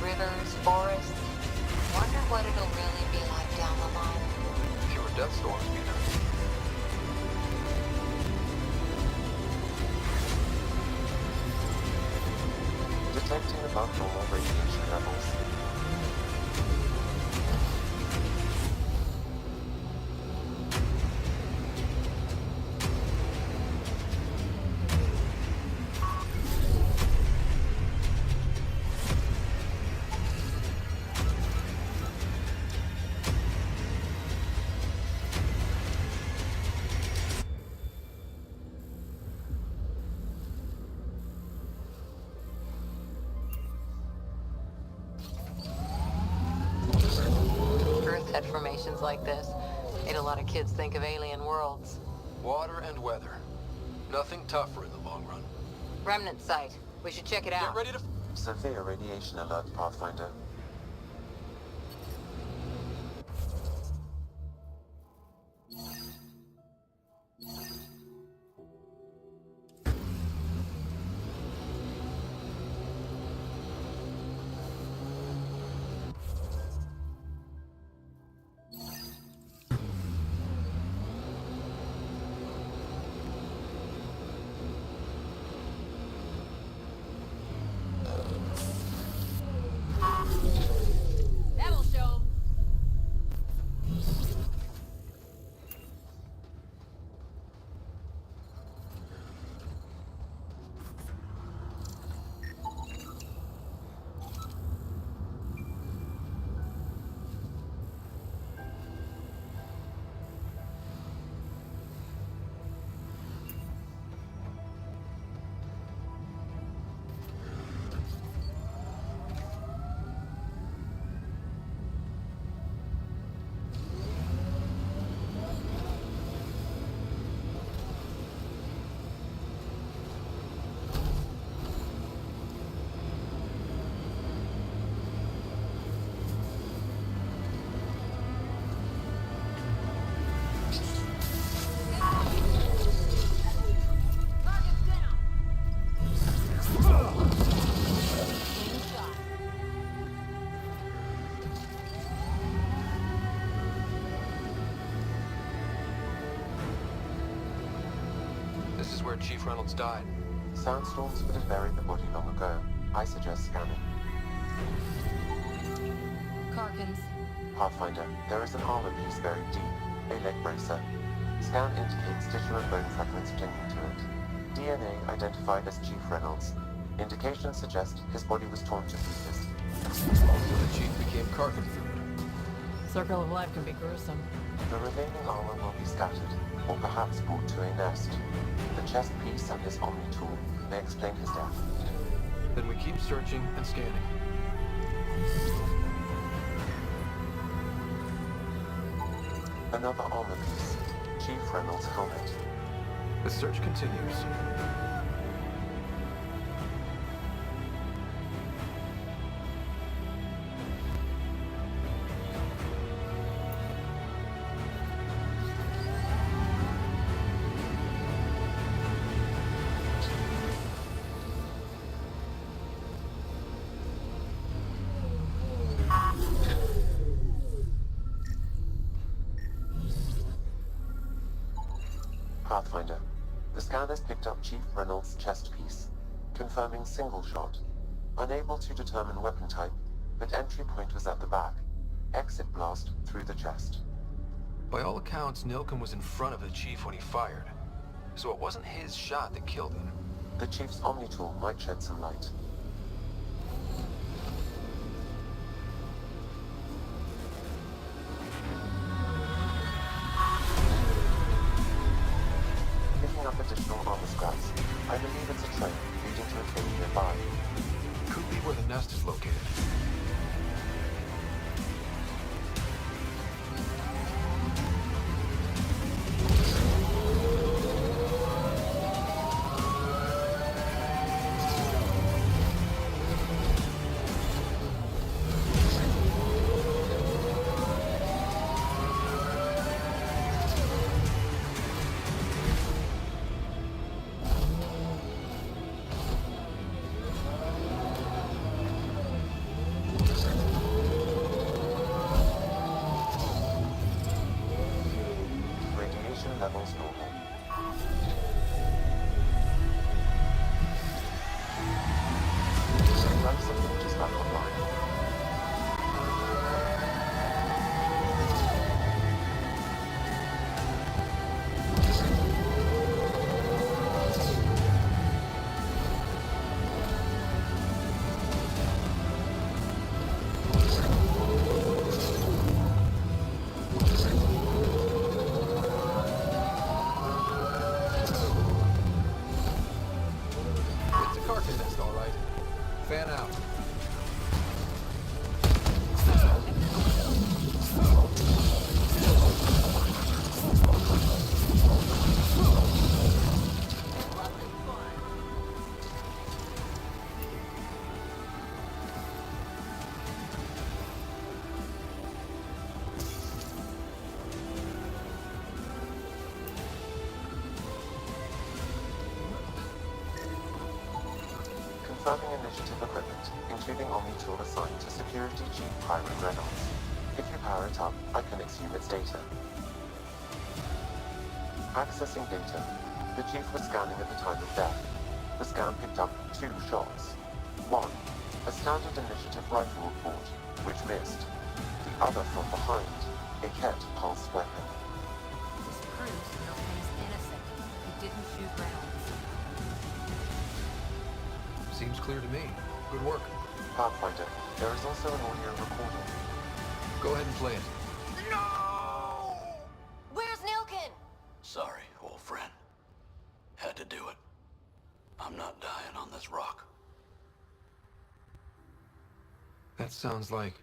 rivers, forests. Wonder what it'll really be like down the line. Fewer death storms, Mina. Detecting above normal radiation levels. Earth had formations like this. Made a lot of kids think of alien worlds. Water and weather. Nothing tougher in the long run. Remnant site. We should check it out. Get ready to... Severe radiation alert, Pathfinder. That'll show 'em. This is where Chief Reynolds died. Sandstorms would have buried the body long ago. I suggest scanning. Carkins. Pathfinder, there is an armor piece buried deep. A leg bracer. Scan indicates tissue and bone fragments clinging to it. DNA identified as Chief Reynolds. Indications suggest his body was torn to pieces. So the Chief became carcass food. Circle of life can be gruesome. The remaining armor will be scattered, or perhaps brought to a nest. The chest piece and his Omni tool may explain his death. Then we keep searching and scanning. Another armor piece. Chief Reynolds' helmet. The search continues. Pathfinder. The scanners picked up Chief Reynolds' chest piece, confirming single shot. Unable to determine weapon type, but entry point was at the back. Exit blast through the chest. By all accounts, Nilken was in front of the Chief when he fired. So it wasn't his shot that killed him. The Chief's Omni tool might shed some light. Picking up additional armor scraps. I believe it's a train leading to a cave nearby. Could be where the nest is located. life support is back online. It's a carcass nest, all right. Fan out. Confirming initiative equipment, including Omni-tool assigned to Security Chief Hiram Reynolds. If you power it up, I can exhume its data. Accessing data. The Chief was scanning at the time of death. The scan picked up 2 shots. One, a standard initiative rifle report, which missed. The other from behind, a Ket pulse weapon. This proves Milton is innocent. He didn't shoot Reynolds. Seems clear to me. Good work. Pathfinder, there is also an audio recording. Go ahead and play it. Where's Nilkin? Sorry, old friend. Had to do it. I'm not dying on this rock. That sounds like...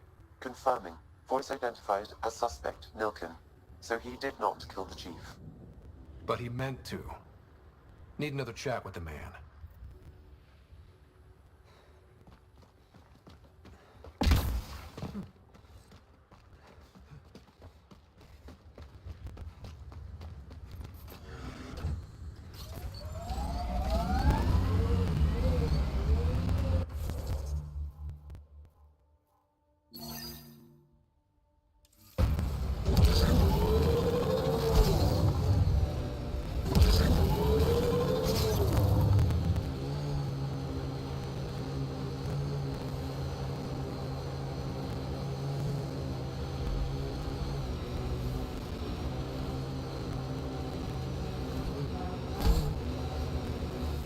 Confirming. Voice identified as suspect, Nilkin. So he did not kill the Chief. But he meant to. Need another chat with the man.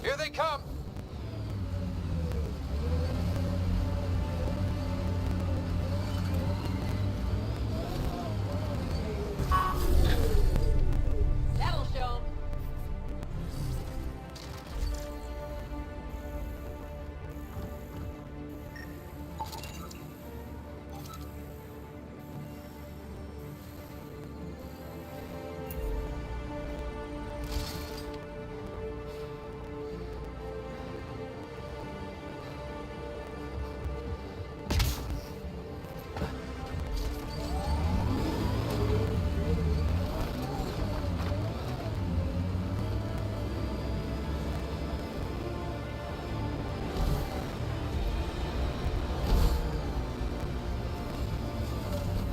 Here they come! That'll show him.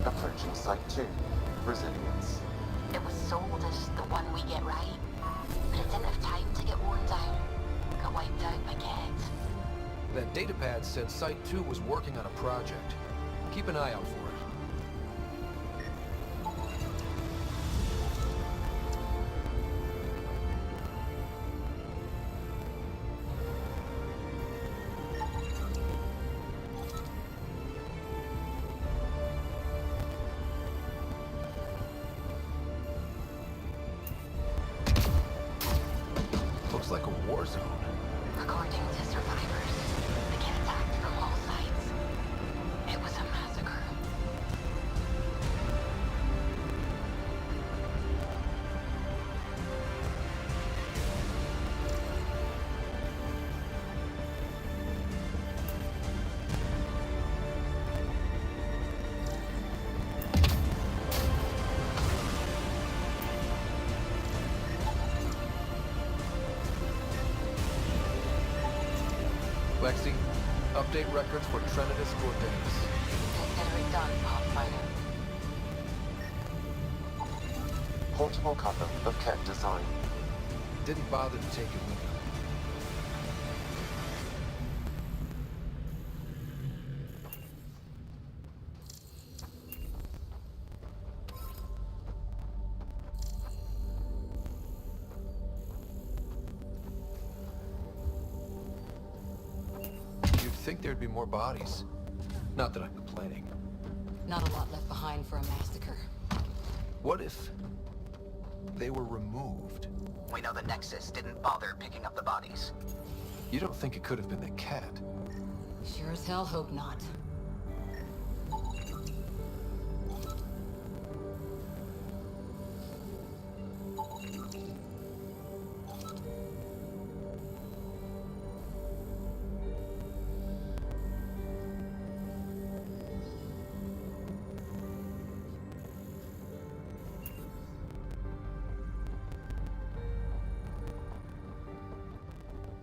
Approaching Site 2. Resilience. It was sold as the one we get right, but it didn't have time to get worn down. Got wiped out by Ket. That datapad said Site 2 was working on a project. Keep an eye out for it. Looks like a war zone. According to survivors, they get attacked from all sides. It was a massacre. Lexi, update records for Trinitas Cordalis. Consider it done, Pathfinder. Portable cover of Ket design. Didn't bother to take it with him. think there'd be more bodies. Not that I'm complaining. Not a lot left behind for a massacre. What if they were removed? We know the Nexus didn't bother picking up the bodies. You don't think it could have been the cat? Sure as hell hope not.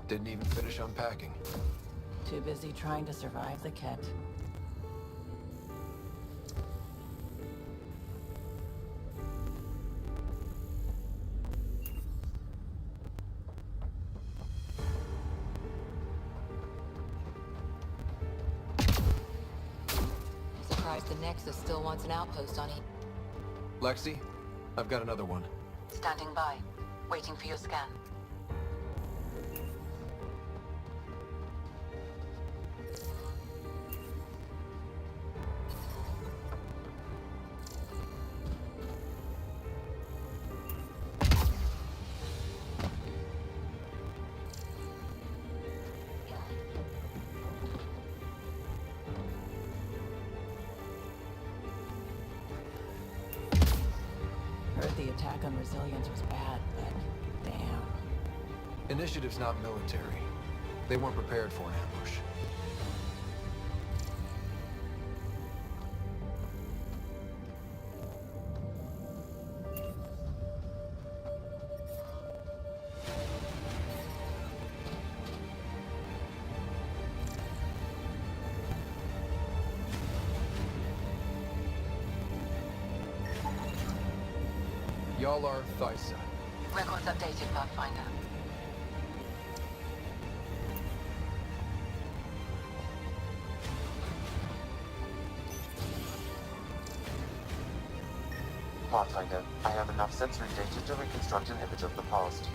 Didn't even finish unpacking. Too busy trying to survive the cat. I'm surprised the Nexus still wants an outpost on it. Lexi, I've got another one. Standing by, waiting for your scan. Heard the attack on Resilience was bad, but damn. Initiative's not military. They weren't prepared for an ambush. Y'all are Thysa. Records updated, Pathfinder. Pathfinder, I have enough sensory data to reconstruct an image of the past.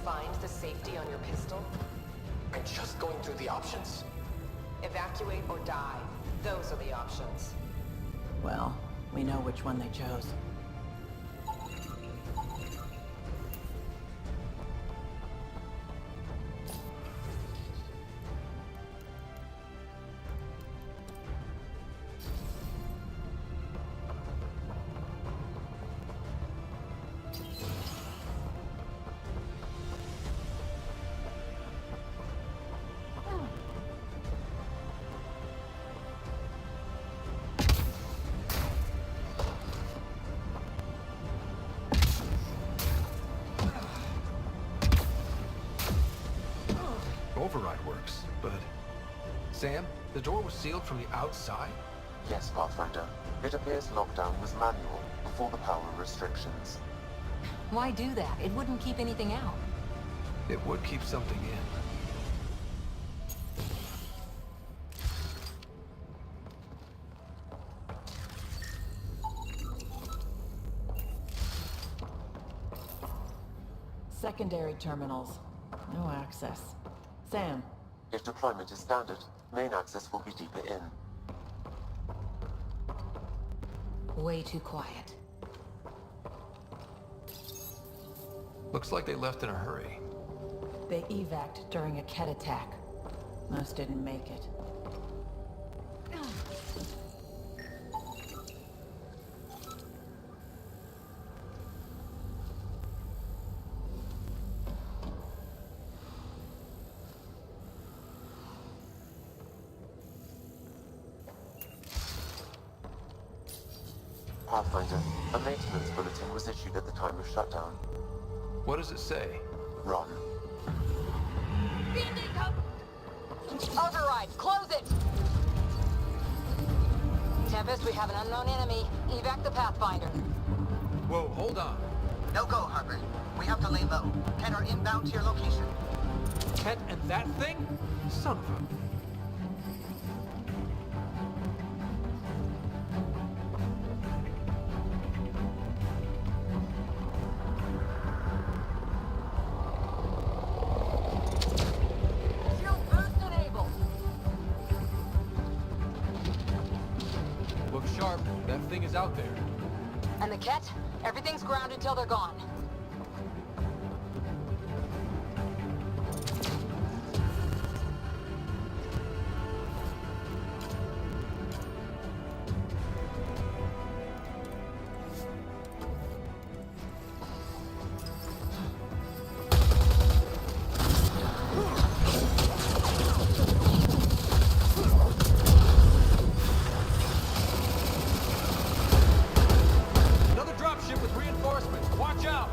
find the safety on your pistol? I'm just going through the options. Evacuate or die. Those are the options. Well, we know which one they chose. Override works, but... Sam, the door was sealed from the outside? Yes, Pathfinder. It appears lockdown was manual before the power restrictions. Why do that? It wouldn't keep anything out. It would keep something in. Secondary terminals. No access. Sam. If deployment is standard, main access will be deeper in. Way too quiet. Looks like they left in a hurry. They evac'd during a Ket attack. Most didn't make it. Pathfinder, a maintenance bulletin was issued at the time of shutdown. What does it say? Run. Override! Close it! Tempest, we have an unknown enemy. Evac the Pathfinder. Whoa, hold on. No go, Harper. We have to lay low. Ken are inbound to your location. Ket and that thing? Son of a... Shield boost enabled. Look sharp. That thing is out there. And the Ket? Everything's grounded till they're gone. Another dropship with reinforcements. Watch out!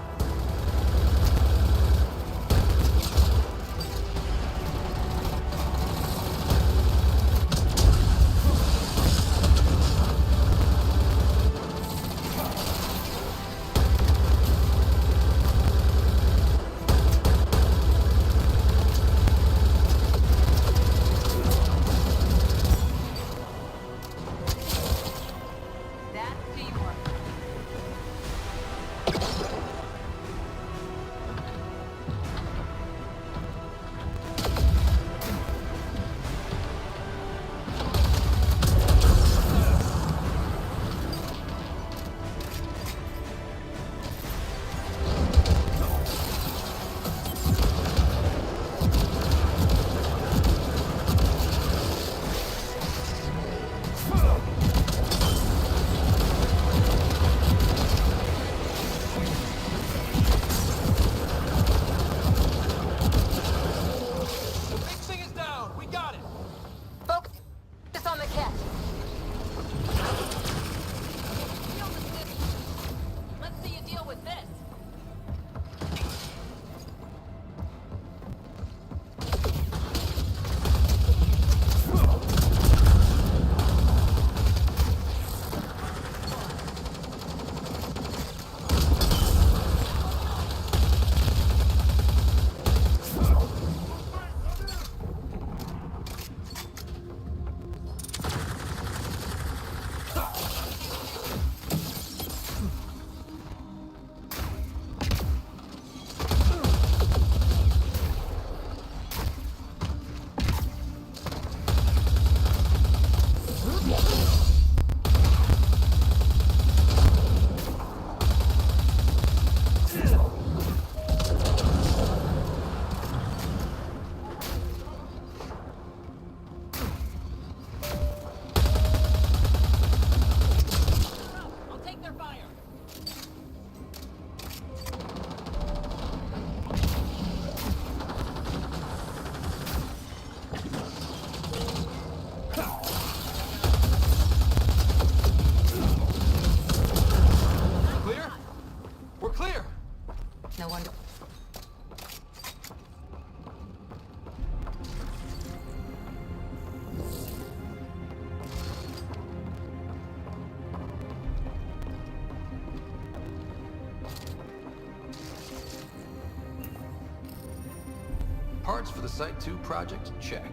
Parts for the Site 2 project? Check.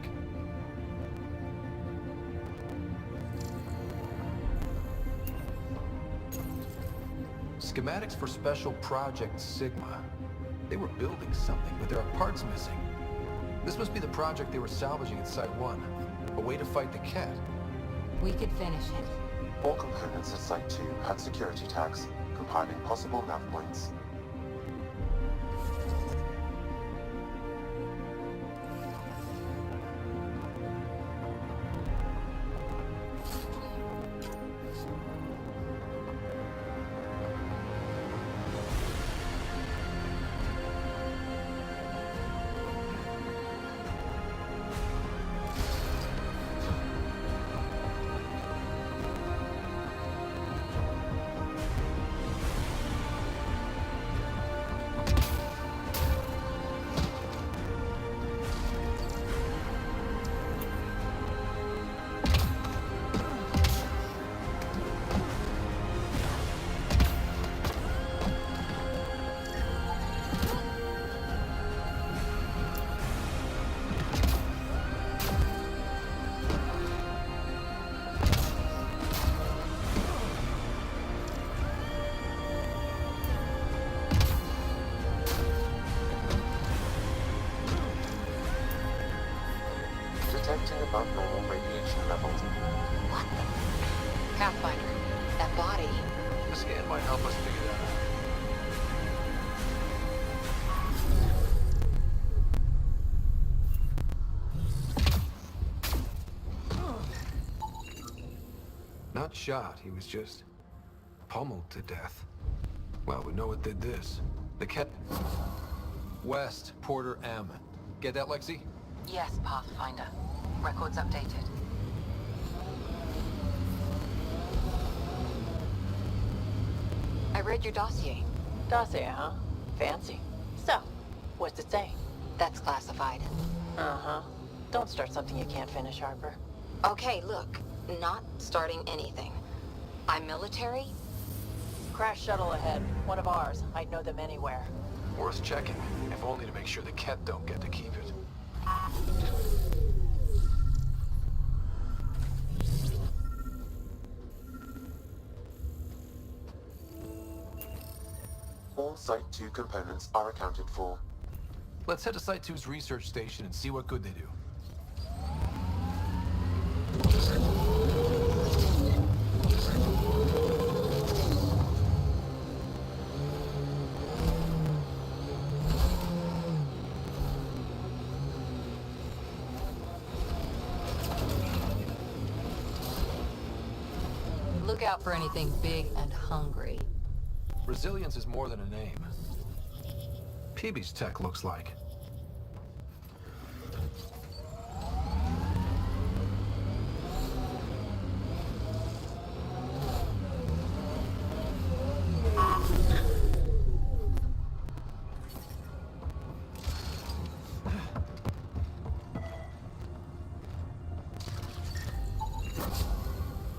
Schematics for Special Project Sigma. They were building something, but there are parts missing. This must be the project they were salvaging at Site 1. A way to fight the cat. We could finish it. All components at Site 2 had security tags, compiling possible nav points. Detecting above normal radiation levels. What the? Pathfinder, that body. The scan might help us figure that out. Not shot, he was just pummeled to death. Well, we know what did this. The cat... West, Porter M. Get that, Lexi? Yes, Pathfinder. Records updated. I read your dossier. Dossier, huh? Fancy. So, what's it say? That's classified. Uh-huh. Don't start something you can't finish, Harper. Okay, look. Not starting anything. I'm military. Crash shuttle ahead. One of ours. I'd know them anywhere. Worth checking, if only to make sure the cat don't get to keep it. All Site 2 components are accounted for. Let's head to Site 2's research station and see what good they do. Look out for anything big and hungry. Resilience is more than a name. Peebee's tech looks like.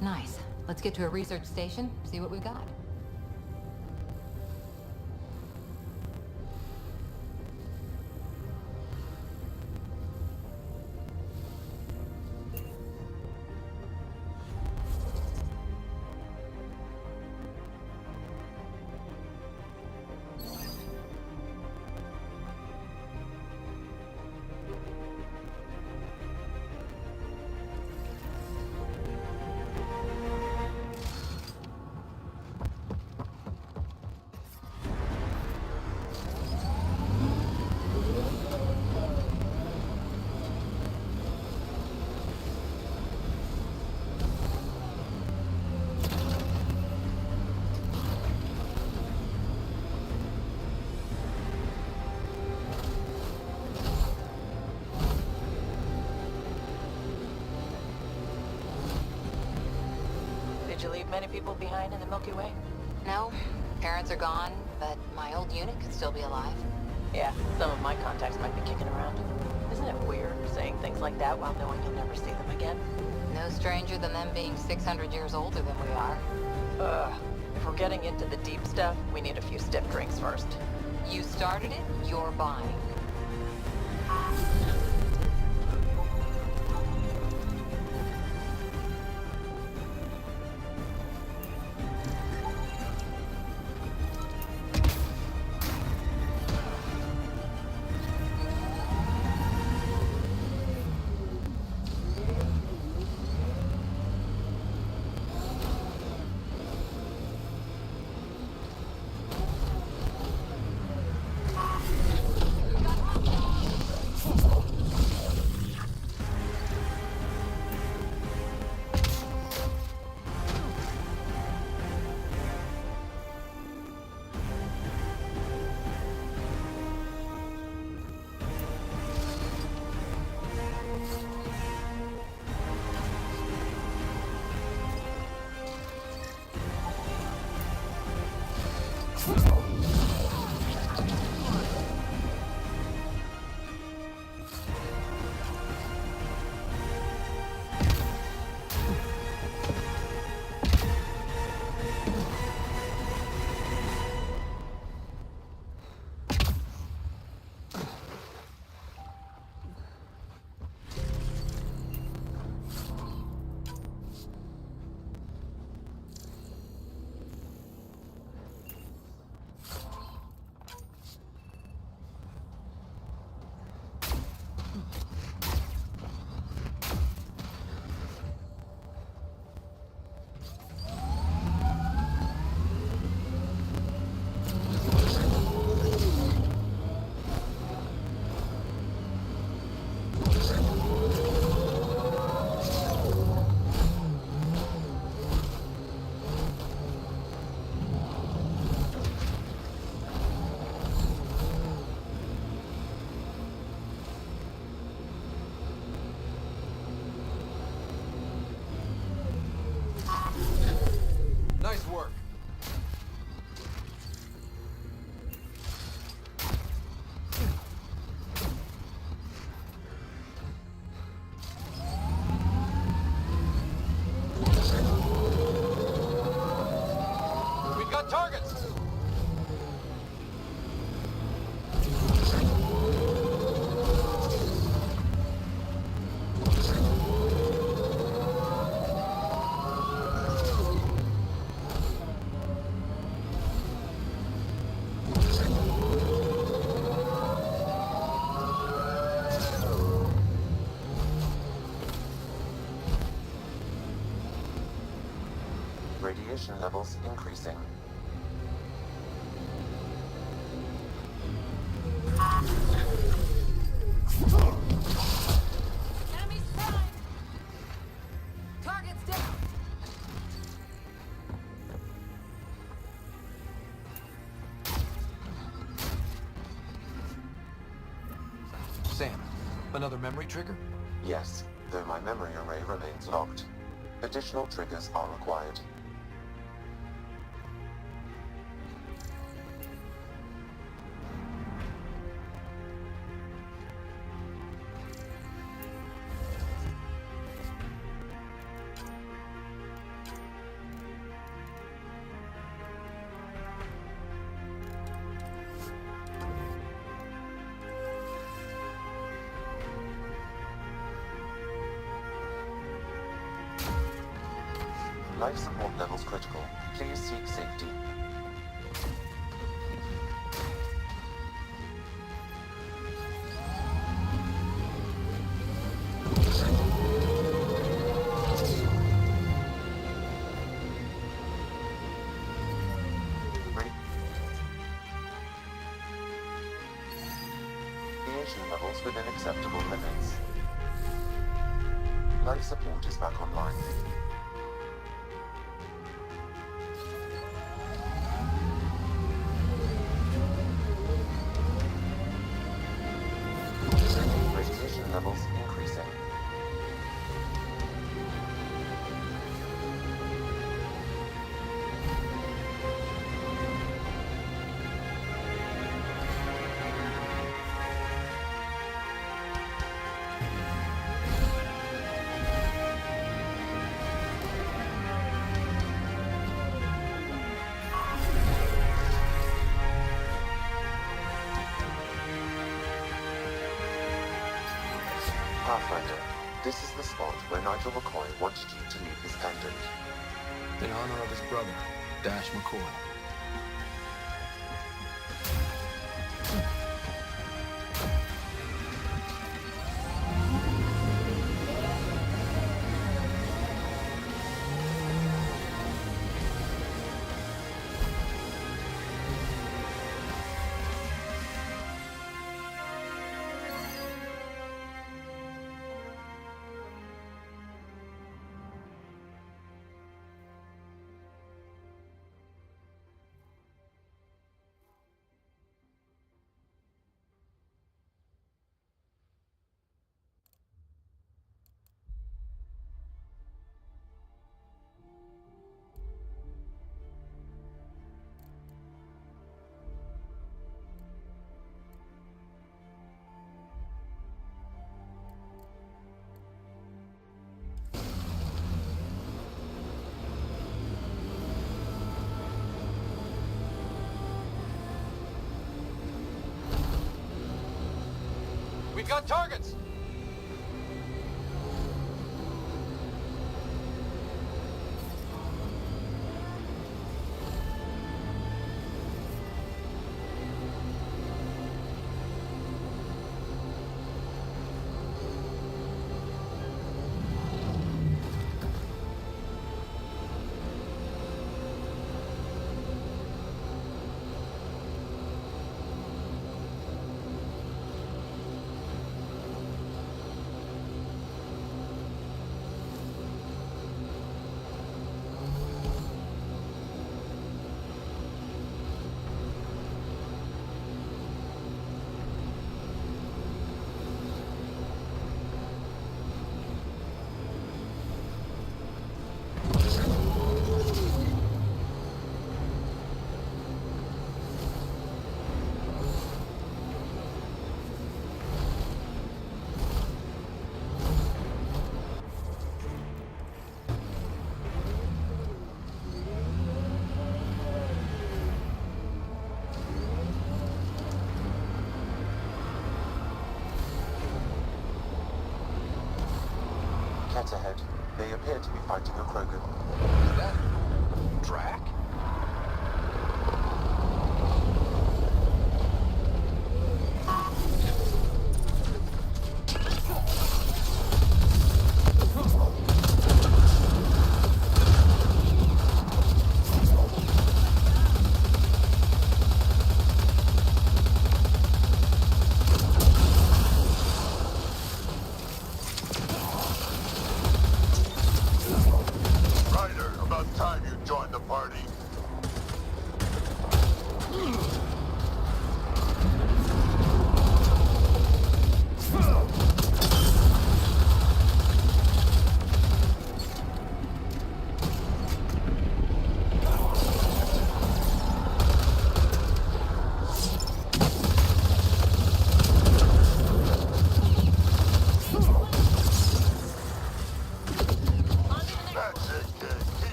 Nice. Let's get to a research station, see what we've got. Did you leave many people behind in the Milky Way? No, parents are gone, but my old unit could still be alive. Yeah, some of my contacts might be kicking around. Isn't it weird saying things like that while knowing you'll never see them again? No stranger than them being 600 years older than we are. If we're getting into the deep stuff, we need a few stiff drinks first. You started it, you're buying. Radiation levels increasing. Enemy's prime! Target's down! Sam, another memory trigger? Yes, though my memory array remains locked. Additional triggers are required. Life support levels critical. Please seek safety. Radiation levels within acceptable limits. Life support is back online. Radiation levels increasing. Pathfinder, this is the spot where Nigel McCoy wanted you to leave his pendant. In honor of his brother, Dash McCoy. We've got targets! Cat ahead. They appear to be fighting a Krogan. Is that Drac?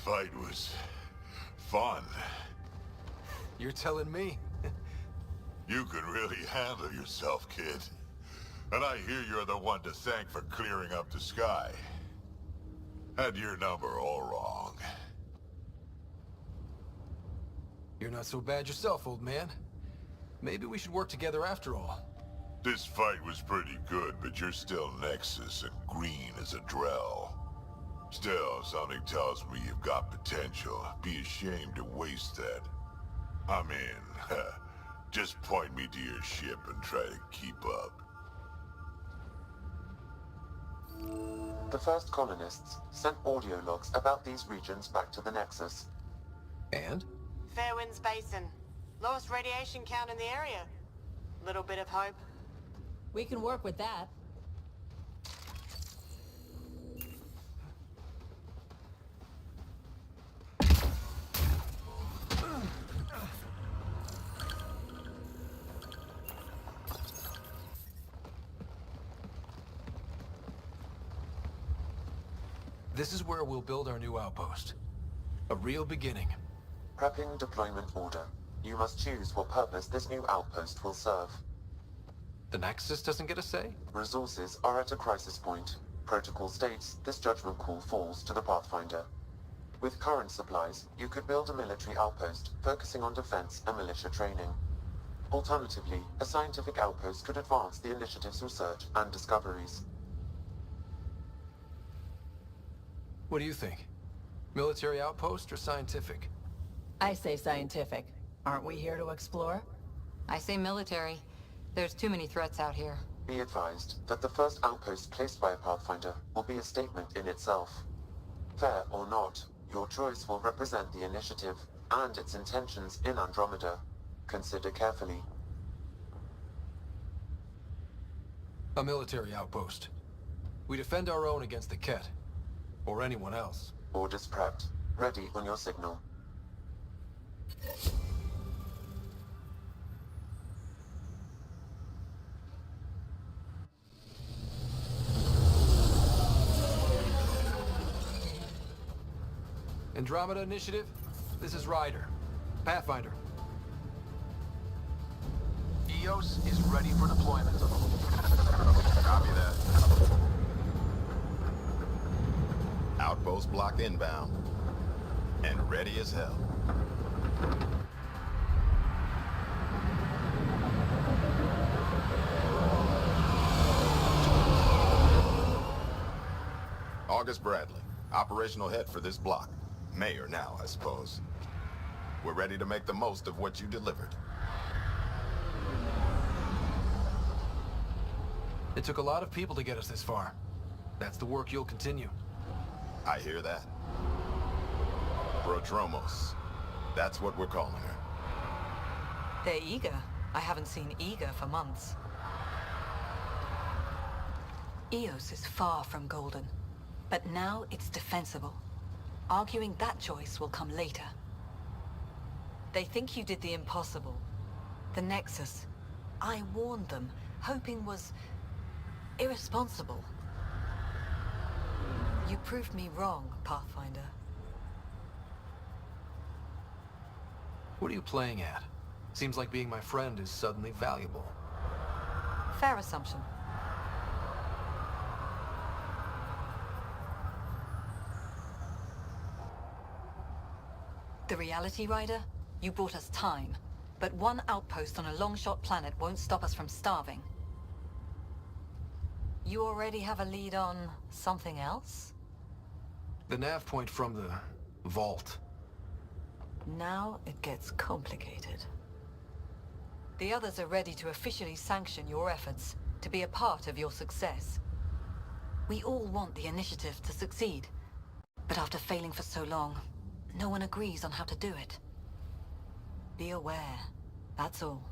fight was fun. You're telling me? You can really handle yourself, kid. And I hear you're the one to thank for clearing up the sky. Had your number all wrong. You're not so bad yourself, old man. Maybe we should work together after all. This fight was pretty good, but you're still Nexus and green as a Drell. Still, something tells me you've got potential. Be ashamed to waste that. I mean, just point me to your ship and try to keep up. The first colonists sent audio logs about these regions back to the Nexus. And? Fairwinds Basin. Lowest radiation count in the area. Little bit of hope. We can work with that. This is where we'll build our new outpost. A real beginning. Prepping deployment order. You must choose what purpose this new outpost will serve. The Nexus doesn't get a say? Resources are at a crisis point. Protocol states this judgment call falls to the Pathfinder. With current supplies, you could build a military outpost focusing on defense and militia training. Alternatively, a scientific outpost could advance the initiative's research and discoveries. What do you think? Military outpost or scientific? I say scientific. Aren't we here to explore? I say military. There's too many threats out here. Be advised that the first outpost placed by a Pathfinder will be a statement in itself. Fair or not, your choice will represent the initiative and its intentions in Andromeda. Consider carefully. A military outpost. We defend our own against the Ket. Or anyone else. Orders prepped. Ready on your signal. Andromeda Initiative, this is Ryder. Pathfinder. EOS is ready for deployment. Copy that. Outpost blocked inbound. And ready as hell. August Bradley, operational head for this block. Mayor now, I suppose. We're ready to make the most of what you delivered. It took a lot of people to get us this far. That's the work you'll continue. I hear that. Prodromos. That's what we're calling her. They're eager. I haven't seen eager for months. EOS is far from golden, but now it's defensible. Arguing that choice will come later. They think you did the impossible. The Nexus. I warned them, hoping was irresponsible. You proved me wrong, Pathfinder. What are you playing at? Seems like being my friend is suddenly valuable. Fair assumption. The reality, Ryder? You brought us time. But one outpost on a long-shot planet won't stop us from starving. You already have a lead on something else? The nav point from the vault. Now it gets complicated. The others are ready to officially sanction your efforts, to be a part of your success. We all want the initiative to succeed. But after failing for so long, no one agrees on how to do it. Be aware, that's all.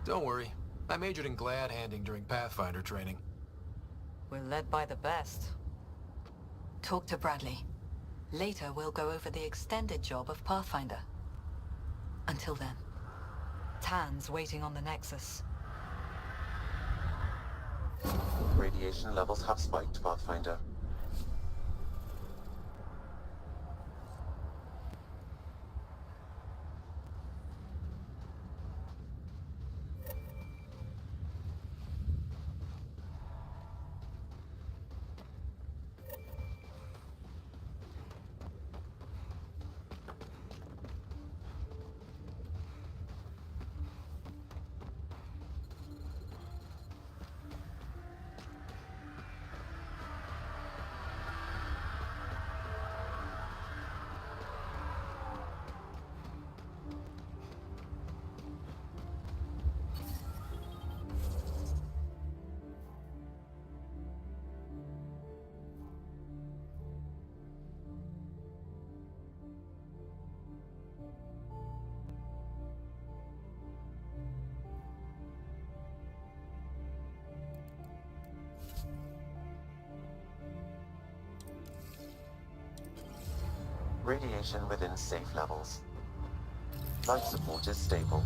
Don't worry. I majored in glad handing during Pathfinder training. We're led by the best. Talk to Bradley. Later, we'll go over the extended job of Pathfinder. Until then, Tan's waiting on the Nexus. radiation levels have spiked, Pathfinder. Radiation within safe levels. Life support is stable.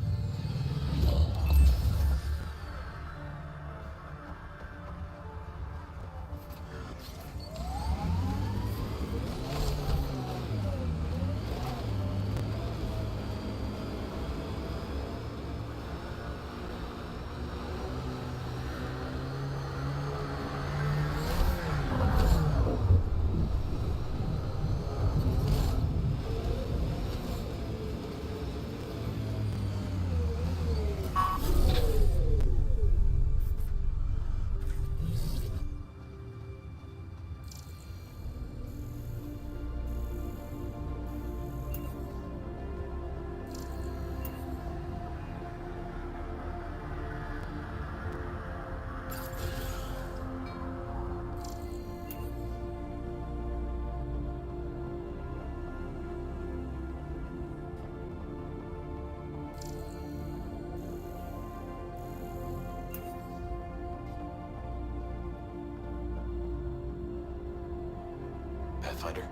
Pathfinder?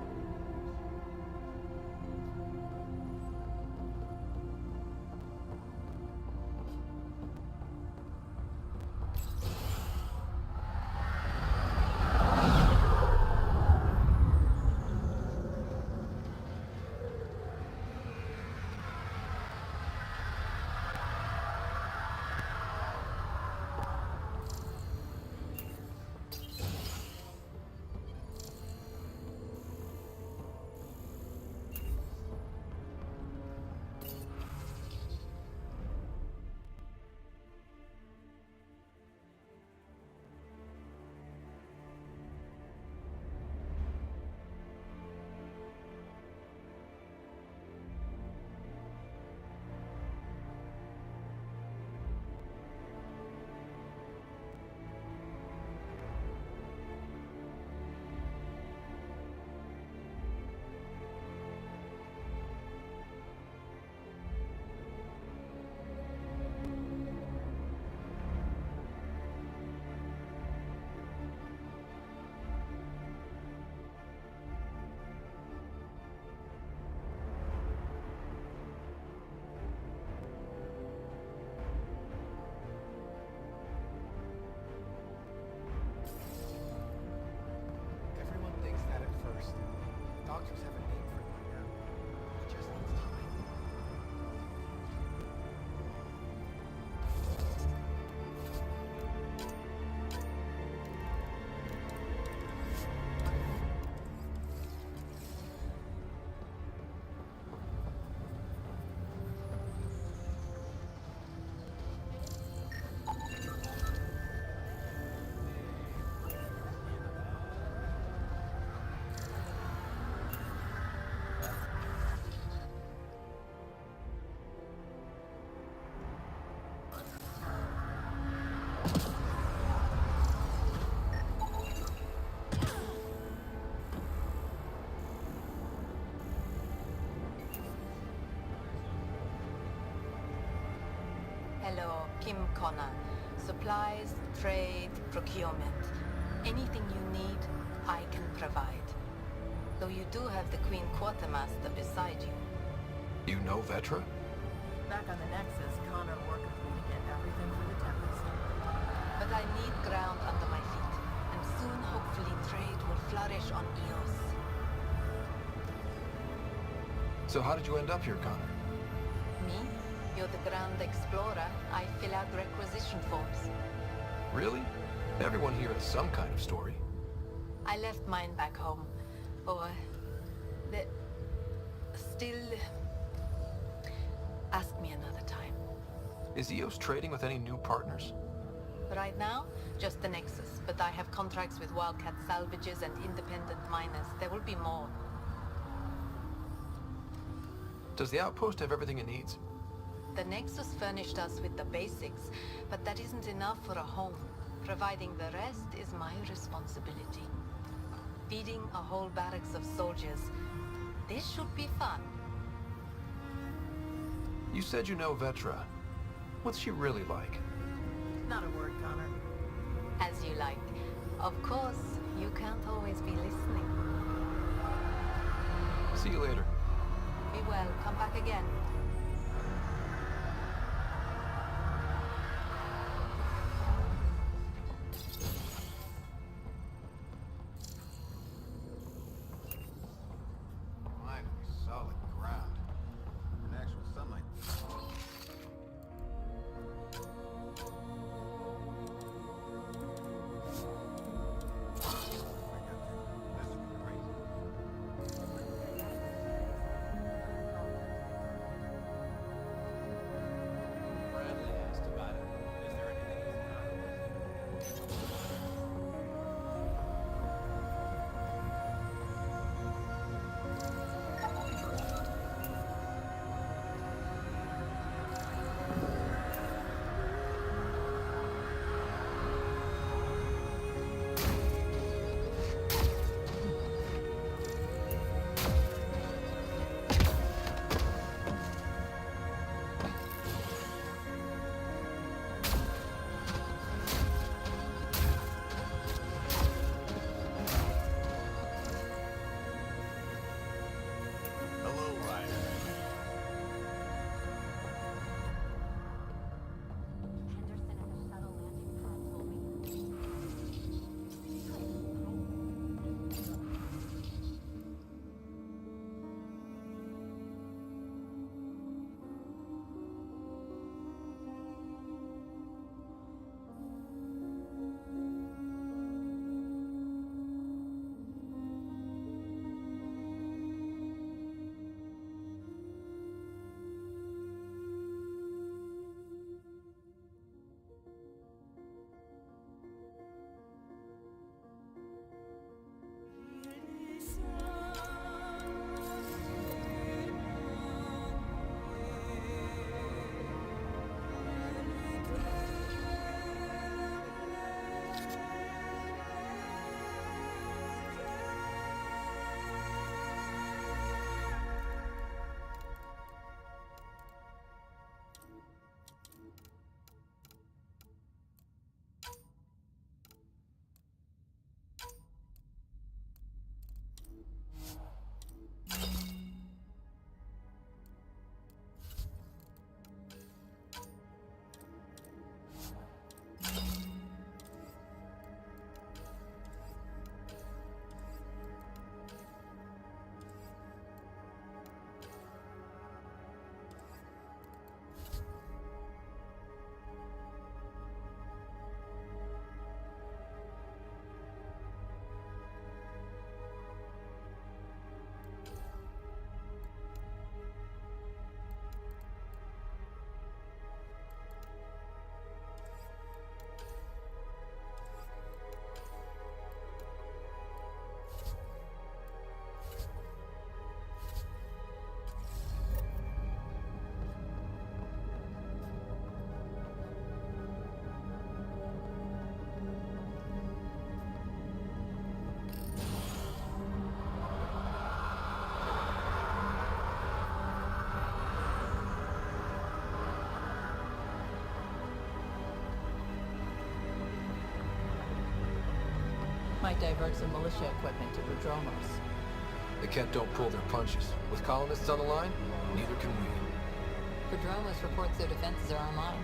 Everyone thinks that at first. Doctors have a name for it by now. It just needs time. Hello, Kim Connor. Supplies, trade, procurement. Anything you need, I can provide. Though you do have the Queen Quartermaster beside you. You know Vetra? Back on the Nexus, Connor worked with me to get everything for the Tempest. But I need ground under my feet. Soon, hopefully, trade will flourish on Eos. So how did you end up here, Connor? Me? You're the Grand Explorer. I fill out requisition forms. Really? Everyone here has some kind of story. I left mine back home. Or... the... still... Ask me another time. Is EOS trading with any new partners? Right now, just the Nexus, but I have contracts with Wildcat salvages and independent miners. There will be more. Does the outpost have everything it needs? The Nexus furnished us with the basics, but that isn't enough for a home. Providing the rest is my responsibility. Feeding a whole barracks of soldiers. This should be fun. You said you know Vetra. What's she really like? Not a word, Connor. As you like. Of course, you can't always be listening. See you later. Be well. Come back again. Finally, solid ground. An actual sunlight. Might divert some militia equipment to Prodromos. The Kett don't pull their punches. With colonists on the line, neither can we. Prodromos reports their defenses are online.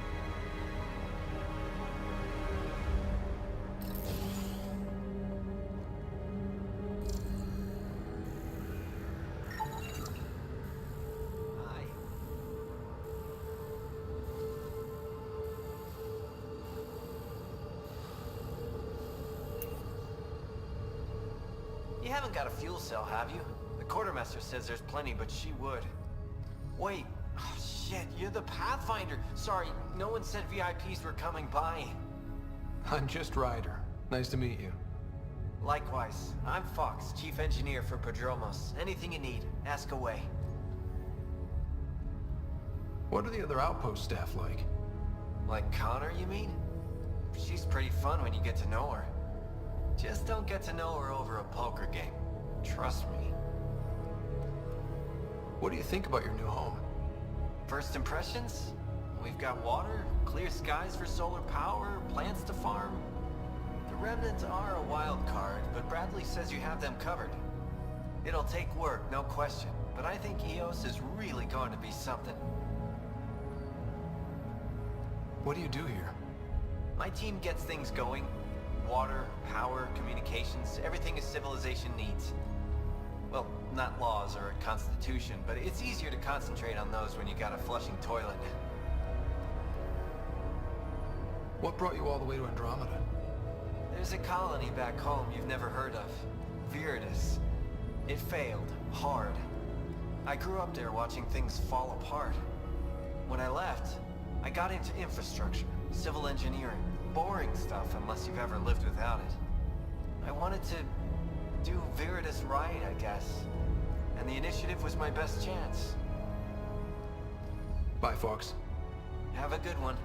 You haven't got a fuel cell, have you? The quartermaster says there's plenty, but she would. Wait. Oh, shit, you're the Pathfinder. Sorry, no one said VIPs were coming by. I'm just Ryder. Nice to meet you. Likewise. I'm Fox, Chief Engineer for Prodromos. Anything you need, ask away. What are the other outpost staff like? Like Connor, you mean? She's pretty fun when you get to know her. Just don't get to know her over a poker game. Trust me. What do you think about your new home? First impressions? We've got water, clear skies for solar power, plants to farm. The Remnants are a wild card, but Bradley says you have them covered. It'll take work, no question, but I think EOS is really going to be something. What do you do here? My team gets things going. Water, power, communications, everything a civilization needs. Well, not laws or a constitution, but it's easier to concentrate on those when you got a flushing toilet. What brought you all the way to Andromeda? There's a colony back home you've never heard of. Viridis. It failed. Hard. I grew up there watching things fall apart. When I left, I got into infrastructure, civil engineering. Boring stuff unless you've ever lived without it. I wanted to do Viridis right, I guess. And the initiative was my best chance. Bye, Fox. Have a good one.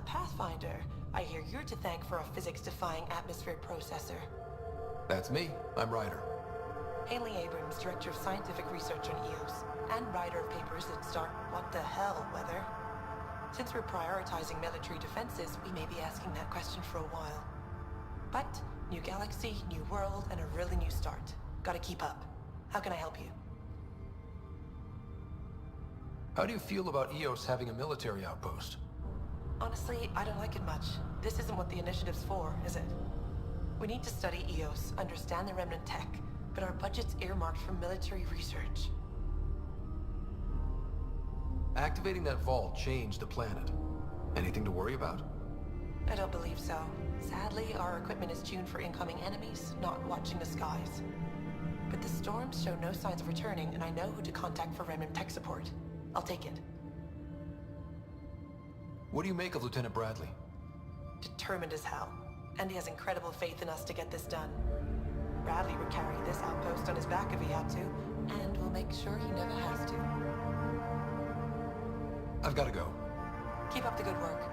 Pathfinder. I hear you're to thank for a physics-defying atmospheric processor. That's me. I'm Ryder. Haley Abrams, Director of Scientific Research on EOS, and writer of papers that start what the hell weather. Since we're prioritizing military defenses, we may be asking that question for a while. But, new galaxy, new world, and a really new start. Gotta keep up. How can I help you? How do you feel about EOS having a military outpost? Honestly, I don't like it much. This isn't what the initiative's for, is it? We need to study EOS, understand the remnant tech, but our budget's earmarked for military research. Activating that vault changed the planet. Anything to worry about? I don't believe so. Sadly, our equipment is tuned for incoming enemies, not watching the skies. But the storms show no signs of returning, and I know who to contact for remnant tech support. I'll take it. What do you make of Lieutenant Bradley? Determined as hell. And he has incredible faith in us to get this done. Bradley would carry this outpost on his back if he had to, and we'll make sure he never has to. I've got to go. Keep up the good work.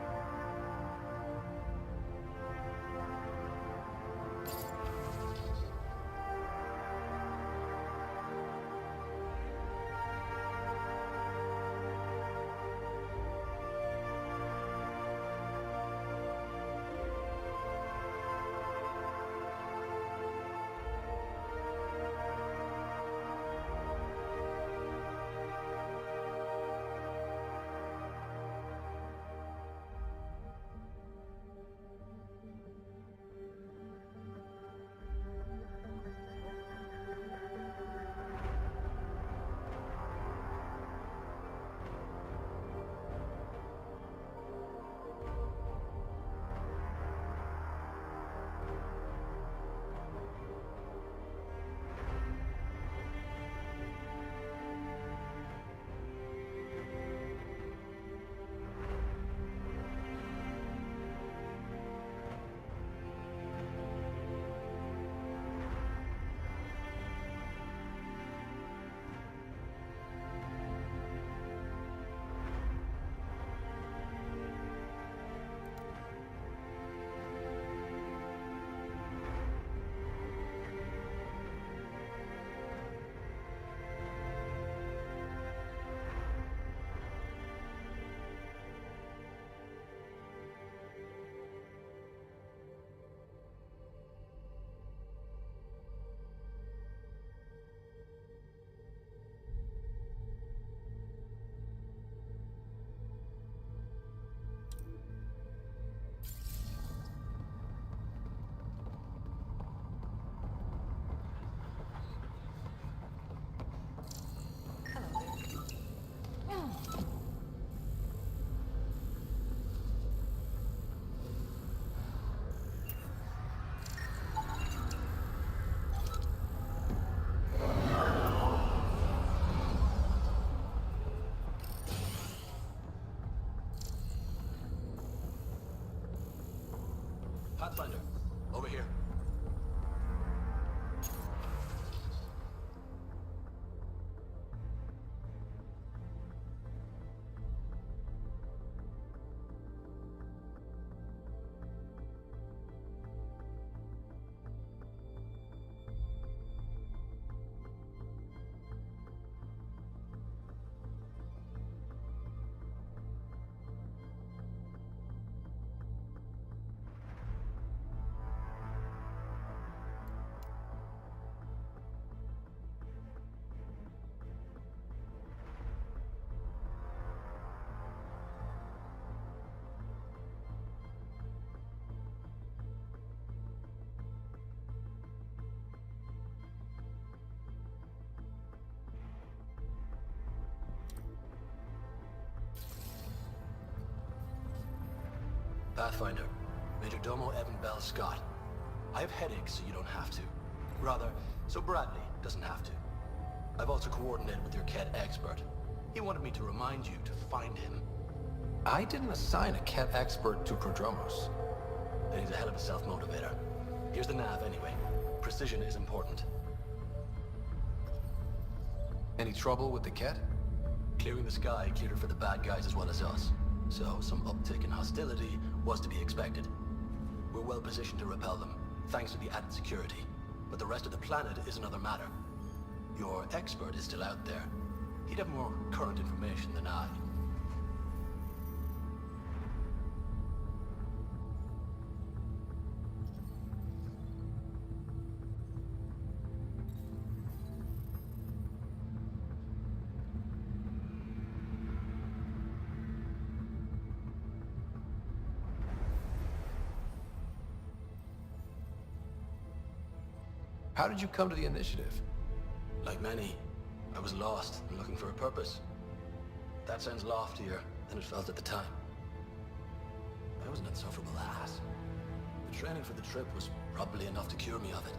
Pathfinder, over here. Pathfinder, Major Domo Evan Bell Scott. I have headaches, so you don't have to. Rather, so Bradley doesn't have to. I've also coordinated with your Ket expert. He wanted me to remind you to find him. I didn't assign a Ket expert to Prodromos. Then he's a hell of a self-motivator. Here's the nav anyway. Precision is important. Any trouble with the Ket? Clearing the sky cleared it for the bad guys as well as us. So some uptick in hostility was to be expected. We're well positioned to repel them, thanks to the added security. But the rest of the planet is another matter. Your expert is still out there. He'd have more current information than I. How did you come to the initiative? Like many, I was lost and looking for a purpose. That sounds loftier than it felt at the time. I was an insufferable ass. The training for the trip was probably enough to cure me of it.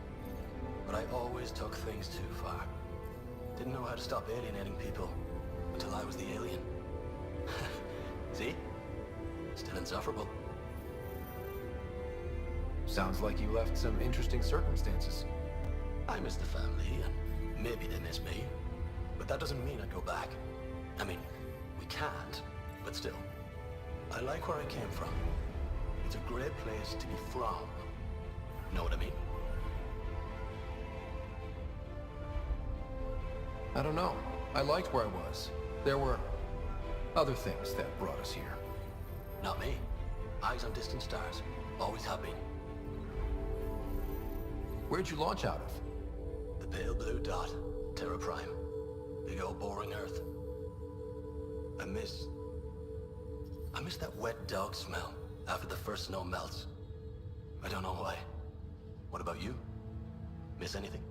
But I always took things too far. Didn't know how to stop alienating people until I was the alien. See? Still insufferable. Sounds like you left some interesting circumstances. I miss the family, and maybe they miss me. But that doesn't mean I'd go back. I mean, we can't, but still. I like where I came from. It's a great place to be from. Know what I mean? I don't know. I liked where I was. There were other things that brought us here. Not me. Eyes on distant stars. Always have been. Where'd you launch out of? The pale blue dot. Terra Prime. Big old boring Earth. I miss that wet dog smell after the first snow melts. I don't know why. What about you? Miss anything?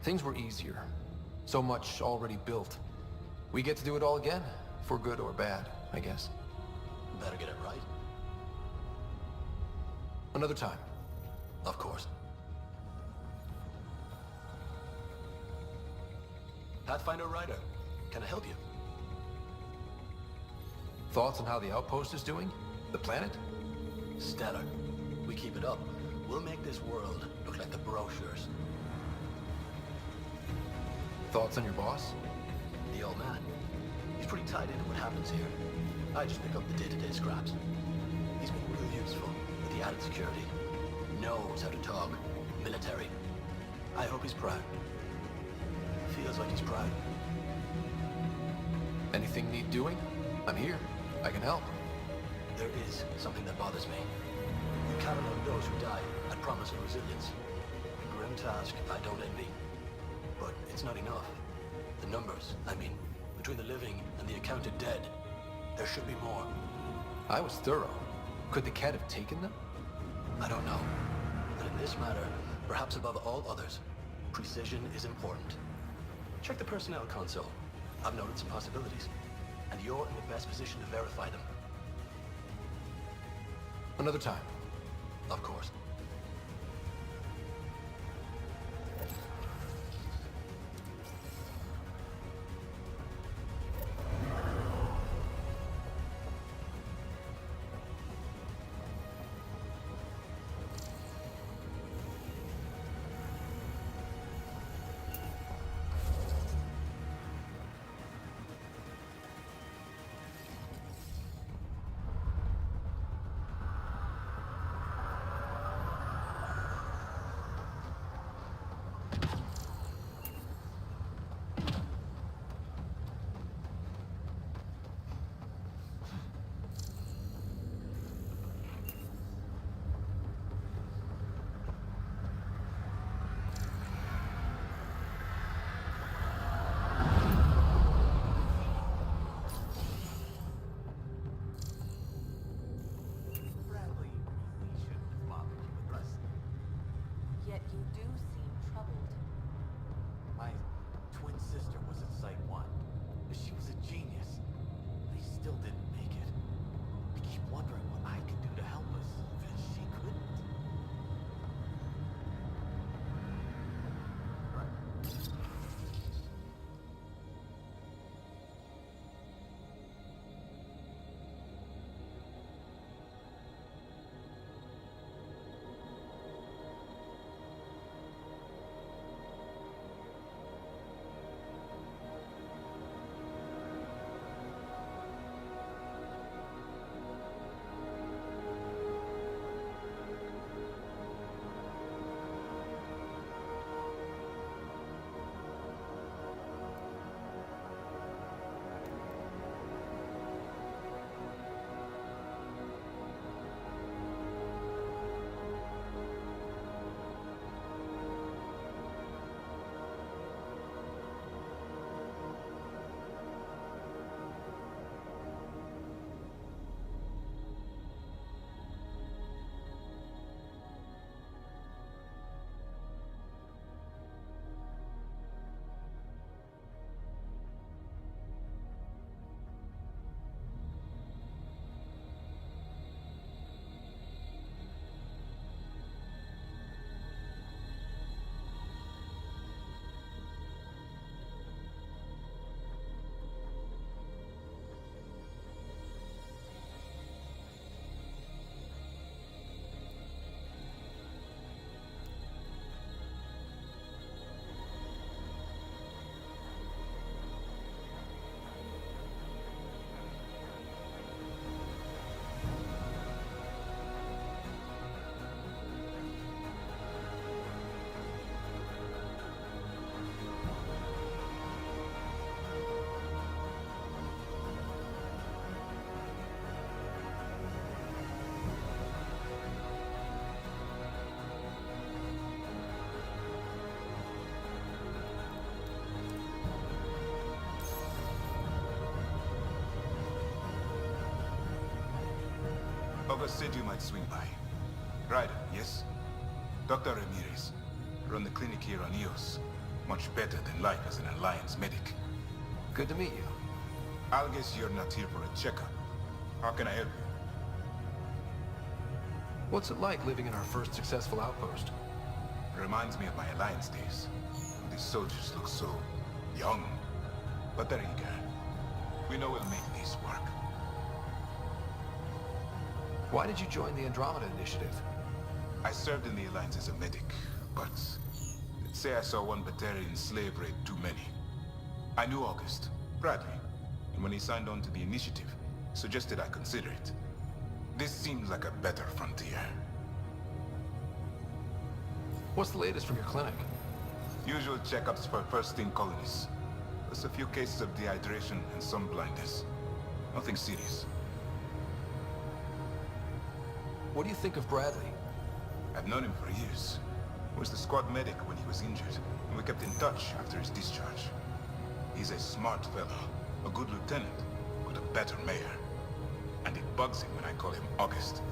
Things were easier. So much already built. We get to do it all again, for good or bad, I guess. Better get it right. Another time. Of course. Pathfinder Ryder, can I help you? Thoughts on how the outpost is doing? The planet? Stellar. We keep it up. We'll make this world look like the brochures. Thoughts on your boss? The old man. He's pretty tied into what happens here. I just pick up the day-to-day scraps. He's been real useful with the added security. Knows how to talk. Military. I hope he's proud. Feels like he's proud. Anything need doing? I'm here. I can help. There is something that bothers me. You counted on those who died at promise of resilience. A grim task I don't envy. But it's not enough. The numbers, I mean, between the living and the accounted dead, there should be more. I was thorough. Could the Ket have taken them? I don't know. But in this matter, perhaps above all others, precision is important. Check the personnel console. I've noted some possibilities. And you're in the best position to verify them. Another time. Of course. August said you might swing by. Ryder, yes? Dr. Ramirez. Run the clinic here on EOS. Much better than life as an Alliance medic. Good to meet you. I'll guess you're not here for a checkup. How can I help you? What's it like living in our first successful outpost? Reminds me of my Alliance days. These soldiers look so young, but they're eager. We know we'll make this work. Why did you join the Andromeda initiative? I served in the Alliance as a medic, but let's say I saw one Batarian slave raid too many. I knew August, Bradley, and when he signed on to the initiative, suggested I consider it. This seems like a better frontier. What's the latest from your clinic? Usual checkups for first-in colonists. Plus a few cases of dehydration and some blindness. Nothing serious. What do you think of Bradley? I've known him for years. He was the squad medic when he was injured, and we kept in touch after his discharge. He's a smart fellow, a good lieutenant, but a better mayor. And it bugs him when I call him August.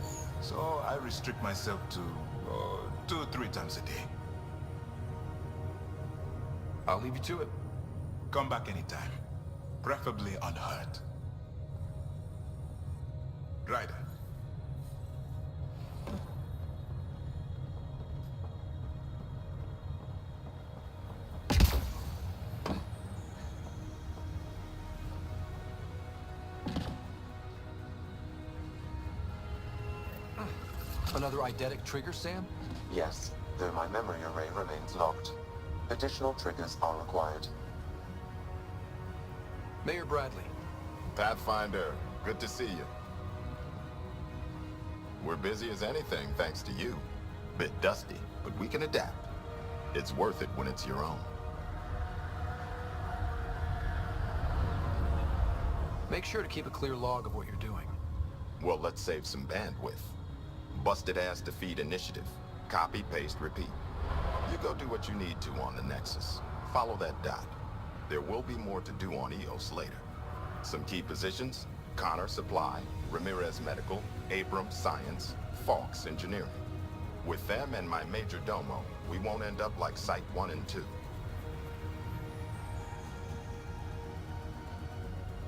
So I restrict myself to 2-3 times a day. I'll leave you to it. Come back anytime. Preferably unhurt. Ryder. Another eidetic trigger, Sam? Yes, though my memory array remains locked. Additional triggers are required. Mayor Bradley. Pathfinder, good to see you. We're busy as anything, thanks to you. Bit dusty, but we can adapt. It's worth it when it's your own. Make sure to keep a clear log of what you're doing. Well, let's save some bandwidth. Busted ass defeat initiative. Copy, paste, repeat. You go do what you need to on the Nexus. Follow that dot. There will be more to do on EOS later. Some key positions: Connor Supply, Ramirez Medical, Abrams Science, Falks Engineering. With them and my major domo, we won't end up like Site 1 and 2.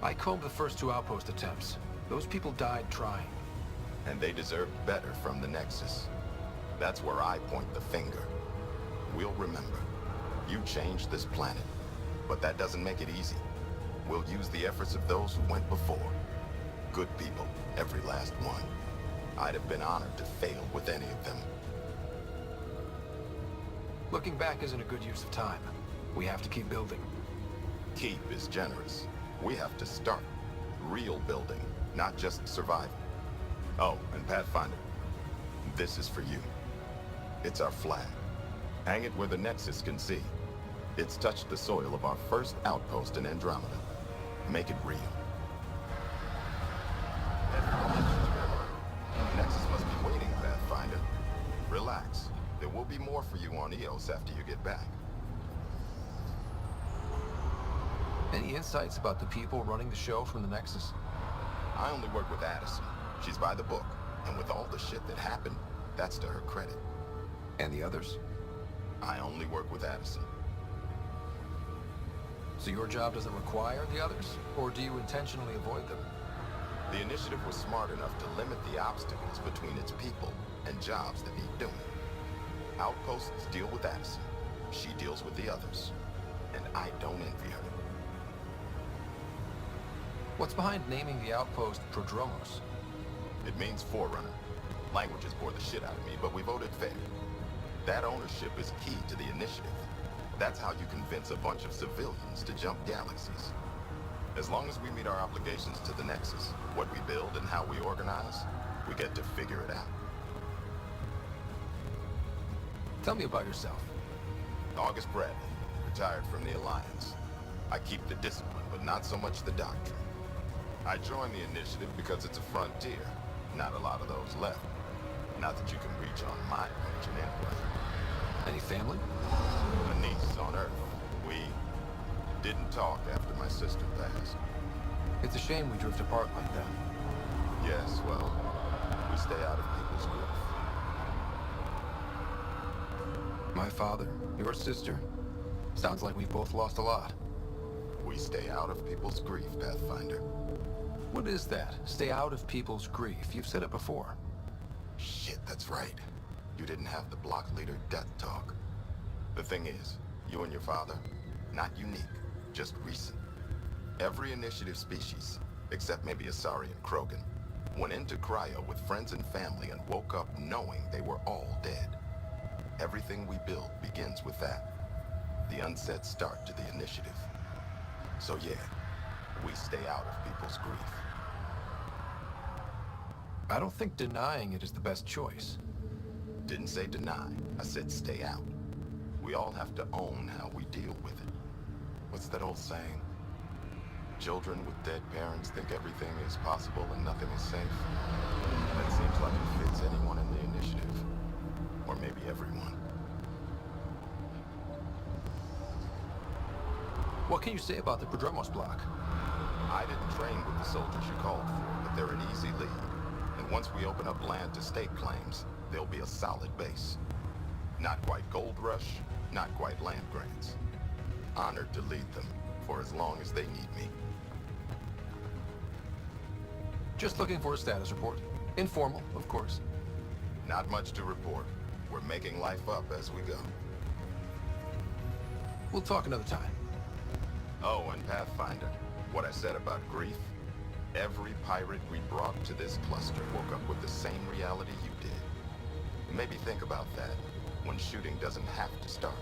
I combed the first 2 outpost attempts. Those people died trying. And they deserved better from the Nexus. That's where I point the finger. We'll remember. You changed this planet. But that doesn't make it easy. We'll use the efforts of those who went before. Good people, every last one. I'd have been honored to fail with any of them. Looking back isn't a good use of time. We have to keep building. Keep is generous. We have to start. Real building, not just surviving. Oh, and Pathfinder, this is for you. It's our flag. Hang it where the Nexus can see. It's touched the soil of our first outpost in Andromeda. Make it real. Nexus must be waiting, Pathfinder. Relax. There will be more for you on EOS after you get back. Any insights about the people running the show from the Nexus? I only work with Addison. She's by the book, and with all the shit that happened, that's to her credit. And the others? I only work with Addison. So your job doesn't require the others? Or do you intentionally avoid them? The initiative was smart enough to limit the obstacles between its people and jobs that need doing. Outposts deal with Addison. She deals with the others. And I don't envy her. What's behind naming the outpost Prodromos? It means Forerunner. Languages bore the shit out of me, but we voted fair. That ownership is key to the initiative. That's how you convince a bunch of civilians to jump galaxies. As long as we meet our obligations to the Nexus, what we build and how we organize, we get to figure it out. Tell me about yourself. August Bradley, retired from the Alliance. I keep the discipline, but not so much the doctrine. I joined the initiative because it's a frontier. Not a lot of those left. Not that you can reach on my pension anyway. Any family? A niece on Earth. We didn't talk after my sister passed. It's a shame we drift apart like that. Yes, well, we stay out of people's grief. My father, your sister. Sounds like we've both lost a lot. We stay out of people's grief, Pathfinder. What is that? Stay out of people's grief. You've said it before. Shit, that's right. You didn't have the block leader death talk. The thing is, you and your father, not unique, just recent. Every initiative species, except maybe Asari and Krogan, went into cryo with friends and family and woke up knowing they were all dead. Everything we build begins with that. The unsaid start to the initiative. So yeah, we stay out of people's grief. I don't think denying it is the best choice. Didn't say deny, I said stay out. We all have to own how we deal with it. What's that old saying? Children with dead parents think everything is possible and nothing is safe. That seems like it fits anyone in the initiative. Or maybe everyone. What can you say about the Prodromos block? I didn't train with the soldiers you called for, but they're an easy lead. And once we open up land to state claims, they'll be a solid base. Not quite gold rush, not quite land grants. Honored to lead them for as long as they need me. Just looking for a status report. Informal, of course. Not much to report. We're making life up as we go. We'll talk another time. Oh, and Pathfinder, what I said about grief, every pirate we brought to this cluster woke up with the same reality you did. Maybe think about that when shooting doesn't have to start.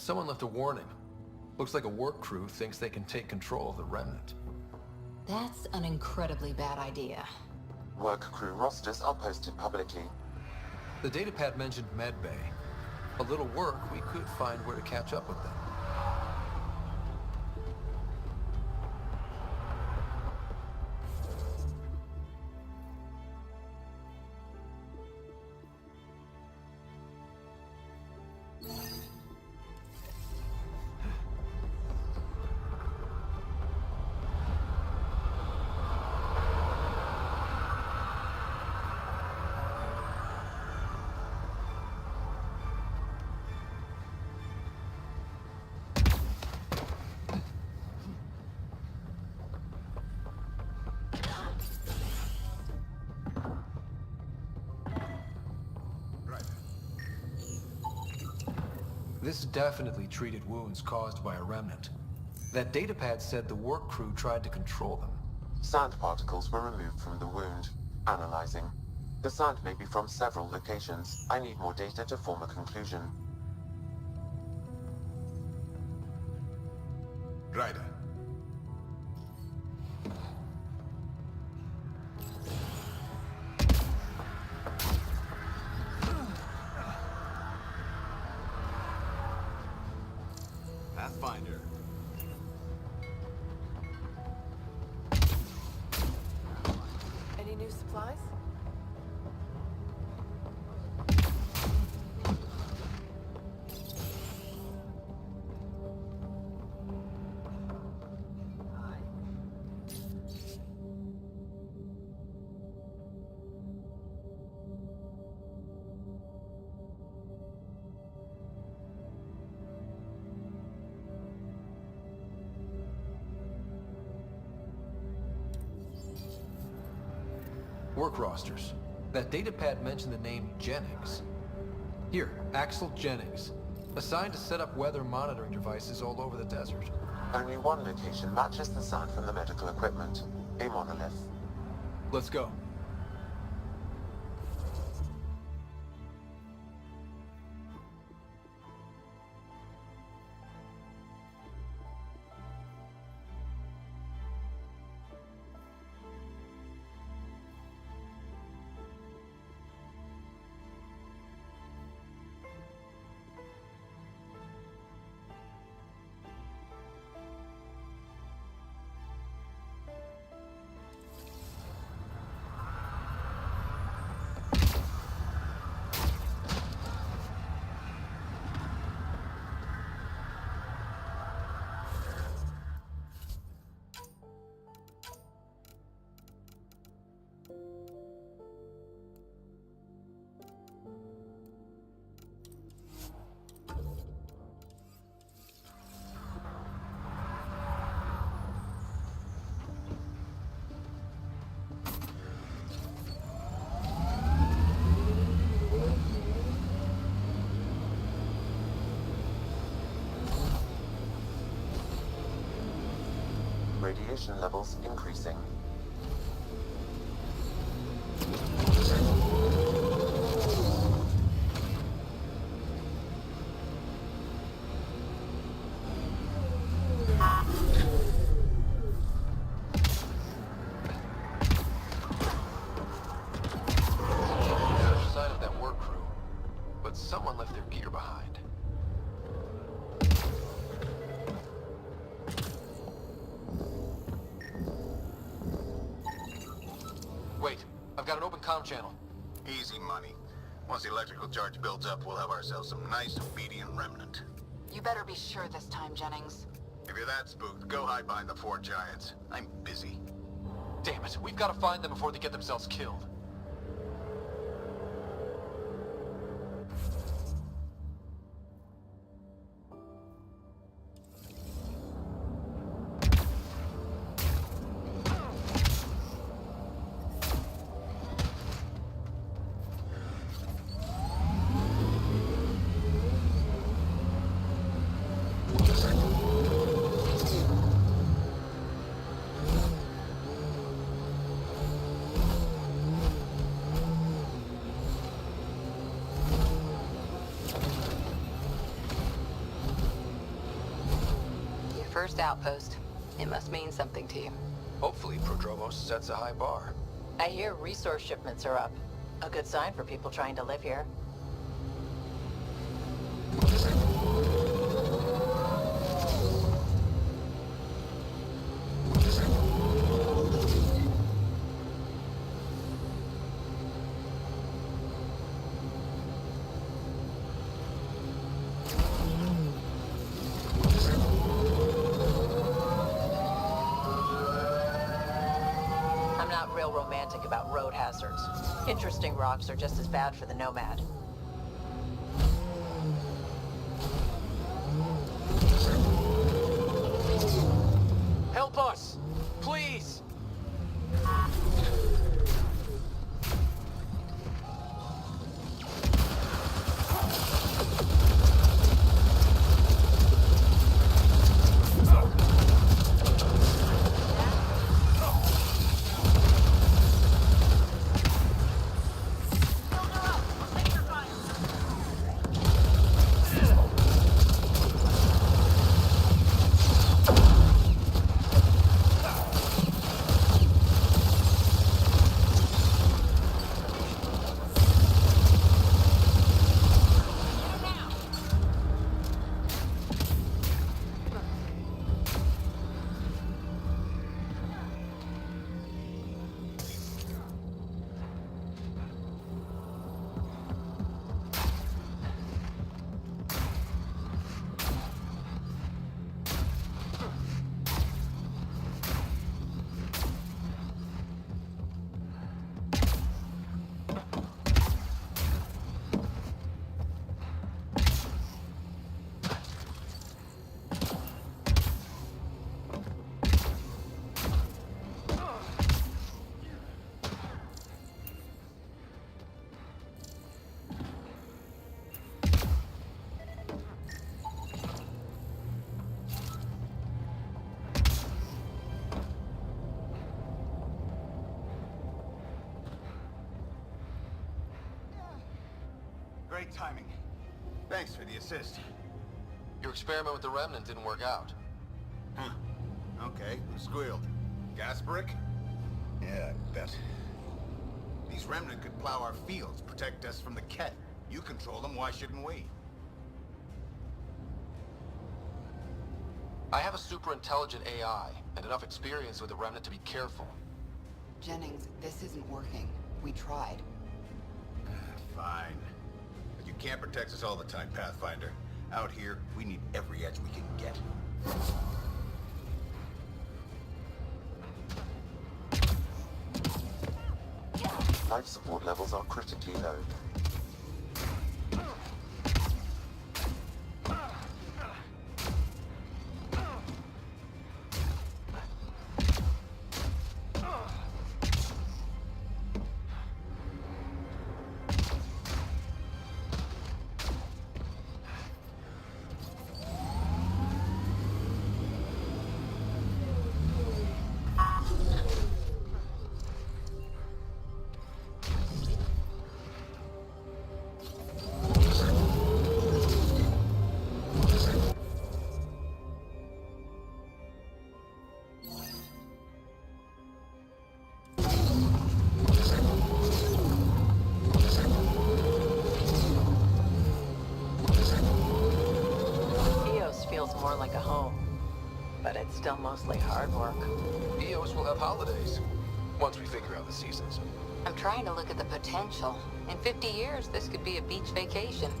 Someone left a warning. Looks like a work crew thinks they can take control of the remnant. That's an incredibly bad idea. Work crew rosters are posted publicly. The datapad mentioned medbay. A little work, we could find where to catch up with them. This definitely treated wounds caused by a remnant. That datapad said the work crew tried to control them. Sand particles were removed from the wound. Analyzing. The sand may be from several locations. I need more data to form a conclusion. Ryder. Pathfinder. Any new supplies? Work rosters. That datapad mentioned the name Jennings. Here, Axel Jennings. Assigned to set up weather monitoring devices all over the desert. Only one location matches the sound from the medical equipment. A monolith. Let's go. Radiation levels increasing. There's a sign of that work crew, but someone left their gear behind. Wait, I've got an open comm channel. Easy money. Once the electrical charge builds up, we'll have ourselves some nice obedient remnant. You better be sure this time, Jennings. If you're that spooked, go hide behind the four giants. I'm busy. Damn it, we've got to find them before they get themselves killed. first outpost. It must mean something to you. Hopefully, Prodromos sets a high bar. I hear resource shipments are up. A good sign for people trying to live here. I'm not real romantic about road hazards. Interesting rocks are just as bad for the Nomad. Help us! Please! Great timing. Thanks for the assist. Your experiment with the Remnant didn't work out. Huh. Okay, who squealed? Gasparic? Yeah, I bet. These Remnant could plow our fields, protect us from the Ket. You control them, why shouldn't we? I have a super intelligent AI, and enough experience with the Remnant to be careful. Jennings, this isn't working. We tried. Fine. But you can't protect us all the time, Pathfinder. Out here, we need every edge we can get. Life support levels are critically low. Feels more like a home, but it's still mostly hard work. EOS will have holidays, once we figure out the seasons. I'm trying to look at the potential. In 50 years, this could be a beach vacation.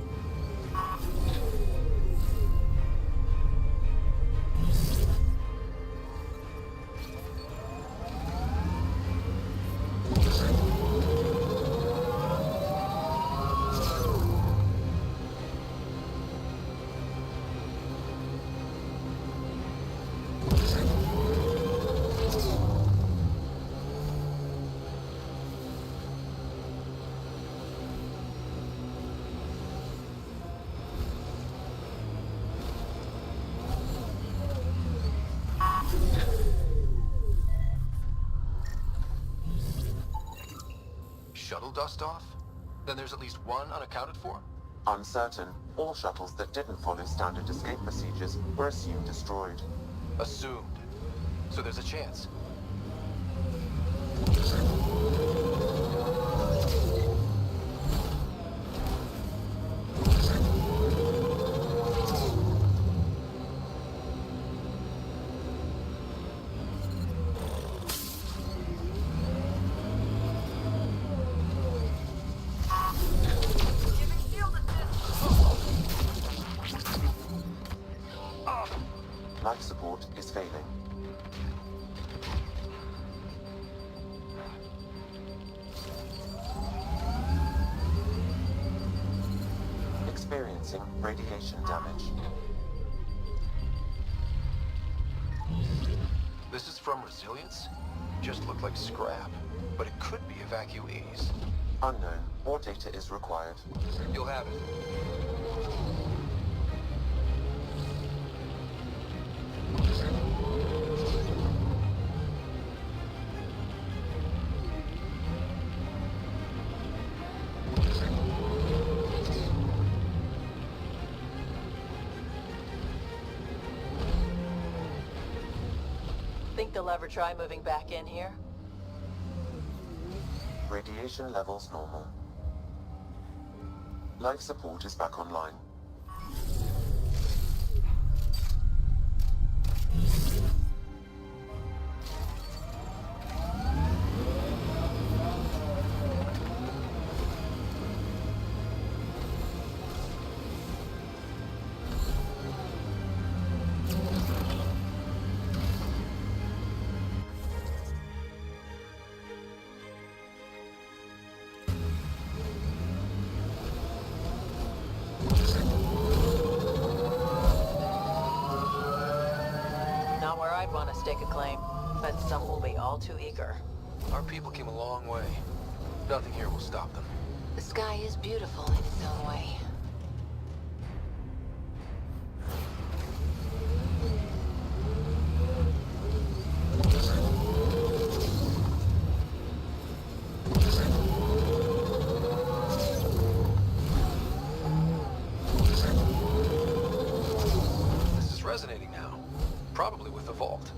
Shuttle dust off? Then there's at least one unaccounted for? Uncertain, all shuttles that didn't follow standard escape procedures were assumed destroyed. Assumed. So there's a chance. Life support is failing. Experiencing radiation damage. This is from Resilience? Just looked like scrap, but it could be evacuees. Unknown. More data is required. You'll have it. Think they'll ever try moving back in here? Radiation levels normal. Life support is back online. Not where I'd want to stake a claim, but some will be all too eager. Our people came a long way. Nothing here will stop them. The sky is beautiful in its own way. This is resonating now. Probably with the vault.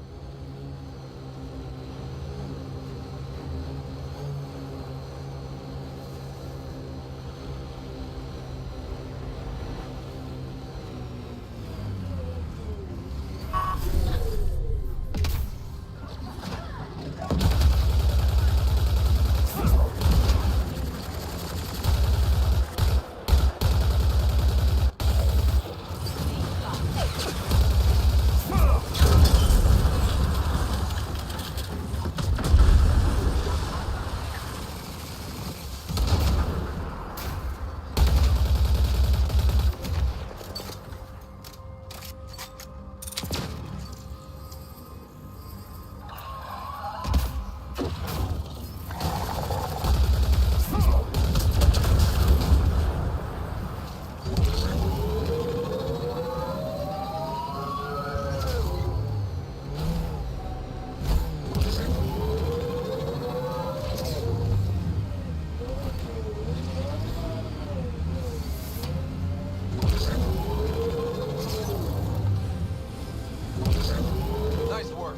Nice work.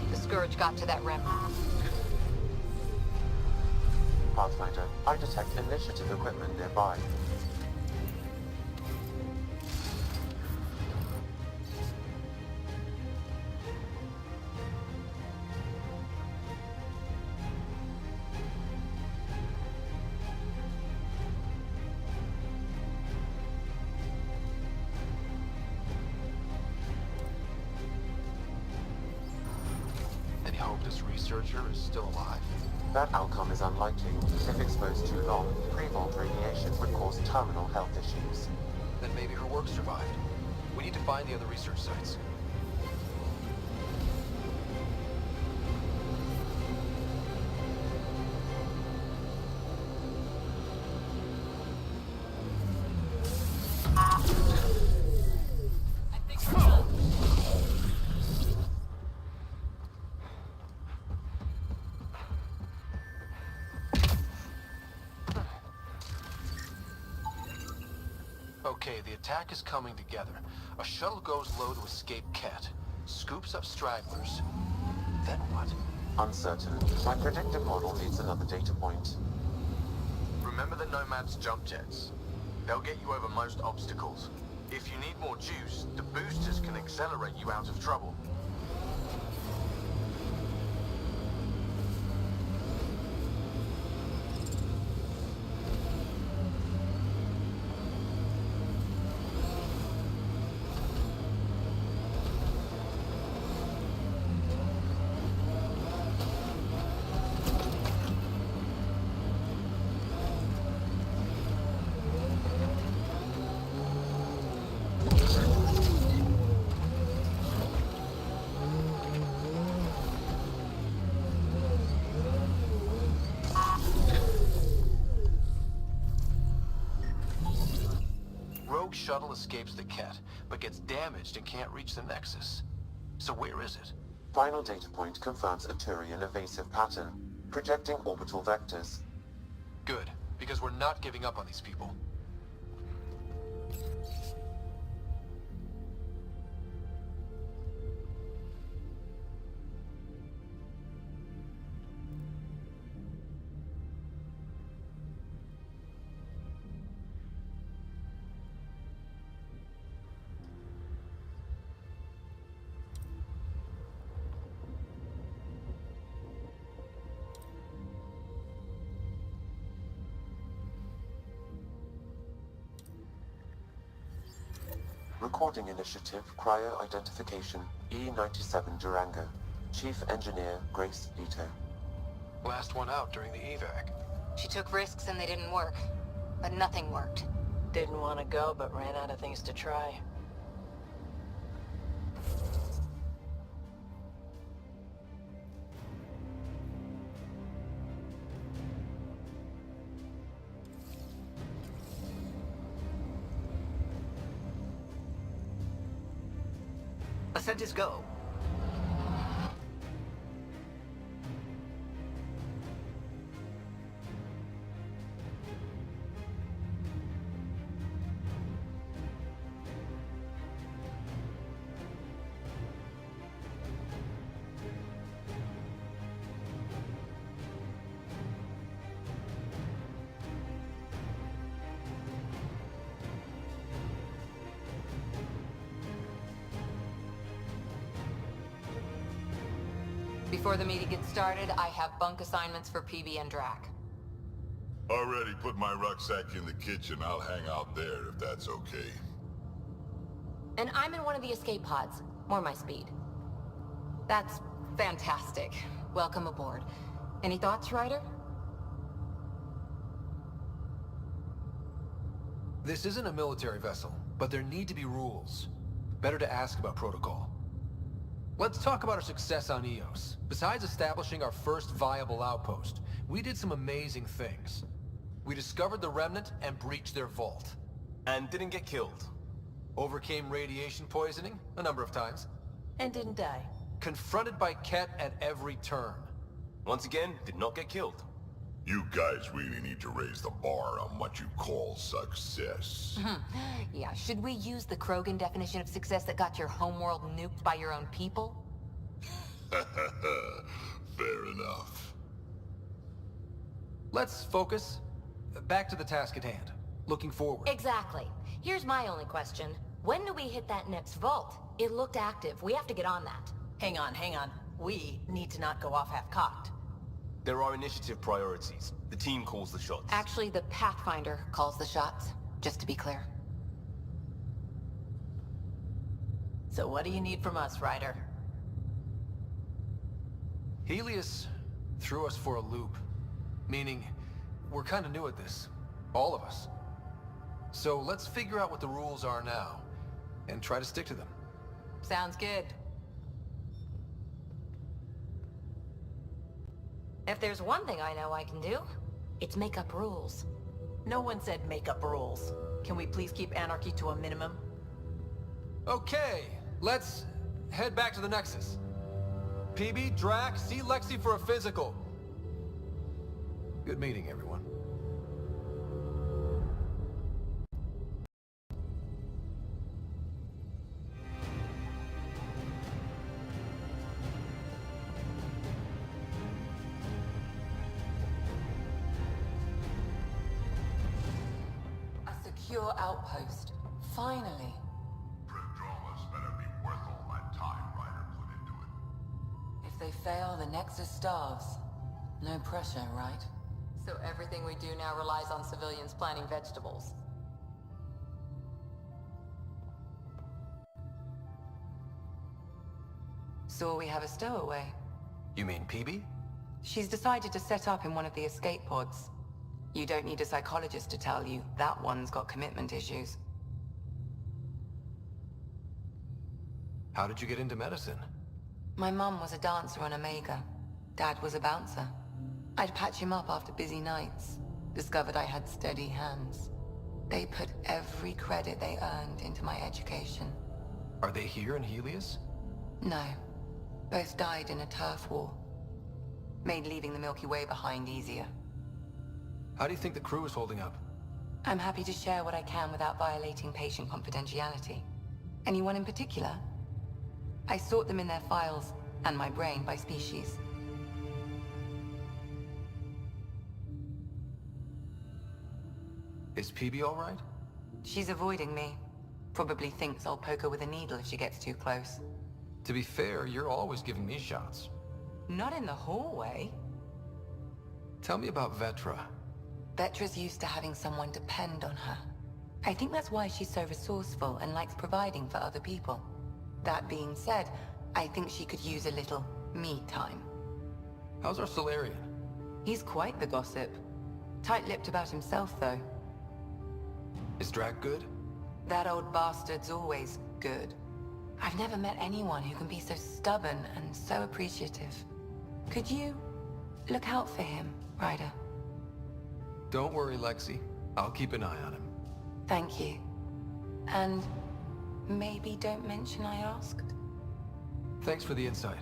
The Scourge got to that remnant. Pathfinder, I detect initiative equipment nearby. Any hope this researcher is still alive? That outcome is unlikely. If exposed too long, pre-vault radiation would cause terminal health issues. Then maybe her work survived. We need to find the other research sites. Okay, the attack is coming together. A shuttle goes low to escape Ket, scoops up stragglers. Then what? Uncertain. My predictive model needs another data point. Remember the Nomad's jump jets? They'll get you over most obstacles. If you need more juice, the boosters can accelerate you out of trouble. Rogue shuttle escapes the Ket, but gets damaged and can't reach the Nexus. So where is it? Final data point confirms a Turian evasive pattern, projecting orbital vectors. Good, because we're not giving up on these people. Recording Initiative Cryo Identification E-97 Durango. Chief Engineer Grace Leto. Last one out during the evac. She took risks and they didn't work. But nothing worked. Didn't want to go, but ran out of things to try. Ascent is go. Before the meeting gets started, I have bunk assignments for PB and Drac. Already put my rucksack in the kitchen. I'll hang out there if that's okay. And I'm in one of the escape pods. More my speed. That's fantastic. Welcome aboard. Any thoughts, Ryder? This isn't a military vessel, but there need to be rules. Better to ask about protocol. Let's talk about our success on Eos. Besides establishing our first viable outpost, we did some amazing things. We discovered the Remnant and breached their vault. And didn't get killed. Overcame radiation poisoning a number of times. And didn't die. Confronted by Ket at every turn. Once again, did not get killed. You guys really need to raise the bar on what you call success. Yeah, should we use the Krogan definition of success that got your homeworld nuked by your own people? Fair enough. Let's focus. Back to the task at hand. Looking forward. Exactly. Here's my only question. When do we hit that next vault? It looked active. We have to get on that. Hang on. We need to not go off half-cocked. There are initiative priorities. The team calls the shots. Actually, the Pathfinder calls the shots, just to be clear. So what do you need from us, Ryder? Helios threw us for a loop. Meaning, we're kind of new at this. All of us. So let's figure out what the rules are now, and try to stick to them. Sounds good. If there's one thing I know I can do, it's make up rules. No one said make up rules. Can we please keep anarchy to a minimum? Okay, let's head back to the Nexus. PB, Drac, see Lexi for a physical. Good meeting, everyone. secure outpost. Finally. Prodromus better be worth all that time Ryder put into it. If they fail, the Nexus starves. No pressure, right? So everything we do now relies on civilians planting vegetables. Saw we have a stowaway. You mean PB? She's decided to set up in one of the escape pods. You don't need a psychologist to tell you that one's got commitment issues. How did you get into medicine? My mum was a dancer on Omega. Dad was a bouncer. I'd patch him up after busy nights. Discovered I had steady hands. They put every credit they earned into my education. Are they here in Helios? No. Both died in a turf war. Made leaving the Milky Way behind easier. How do you think the crew is holding up? I'm happy to share what I can without violating patient confidentiality. Anyone in particular? I sort them in their files, and my brain by species. Is PB all right? She's avoiding me. Probably thinks I'll poke her with a needle if she gets too close. To be fair, you're always giving me shots. Not in the hallway. Tell me about Vetra. Vetra's used to having someone depend on her. I think that's why she's so resourceful and likes providing for other people. That being said, I think she could use a little me time. How's our Solarian? He's quite the gossip. Tight-lipped about himself, though. Is Drac good? That old bastard's always good. I've never met anyone who can be so stubborn and so appreciative. Could you look out for him, Ryder? Don't worry, Lexi. I'll keep an eye on him. Thank you. And maybe don't mention I asked? Thanks for the insight.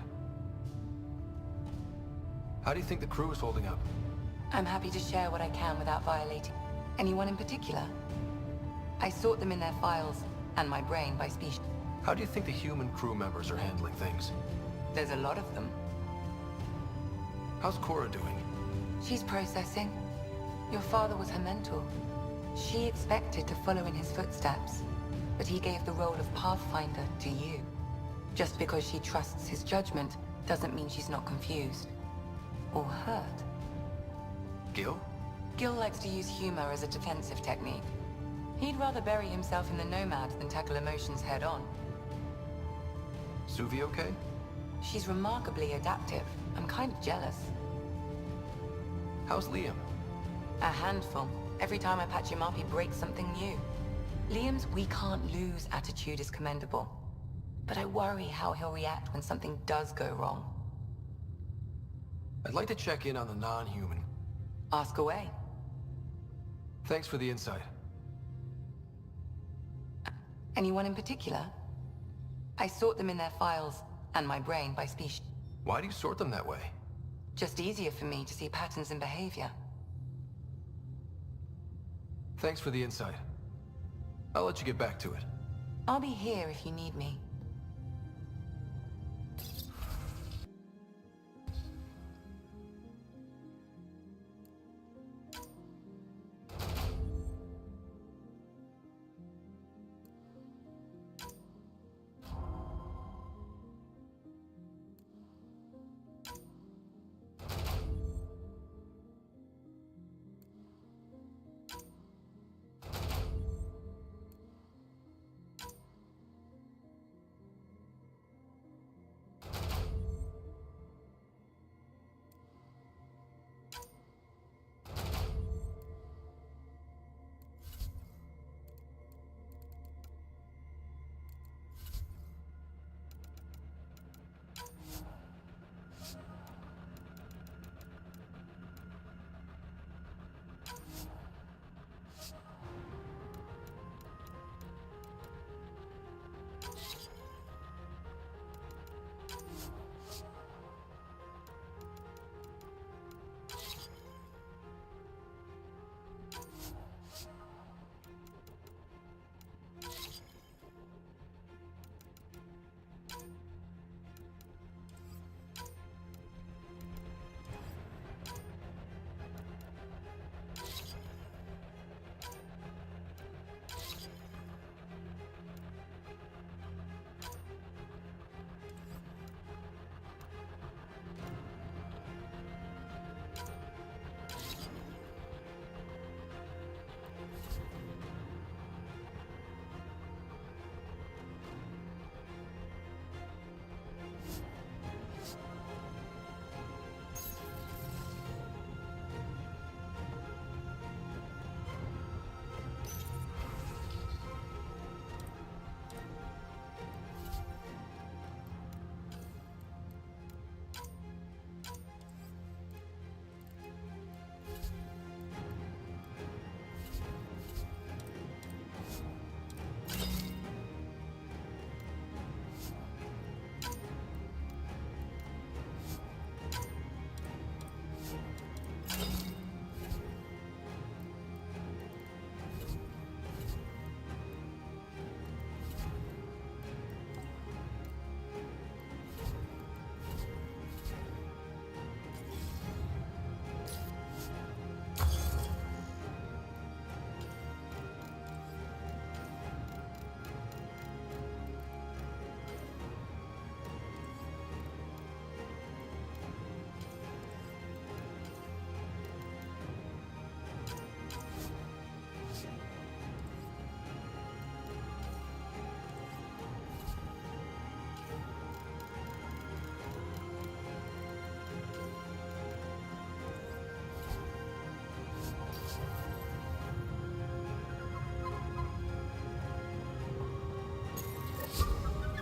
How do you think the crew is holding up? I'm happy to share what I can without violating. Anyone in particular? I sort them in their files, and my brain by species. How do you think the human crew members are handling things? There's a lot of them. How's Cora doing? She's processing. Your father was her mentor. She expected to follow in his footsteps, but he gave the role of Pathfinder to you. Just because she trusts his judgment doesn't mean she's not confused. Or hurt. Gil? Gil likes to use humor as a defensive technique. He'd rather bury himself in the Nomad than tackle emotions head-on. Suvi okay? She's remarkably adaptive. I'm kind of jealous. How's Liam? A handful. Every time I patch him up, he breaks something new. Liam's we can't lose attitude is commendable. But I worry how he'll react when something does go wrong. I'd like to check in on the non-human. Ask away. Thanks for the insight. Anyone in particular? I sort them in their files, and my brain by species. Why do you sort them that way? Just easier for me to see patterns in behavior. Thanks for the insight. I'll let you get back to it. I'll be here if you need me.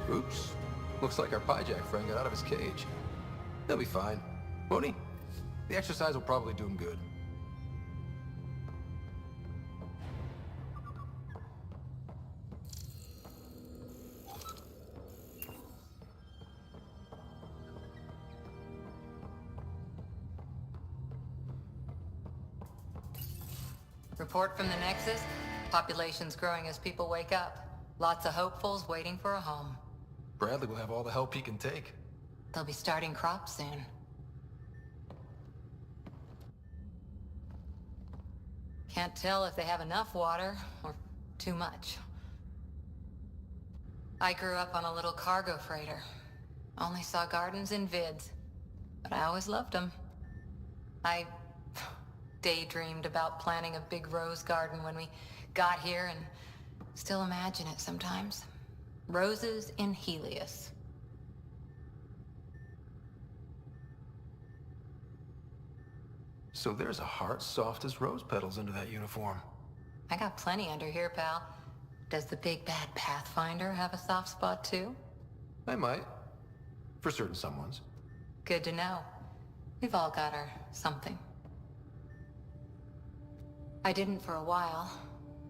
Oops. Looks like our Pyjack friend got out of his cage. He'll be fine. Won't he? The exercise will probably do him good. Report from the Nexus. Population's growing as people wake up. Lots of hopefuls waiting for a home. Bradley will have all the help he can take. They'll be starting crops soon. Can't tell if they have enough water or too much. I grew up on a little cargo freighter. Only saw gardens in vids, but I always loved them. I daydreamed about planting a big rose garden when we got here and still imagine it sometimes. Roses in Helios. So there's a heart soft as rose petals under that uniform. I got plenty under here, pal. Does the big bad Pathfinder have a soft spot too? I might. For certain someones. Good to know. We've all got our something. I didn't for a while.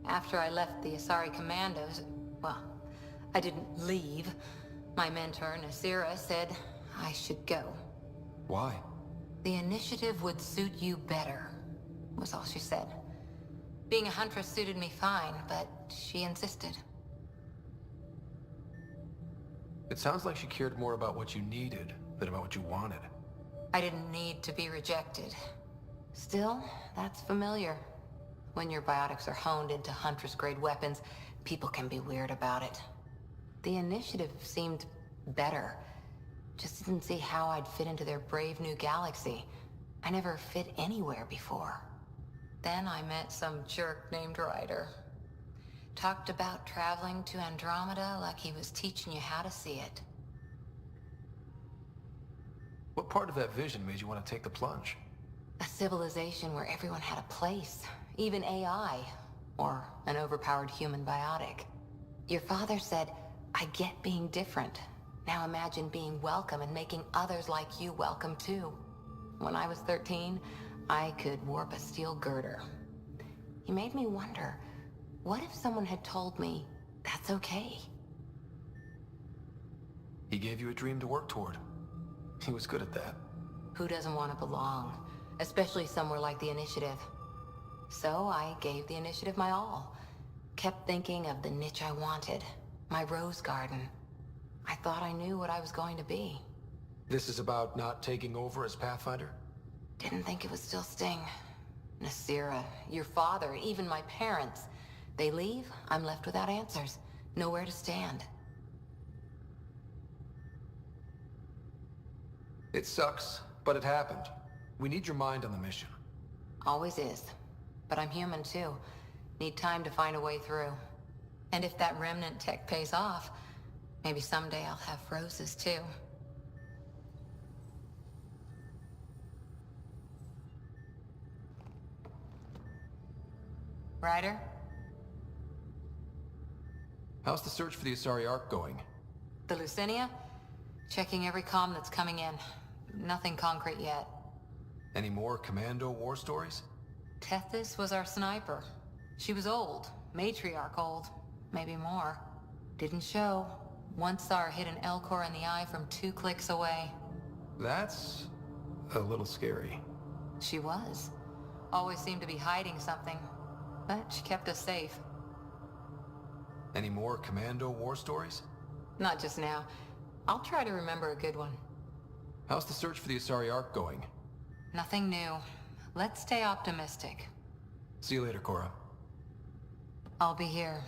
After I left the Asari Commandos, well, I didn't leave. My mentor, Nasira, said I should go. Why? The initiative would suit you better, was all she said. Being a huntress suited me fine, but she insisted. It sounds like she cared more about what you needed than about what you wanted. I didn't need to be rejected. Still, that's familiar. When your biotics are honed into Huntress-grade weapons, people can be weird about it. The initiative seemed better. Just didn't see how I'd fit into their brave new galaxy. I never fit anywhere before. Then I met some jerk named Ryder. Talked about traveling to Andromeda like he was teaching you how to see it. What part of that vision made you want to take the plunge? A civilization where everyone had a place, even AI, or an overpowered human biotic. Your father said, I get being different. Now imagine being welcome and making others like you welcome too. When I was 13, I could warp a steel girder. He made me wonder, what if someone had told me that's okay? He gave you a dream to work toward. He was good at that. Who doesn't want to belong? Especially somewhere like the Initiative. So I gave the Initiative my all. Kept thinking of the niche I wanted. My rose garden. I thought I knew what I was going to be. This is about not taking over as Pathfinder? Didn't think it would still sting. Nasira, your father, even my parents. They leave, I'm left without answers. Nowhere to stand. It sucks, but it happened. We need your mind on the mission. Always is. But I'm human too. Need time to find a way through. And if that remnant tech pays off, maybe someday I'll have roses too. Ryder? How's the search for the Asari Ark going? The Lucinia? Checking every comm that's coming in. Nothing concrete yet. Any more Commando war stories? Tethys was our sniper. She was old. Matriarch old. Maybe more. Didn't show. Once saw her hit an Elcor in the eye from 2 clicks away. That's a little scary. She was. Always seemed to be hiding something. But she kept us safe. Any more Commando war stories? Not just now. I'll try to remember a good one. How's the search for the Asari Ark going? Nothing new. Let's stay optimistic. See you later, Cora. I'll be here.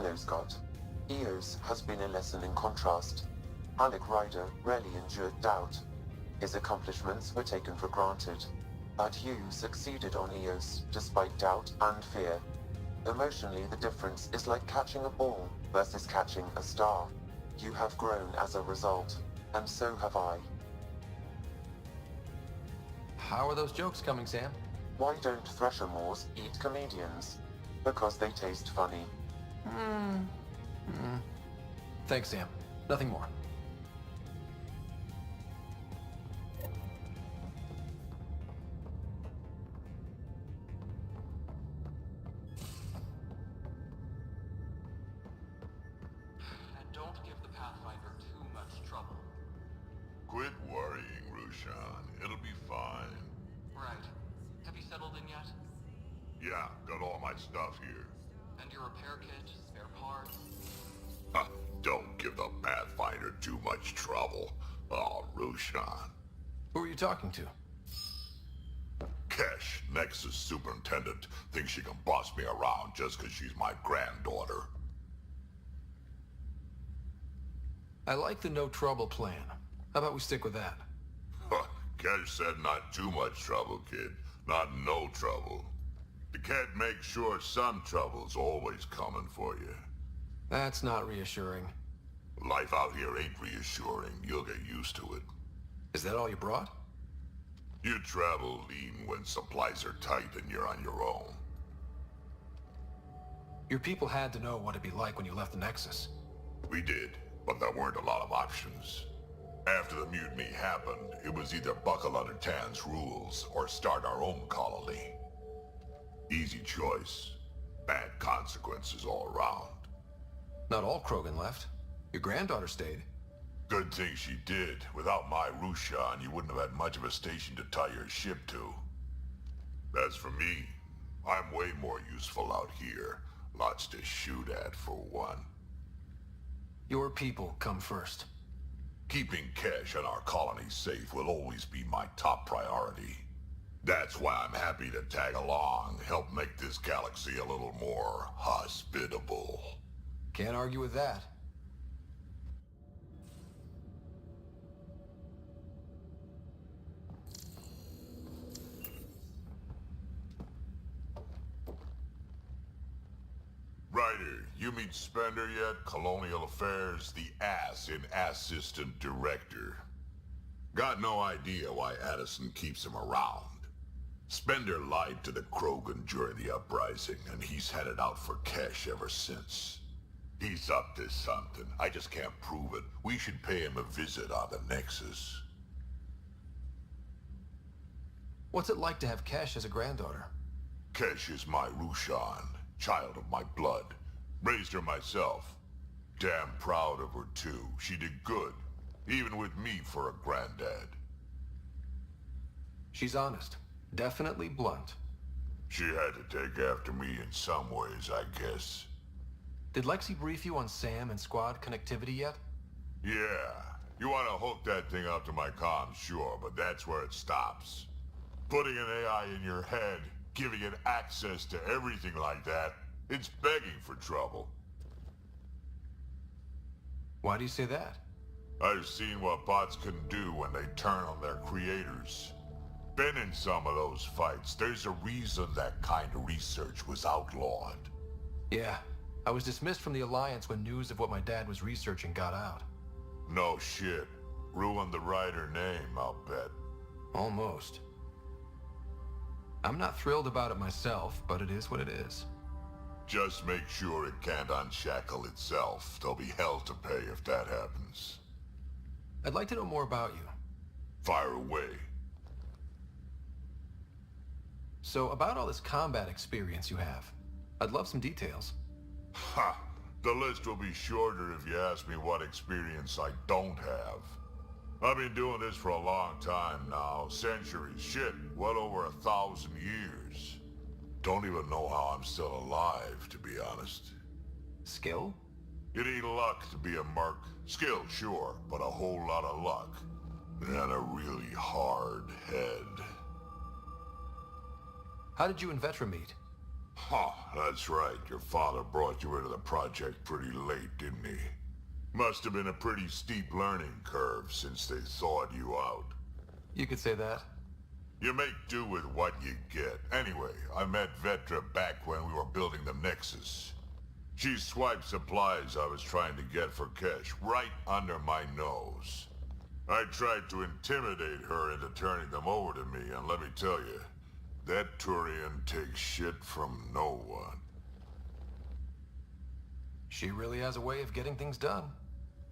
Hello, Scott. EOS has been a lesson in contrast. Alec Ryder rarely endured doubt. His accomplishments were taken for granted. But you succeeded on EOS despite doubt and fear. Emotionally, the difference is like catching a ball versus catching a star. You have grown as a result, and so have I. How are those jokes coming, Sam? Why don't Thresher Moors eat comedians? Because they taste funny. Thanks, Sam. Nothing more. And don't give the Pathfinder too much trouble. Quit worrying, Rushan. It'll be fine. Right. Have you settled in yet? Yeah, got all my stuff here. And your repair kit, spare parts? Don't give the Pathfinder too much trouble. Oh, Rushan. Who are you talking to? Kesh, Nexus Superintendent, thinks she can boss me around just because she's my granddaughter. I like the no trouble plan. How about we stick with that? Kesh said not too much trouble, kid. Not no trouble. The cat makes sure some trouble's always coming for you. That's not reassuring. Life out here ain't reassuring. You'll get used to it. Is that all you brought? You travel lean when supplies are tight and you're on your own. Your people had to know what it'd be like when you left the Nexus. We did, but there weren't a lot of options. After the mutiny happened, it was either buckle under Tan's rules or start our own colony. Easy choice. Bad consequences all around. Not all Krogan left. Your granddaughter stayed. Good thing she did. Without my Rushan, you wouldn't have had much of a station to tie your ship to. As for me, I'm way more useful out here. Lots to shoot at, for one. Your people come first. Keeping Kesh and our colony safe will always be my top priority. That's why I'm happy to tag along, help make this galaxy a little more hospitable. Can't argue with that. Ryder, you meet Spender yet? Colonial Affairs, the ass in Assistant Director. Got no idea why Addison keeps him around. Spender lied to the Krogan during the uprising, and he's had it out for Kesh ever since. He's up to something. I just can't prove it. We should pay him a visit on the Nexus. What's it like to have Kesh as a granddaughter? Kesh is my Rushan, child of my blood. Raised her myself. Damn proud of her too. She did good, even with me for a granddad. She's honest. Definitely blunt. She had to take after me in some ways, I guess. Did Lexi brief you on Sam and squad connectivity yet? Yeah. You want to hook that thing up to my comms, sure, but that's where it stops. Putting an AI in your head, giving it access to everything like that, it's begging for trouble. Why do you say that? I've seen what bots can do when they turn on their creators. Been in some of those fights. There's a reason that kind of research was outlawed. Yeah. I was dismissed from the Alliance when news of what my dad was researching got out. No shit. Ruined the Ryder name, I'll bet. Almost. I'm not thrilled about it myself, but it is what it is. Just make sure it can't unshackle itself. There'll be hell to pay if that happens. I'd like to know more about you. Fire away. So, about all this combat experience you have, I'd love some details. Ha! The list will be shorter if you ask me what experience I don't have. I've been doing this for a long time now. Centuries. Shit, well over 1,000 years. Don't even know how I'm still alive, to be honest. Skill? It ain't luck to be a merc. Skill, sure, but a whole lot of luck. And a really hard head. How did you and Vetra meet? Huh, that's right. Your father brought you into the project pretty late, didn't he? Must have been a pretty steep learning curve since they thawed you out. You could say that. You make do with what you get. Anyway, I met Vetra back when we were building the Nexus. She swiped supplies I was trying to get for Kesh right under my nose. I tried to intimidate her into turning them over to me, and let me tell you, that Turian takes shit from no one. She really has a way of getting things done.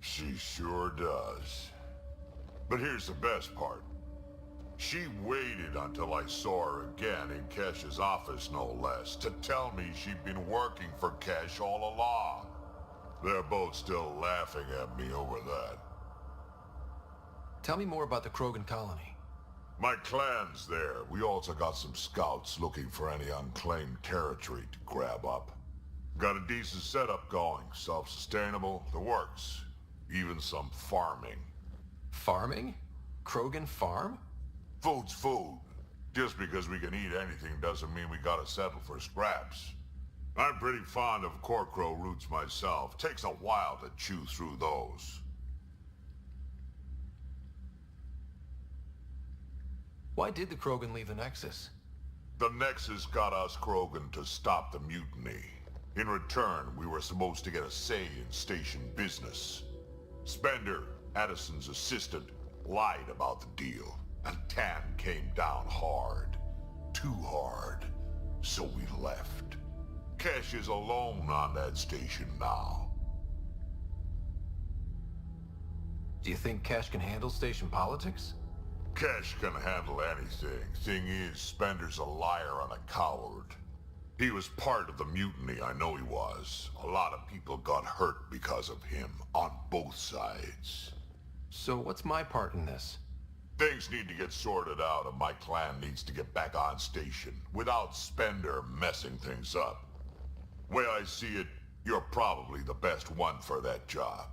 She sure does. But here's the best part. She waited until I saw her again in Kesh's office, no less, to tell me she'd been working for Kesh all along. They're both still laughing at me over that. Tell me more about the Krogan colony. My clan's there. We also got some scouts looking for any unclaimed territory to grab up. Got a decent setup going, self-sustainable, the works. Even some farming. Farming? Krogan farm? Food's food. Just because we can eat anything doesn't mean we gotta settle for scraps. I'm pretty fond of Corcrow roots myself. Takes a while to chew through those. Why did the Krogan leave the Nexus? The Nexus got us Krogan to stop the mutiny. In return, we were supposed to get a say in station business. Spender, Addison's assistant, lied about the deal, and Tan came down hard. Too hard. So we left. Kesh is alone on that station now. Do you think Kesh can handle station politics? Kesh can handle anything. Thing is, Spender's a liar and a coward. He was part of the mutiny, I know he was. A lot of people got hurt because of him, on both sides. So what's my part in this? Things need to get sorted out, and my clan needs to get back on station, without Spender messing things up. Way I see it, you're probably the best one for that job.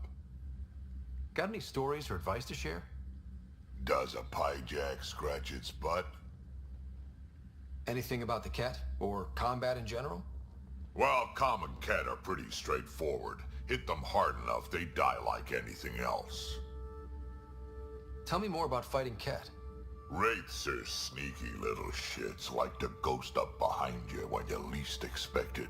Got any stories or advice to share? Does a pyjak scratch its butt? Anything about the Ket, or combat in general? Well, common Ket are pretty straightforward. Hit them hard enough, they die like anything else. Tell me more about fighting Ket. Wraiths are sneaky little shits, like to ghost up behind you when you least expect it.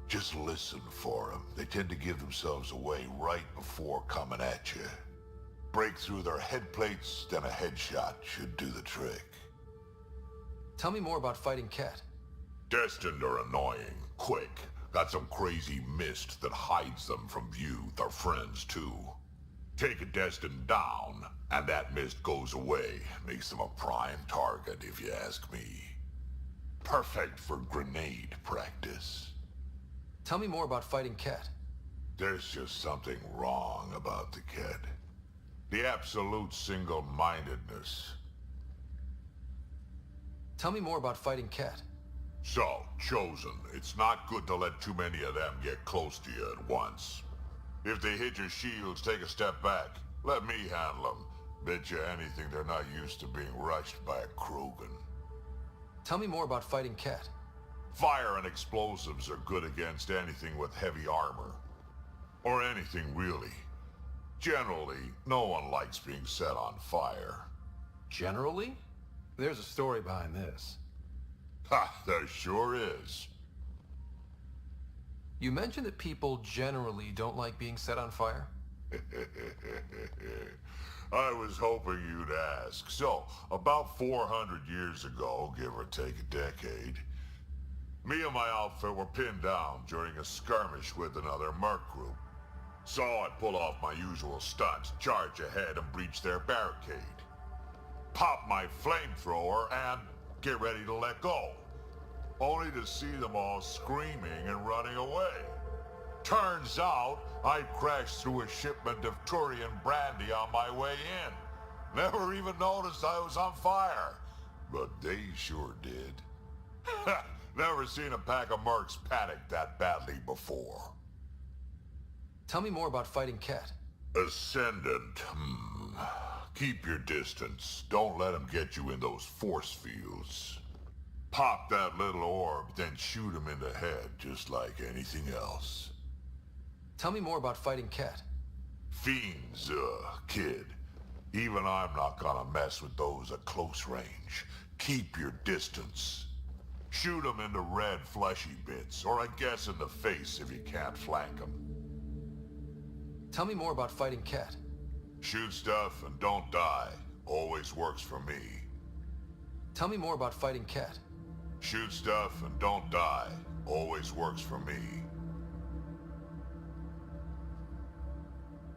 Just listen for them. They tend to give themselves away right before coming at you. Break through their head plates, then a headshot should do the trick. Tell me more about fighting Ket. Destined are annoying, quick. Got some crazy mist that hides them from view, their friends too. Take a Destined down, and that mist goes away. Makes them a prime target, if you ask me. Perfect for grenade practice. Tell me more about fighting Ket. There's just something wrong about the Ket. The absolute single-mindedness. Tell me more about fighting Ket. So, Chosen, it's not good to let too many of them get close to you at once. If they hit your shields, take a step back. Let me handle them. Bet you anything they're not used to being rushed by a Krogan. Tell me more about fighting Ket. Fire and explosives are good against anything with heavy armor. Or anything, really. Generally, no one likes being set on fire. Generally? There's a story behind this. Ha, there sure is. You mentioned that people generally don't like being set on fire? I was hoping you'd ask. So, about 400 years ago, give or take a decade, me and my outfit were pinned down during a skirmish with another merc group. So I pull off my usual stunts, charge ahead and breach their barricade. Pop my flamethrower and get ready to let go. Only to see them all screaming and running away. Turns out, I crashed through a shipment of Turian brandy on my way in. Never even noticed I was on fire. But they sure did. Never seen a pack of mercs panic that badly before. Tell me more about fighting Ket. Ascendant, Keep your distance. Don't let them get you in those force fields. Pop that little orb, then shoot him in the head, just like anything else. Tell me more about fighting Ket. Fiends, kid. Even I'm not gonna mess with those at close range. Keep your distance. Shoot them in the red fleshy bits, or I guess in the face if you can't flank them. Tell me more about fighting Ket. Shoot stuff and don't die. Always works for me. Tell me more about fighting Ket. Shoot stuff and don't die. Always works for me.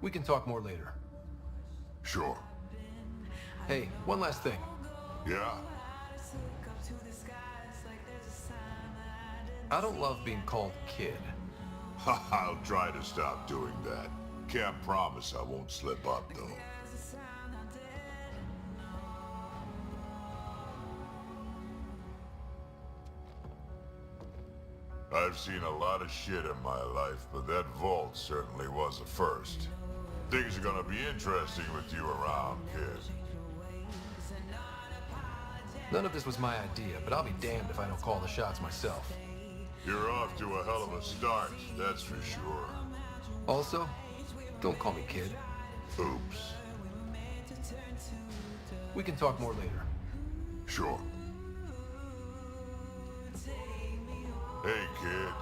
We can talk more later. Sure. Hey, one last thing. Yeah? I don't love being called kid. I'll try to stop doing that. Can't promise I won't slip up, though. I've seen a lot of shit in my life, but that vault certainly was a first. Things are gonna be interesting with you around, kid. None of this was my idea, but I'll be damned if I don't call the shots myself. You're off to a hell of a start, that's for sure. Also, don't call me kid. Oops. We can talk more later. Sure. Hey, kid.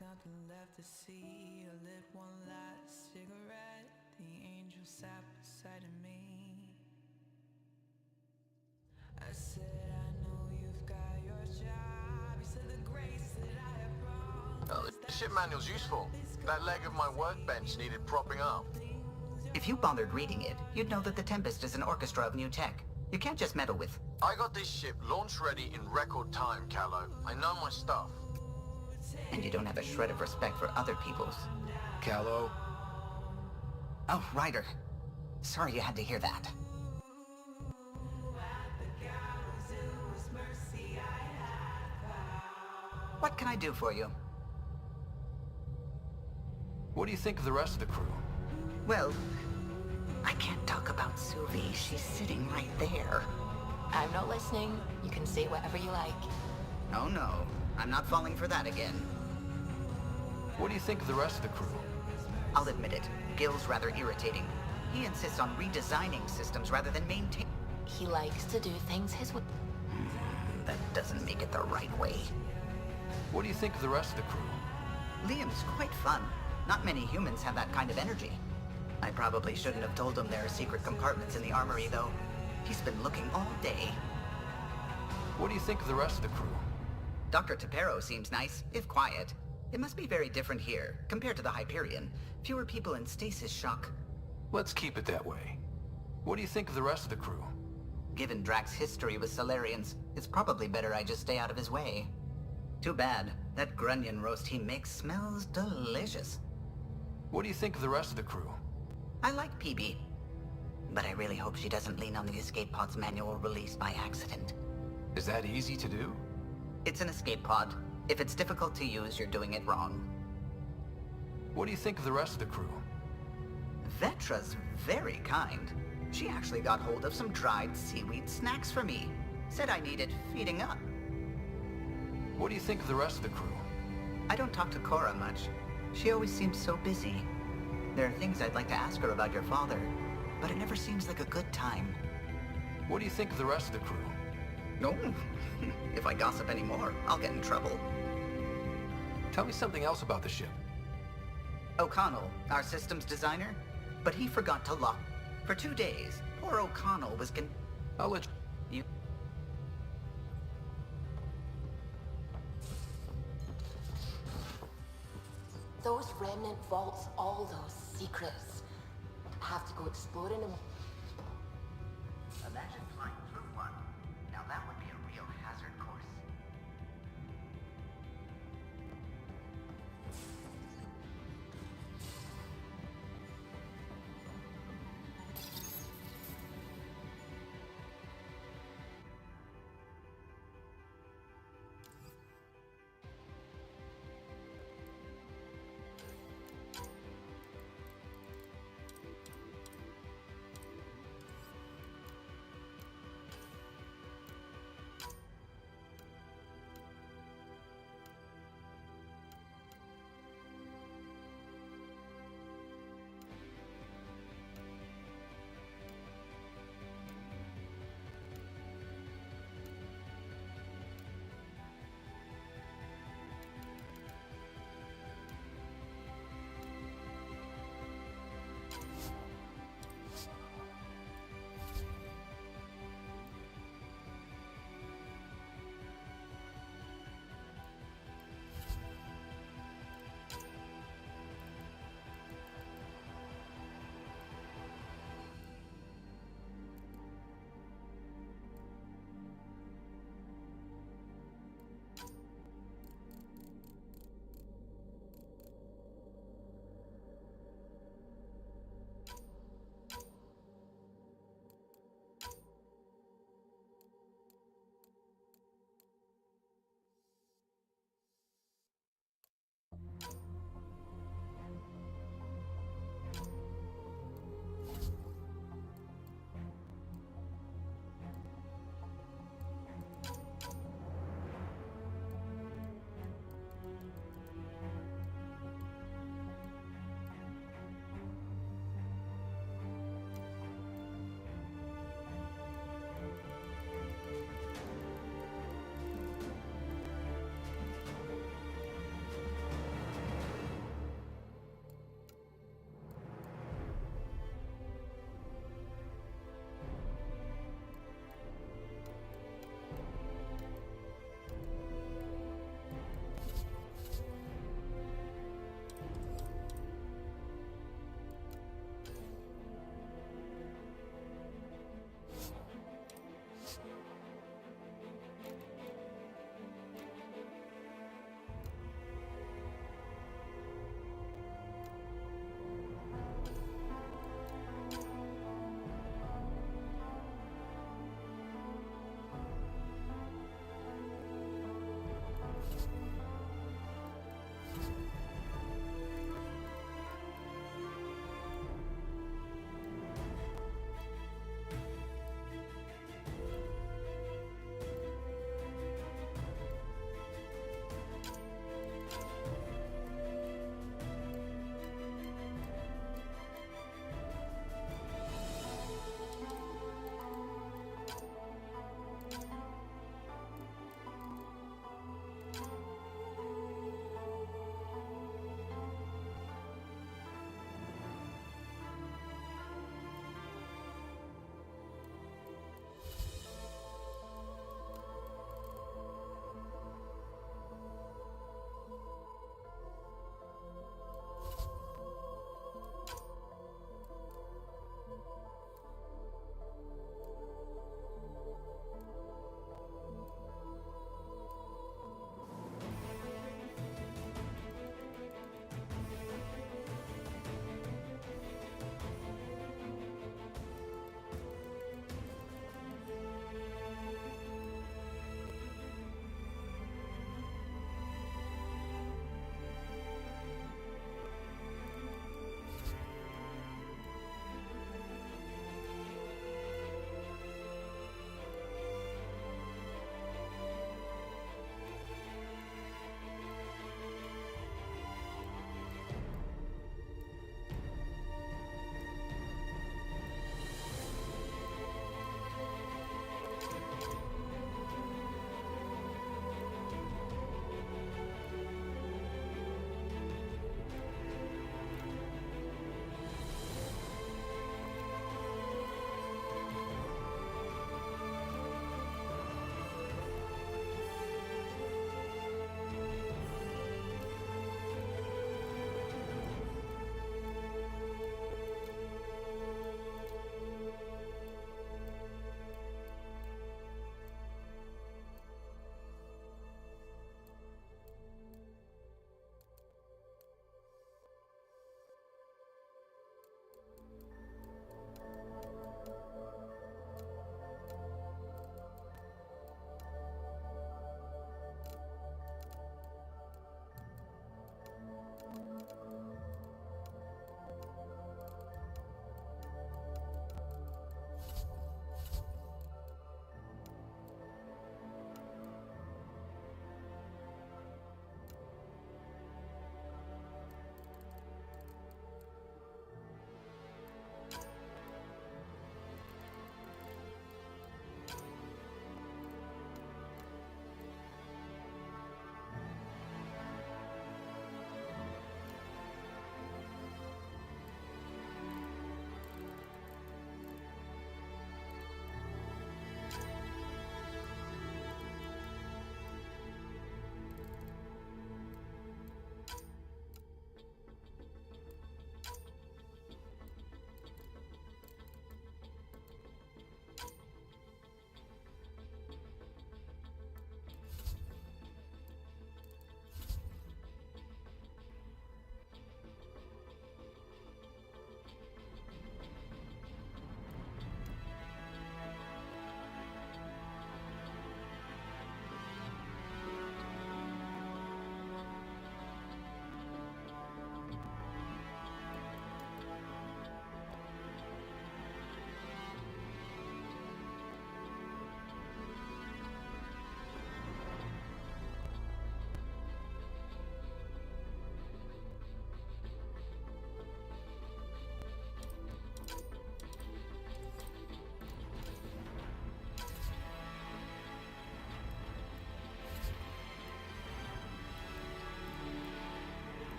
Nothing left to see. I lit one last cigarette. The angel sat beside of me. I said, I know you've got your job. You said the grace that I have brought. Oh, the ship manual's useful. That leg of my workbench needed propping up. If you bothered reading it, you'd know that the Tempest is an orchestra of new tech. You can't just meddle with... I got this ship launch ready in record time, Callow. I know my stuff. And you don't have a shred of respect for other people's. Callow. Oh, Ryder. Sorry you had to hear that. What can I do for you? What do you think of the rest of the crew? Well, I can't talk about Suvi. She's sitting right there. I'm not listening. You can say whatever you like. Oh no, I'm not falling for that again. What do you think of the rest of the crew? I'll admit it. Gil's rather irritating. He insists on redesigning systems rather than maintaining... He likes to do things his way. That doesn't make it the right way. What do you think of the rest of the crew? Liam's quite fun. Not many humans have that kind of energy. I probably shouldn't have told him there are secret compartments in the armory, though. He's been looking all day. What do you think of the rest of the crew? Dr. Tapero seems nice, if quiet. It must be very different here, compared to the Hyperion. Fewer people in stasis shock. Let's keep it that way. What do you think of the rest of the crew? Given Drax's history with Solarians, it's probably better I just stay out of his way. Too bad. That grunion roast he makes smells delicious. What do you think of the rest of the crew? I like PB. But I really hope she doesn't lean on the escape pod's manual release by accident. Is that easy to do? It's an escape pod. If it's difficult to use, you're doing it wrong. What do you think of the rest of the crew? Vetra's very kind. She actually got hold of some dried seaweed snacks for me. Said I needed feeding up. What do you think of the rest of the crew? I don't talk to Cora much. She always seems so busy. There are things I'd like to ask her about your father, but it never seems like a good time. What do you think of the rest of the crew? No. If I gossip anymore, I'll get in trouble. Tell me something else about the ship. O'Connell, our systems designer, but he forgot to lock. For 2 days, poor O'Connell was I'll let you... Those remnant vaults, all those secrets. Have to go exploring them. Imagine flying through one. Now that would be a real hazard course.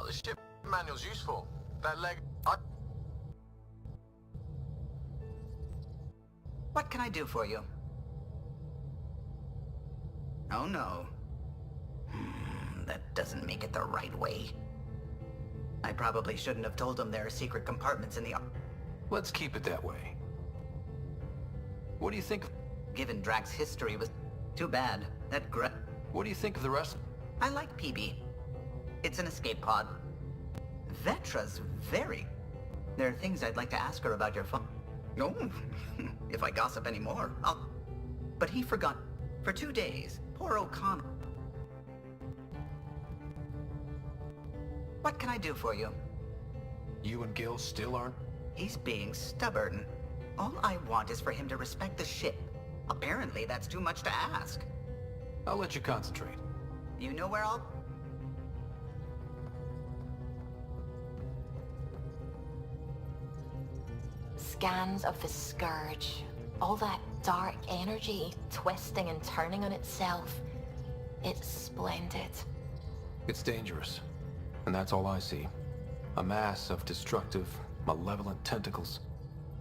the ship manual's useful. That leg... What can I do for you? Oh no. That doesn't make it the right way. I probably shouldn't have told him there are secret compartments in the... Let's keep it that way. What do you think? Given Drax's history was... Too bad. What do you think of the rest? I like PB. It's an escape pod. Vetra's very... There are things I'd like to ask her about your phone. No, if I gossip anymore, I'll... But he forgot. For 2 days. Poor O'Connor. What can I do for you? You and Gil still aren't? He's being stubborn. All I want is for him to respect the ship. Apparently, that's too much to ask. I'll let you concentrate. You know where I'll... Scans of the Scourge. All that dark energy twisting and turning on itself. It's splendid. It's dangerous. And that's all I see. A mass of destructive, malevolent tentacles.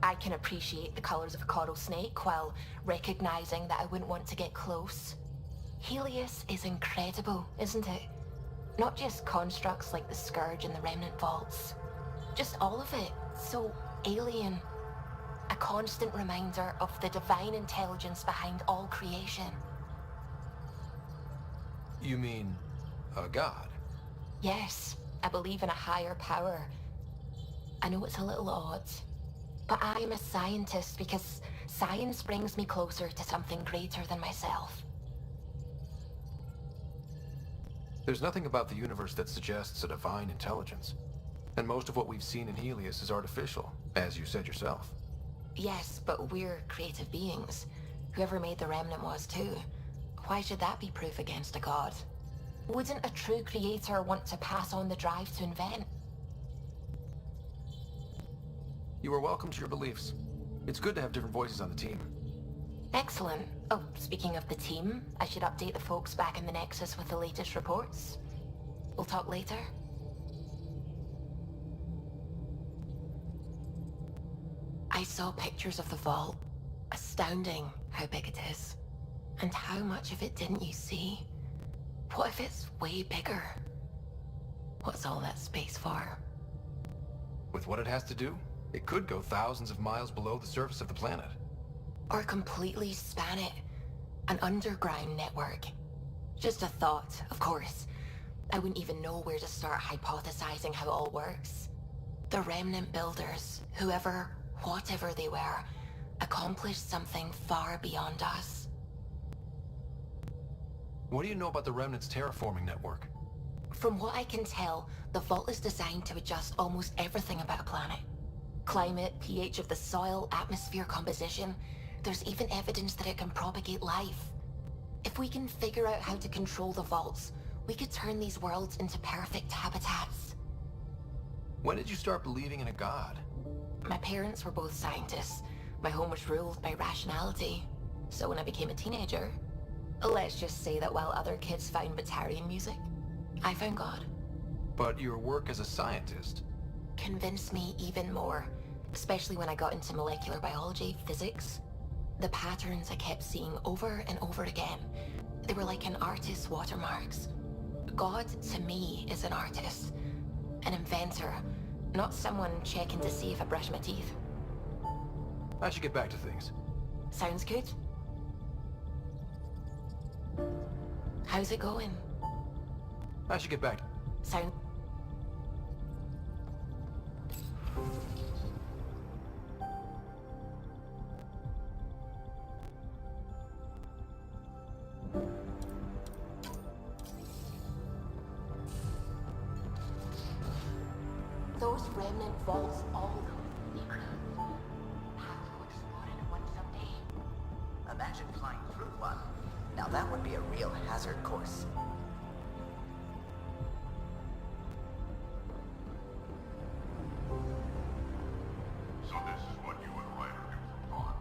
I can appreciate the colors of a coral snake while recognizing that I wouldn't want to get close. Helios is incredible, isn't it? Not just constructs like the Scourge and the Remnant Vaults. Just all of it. So alien. A constant reminder of the divine intelligence behind all creation. You mean a god? Yes, I believe in a higher power. I know it's a little odd, but I am a scientist because science brings me closer to something greater than myself. There's nothing about the universe that suggests a divine intelligence. And most of what we've seen in Helios is artificial, as you said yourself. Yes, but we're creative beings. Whoever made the Remnant was too. Why should that be proof against a god? Wouldn't a true creator want to pass on the drive to invent? You are welcome to your beliefs. It's good to have different voices on the team. Excellent. Oh, speaking of the team, I should update the folks back in the Nexus with the latest reports. We'll talk later. I saw pictures of the vault. Astounding how big it is. And how much of it didn't you see? What if it's way bigger? What's all that space for? With what it has to do, it could go thousands of miles below the surface of the planet. Or completely span it. An underground network. Just a thought, of course. I wouldn't even know where to start hypothesizing how it all works. The Remnant builders, whatever they were, accomplished something far beyond us. What do you know about the Remnant's terraforming network? From what I can tell, the vault is designed to adjust almost everything about a planet. Climate, pH of the soil, atmosphere composition. There's even evidence that it can propagate life. If we can figure out how to control the vaults, we could turn these worlds into perfect habitats. When did you start believing in a god? My parents were both scientists. My home was ruled by rationality. So when I became a teenager, let's just say that while other kids found Batarian music, I found God. But your work as a scientist convinced me even more, especially when I got into molecular biology, physics. The patterns I kept seeing over and over again, they were like an artist's watermarks. God, to me, is an artist, an inventor, not someone checking to see if I brush my teeth. I should get back to things. Sounds good. How's it going? I should get back. Sound... Those remnant vaults, all of them, secret. Have to explore in one someday. Imagine flying through one. Now that would be a real hazard course. So this is what you and Ryder do for fun.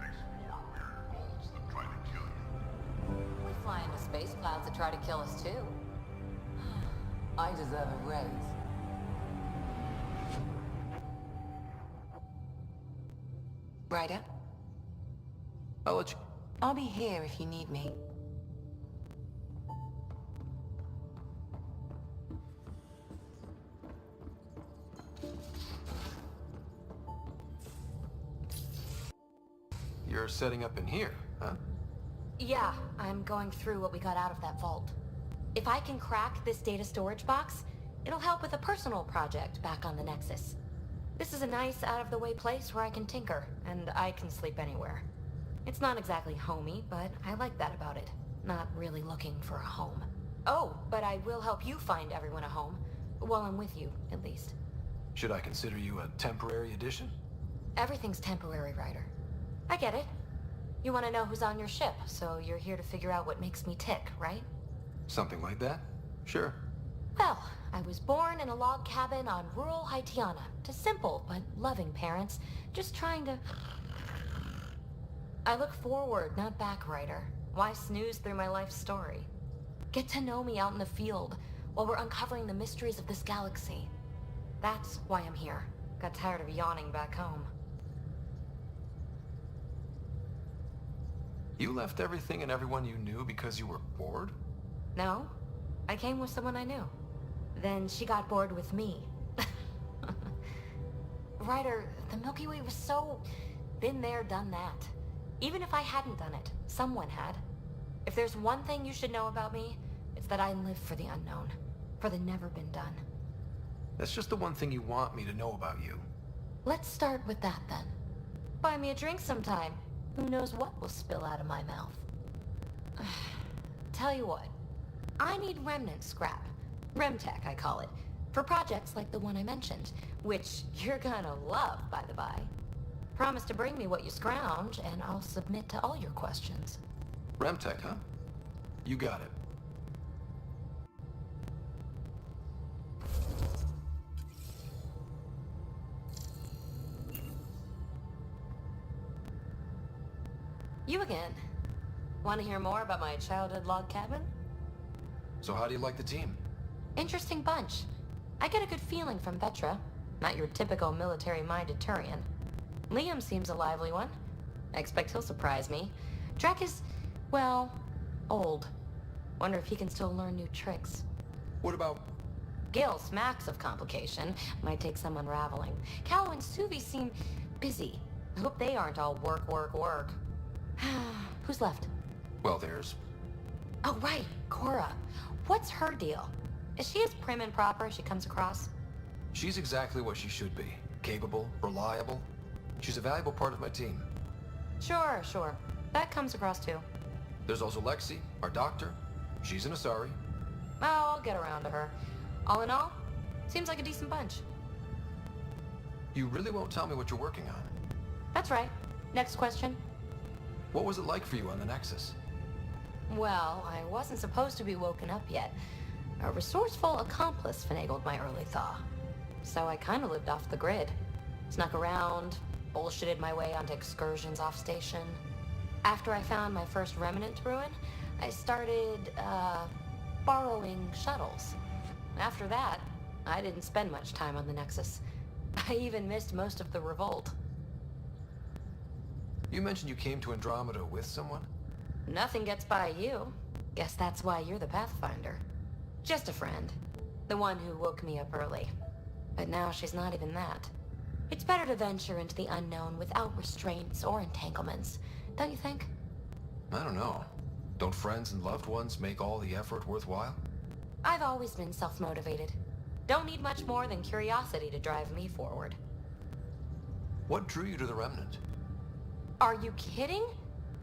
Explore weird vaults that try to kill you. We fly into space clouds that try to kill us too. I deserve a raise. Ryder, I'll let you... I'll be here if you need me. You're setting up in here, huh? Yeah, I'm going through what we got out of that vault. If I can crack this data storage box, it'll help with a personal project back on the Nexus. This is a nice, out-of-the-way place where I can tinker, and I can sleep anywhere. It's not exactly homey, but I like that about it. Not really looking for a home. Oh, but I will help you find everyone a home. While I'm with you, at least. Should I consider you a temporary addition? Everything's temporary, Ryder. I get it. You want to know who's on your ship, so you're here to figure out what makes me tick, right? Something like that? Sure. Well, I was born in a log cabin on rural Haitiana to simple but loving parents, just trying to... I look forward, not back, Ryder. Why snooze through my life story? Get to know me out in the field while we're uncovering the mysteries of this galaxy. That's why I'm here. Got tired of yawning back home. You left everything and everyone you knew because you were bored? No, I came with someone I knew. Then she got bored with me. Ryder, the Milky Way was so... been there, done that. Even if I hadn't done it, someone had. If there's one thing you should know about me, it's that I live for the unknown. For the never been done. That's just the one thing you want me to know about you. Let's start with that then. Buy me a drink sometime. Who knows what will spill out of my mouth. Tell you what, I need remnant scrap. Remtech, I call it. For projects like the one I mentioned, which you're gonna love, by the by. Promise to bring me what you scrounge, and I'll submit to all your questions. Remtech, huh? You got it. You again. Want to hear more about my childhood log cabin? So how do you like the team? Interesting bunch. I get a good feeling from Vetra. Not your typical military-minded Turian. Liam seems a lively one. I expect he'll surprise me. Drek is, well, old. Wonder if he can still learn new tricks. What about... Gil smacks of complication. Might take some unraveling. Cal and Suvi seem busy. I hope they aren't all work, work, work. Who's left? Well, there's... Oh, right, Cora. What's her deal? Is she as prim and proper as she comes across? She's exactly what she should be. Capable, reliable. She's a valuable part of my team. Sure. That comes across too. There's also Lexi, our doctor. She's an Asari. Oh, I'll get around to her. All in all, seems like a decent bunch. You really won't tell me what you're working on. That's right. Next question. What was it like for you on the Nexus? Well, I wasn't supposed to be woken up yet. A resourceful accomplice finagled my early thaw. So I kind of lived off the grid. Snuck around, bullshitted my way onto excursions off station. After I found my first remnant ruin, I started, borrowing shuttles. After that, I didn't spend much time on the Nexus. I even missed most of the revolt. You mentioned you came to Andromeda with someone? Nothing gets by you. Guess that's why you're the Pathfinder. Just a friend. The one who woke me up early. But now she's not even that. It's better to venture into the unknown without restraints or entanglements, don't you think? I don't know. Don't friends and loved ones make all the effort worthwhile? I've always been self-motivated. Don't need much more than curiosity to drive me forward. What drew you to the Remnant? Are you kidding?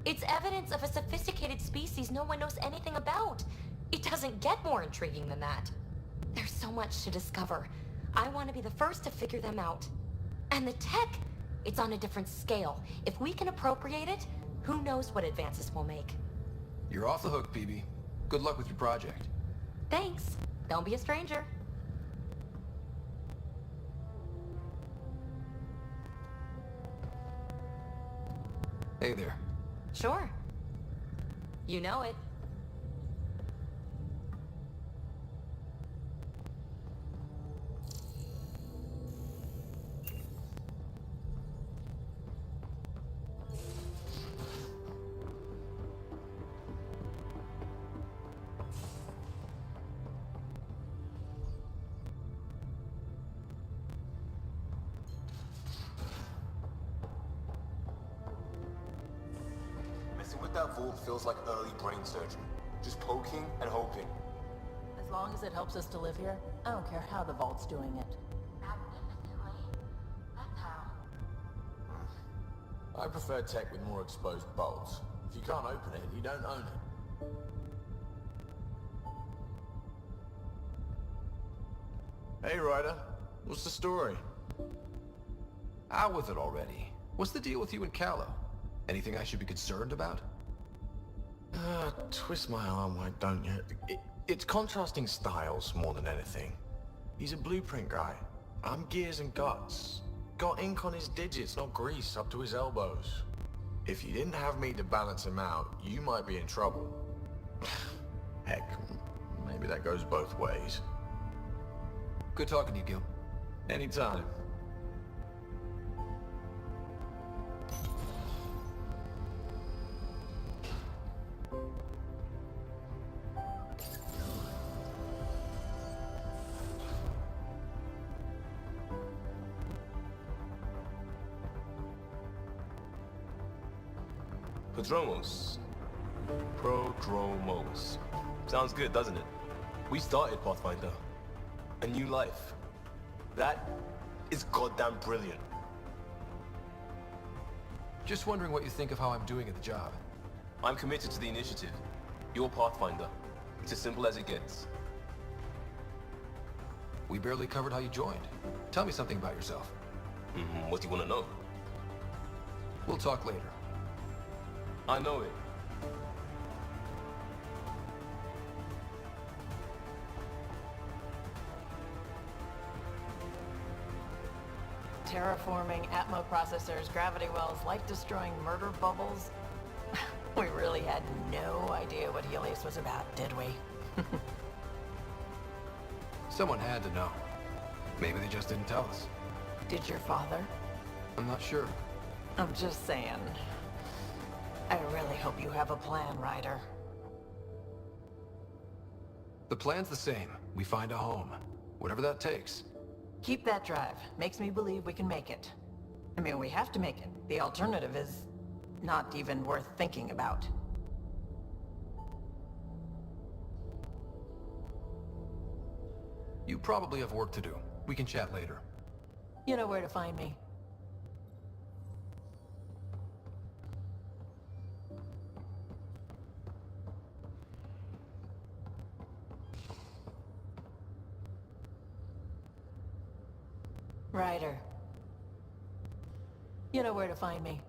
It's evidence of a sophisticated species no one knows anything about. It doesn't get more intriguing than that. There's so much to discover. I want to be the first to figure them out. And the tech, it's on a different scale. If we can appropriate it, who knows what advances we'll make. You're off the hook, PB. Good luck with your project. Thanks. Don't be a stranger. Hey there. Sure. You know it. form feels like early brain surgery. Just poking and hoping. As long as it helps us to live here, I don't care how the Vault's doing it. I prefer tech with more exposed bolts. If you can't open it, you don't own it. Hey, Ryder. What's the story? Out with it already. What's the deal with you and Callow? Anything I should be concerned about? Twist my arm, why don't you? It's contrasting styles more than anything. He's a blueprint guy. I'm gears and guts. Got ink on his digits, not grease up to his elbows. If you didn't have me to balance him out, you might be in trouble. Heck, maybe that goes both ways. Good talking to you, Gil. Anytime. Prodromos. Prodromos. Sounds good, doesn't it? We started Pathfinder. A new life. That is goddamn brilliant. Just wondering what you think of how I'm doing at the job. I'm committed to the initiative. You're Pathfinder. It's as simple as it gets. We barely covered how you joined. Tell me something about yourself. What do you want to know? We'll talk later. I know it. Terraforming, Atmo processors, gravity wells, light destroying murder bubbles. We really had no idea what Helios was about, did we? Someone had to know. Maybe they just didn't tell us. Did your father? I'm not sure. I'm just saying. I really hope you have a plan, Ryder. The plan's the same. We find a home. Whatever that takes. Keep that drive. Makes me believe we can make it. I mean, we have to make it. The alternative is not even worth thinking about. You probably have work to do. We can chat later. You know where to find me. Ryder. You know where to find me.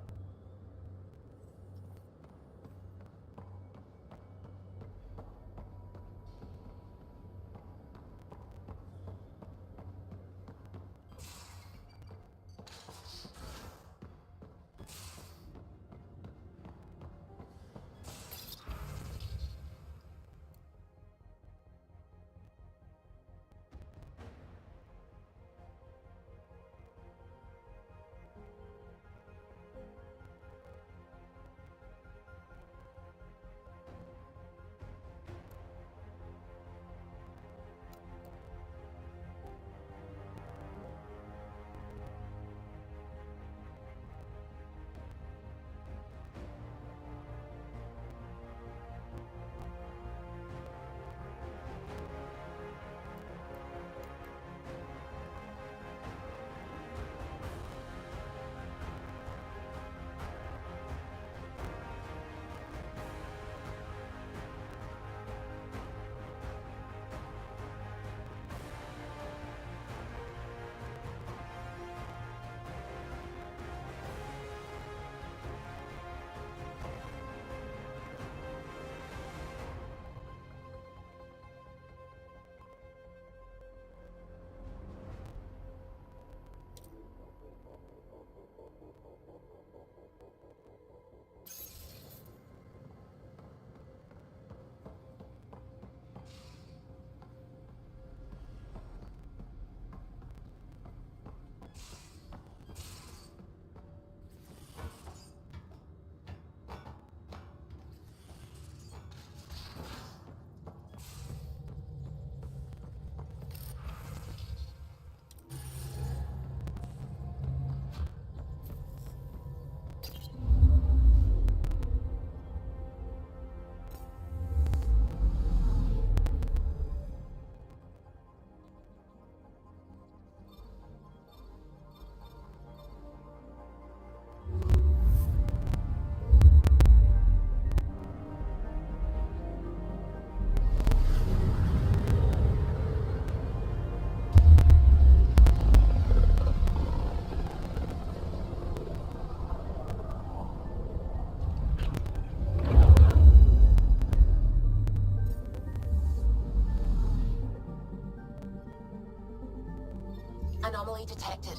Anomaly detected.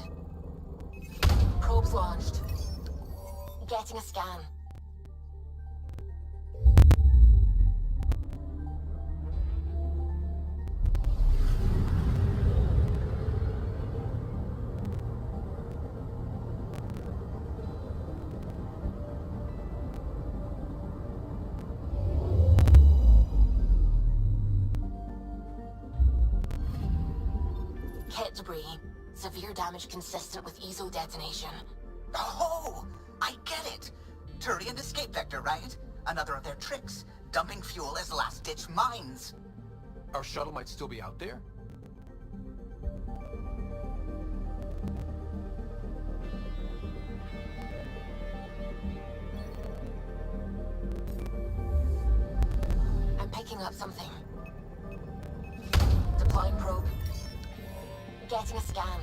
Probes launched. Getting a scan. Kit debris. Severe damage consistent with ESO detonation. Oh, I get it. Turian escape vector, right? Another of their tricks. Dumping fuel as last-ditch mines. Our shuttle might still be out there? I'm picking up something. Deploying probe. Getting a scan.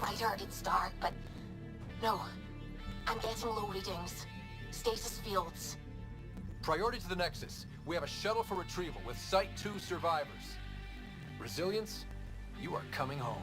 Ryder, it's dark, but... No. I'm getting low readings. Stasis fields. Priority to the Nexus. We have a shuttle for retrieval with Site 2 survivors. Resilience, you are coming home.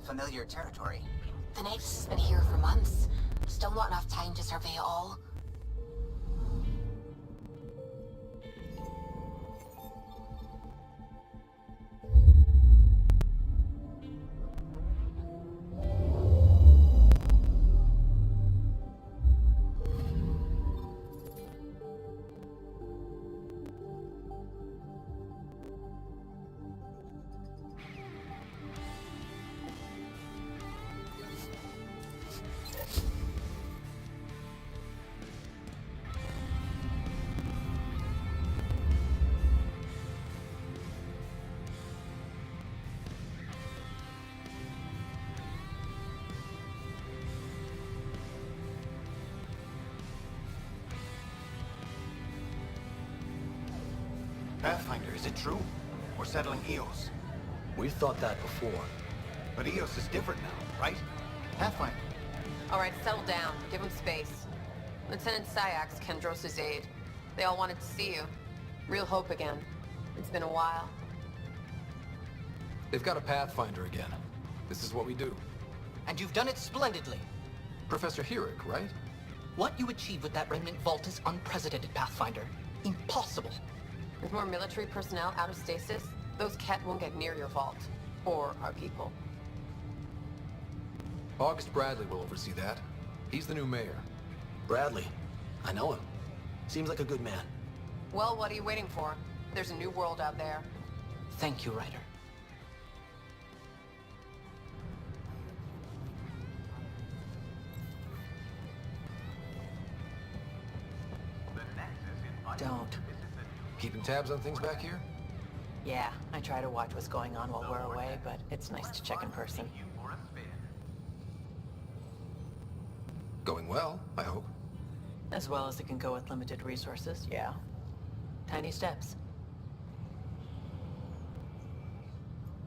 Familiar territory. The Nexus has been here for months. Still not enough time to survey it all. Pathfinder, is it true? We're settling Eos. We've thought that before. But Eos is different now, right? Pathfinder. All right, settle down. Give him space. Lieutenant Syax, Kendros' aide. They all wanted to see you. Real hope again. It's been a while. They've got a Pathfinder again. This is what we do. And you've done it splendidly. Professor Herrick, right? What you achieved with that remnant vault is unprecedented, Pathfinder. Impossible. With more military personnel out of stasis, those Ket won't get near your vault. Or our people. August Bradley will oversee that. He's the new mayor. Bradley. I know him. Seems like a good man. Well, what are you waiting for? There's a new world out there. Thank you, Ryder. Don't. Keeping tabs on things back here? Yeah, I try to watch what's going on while we're away, but it's nice to check in person. Going well, I hope. As well as it can go with limited resources, yeah. Tiny steps.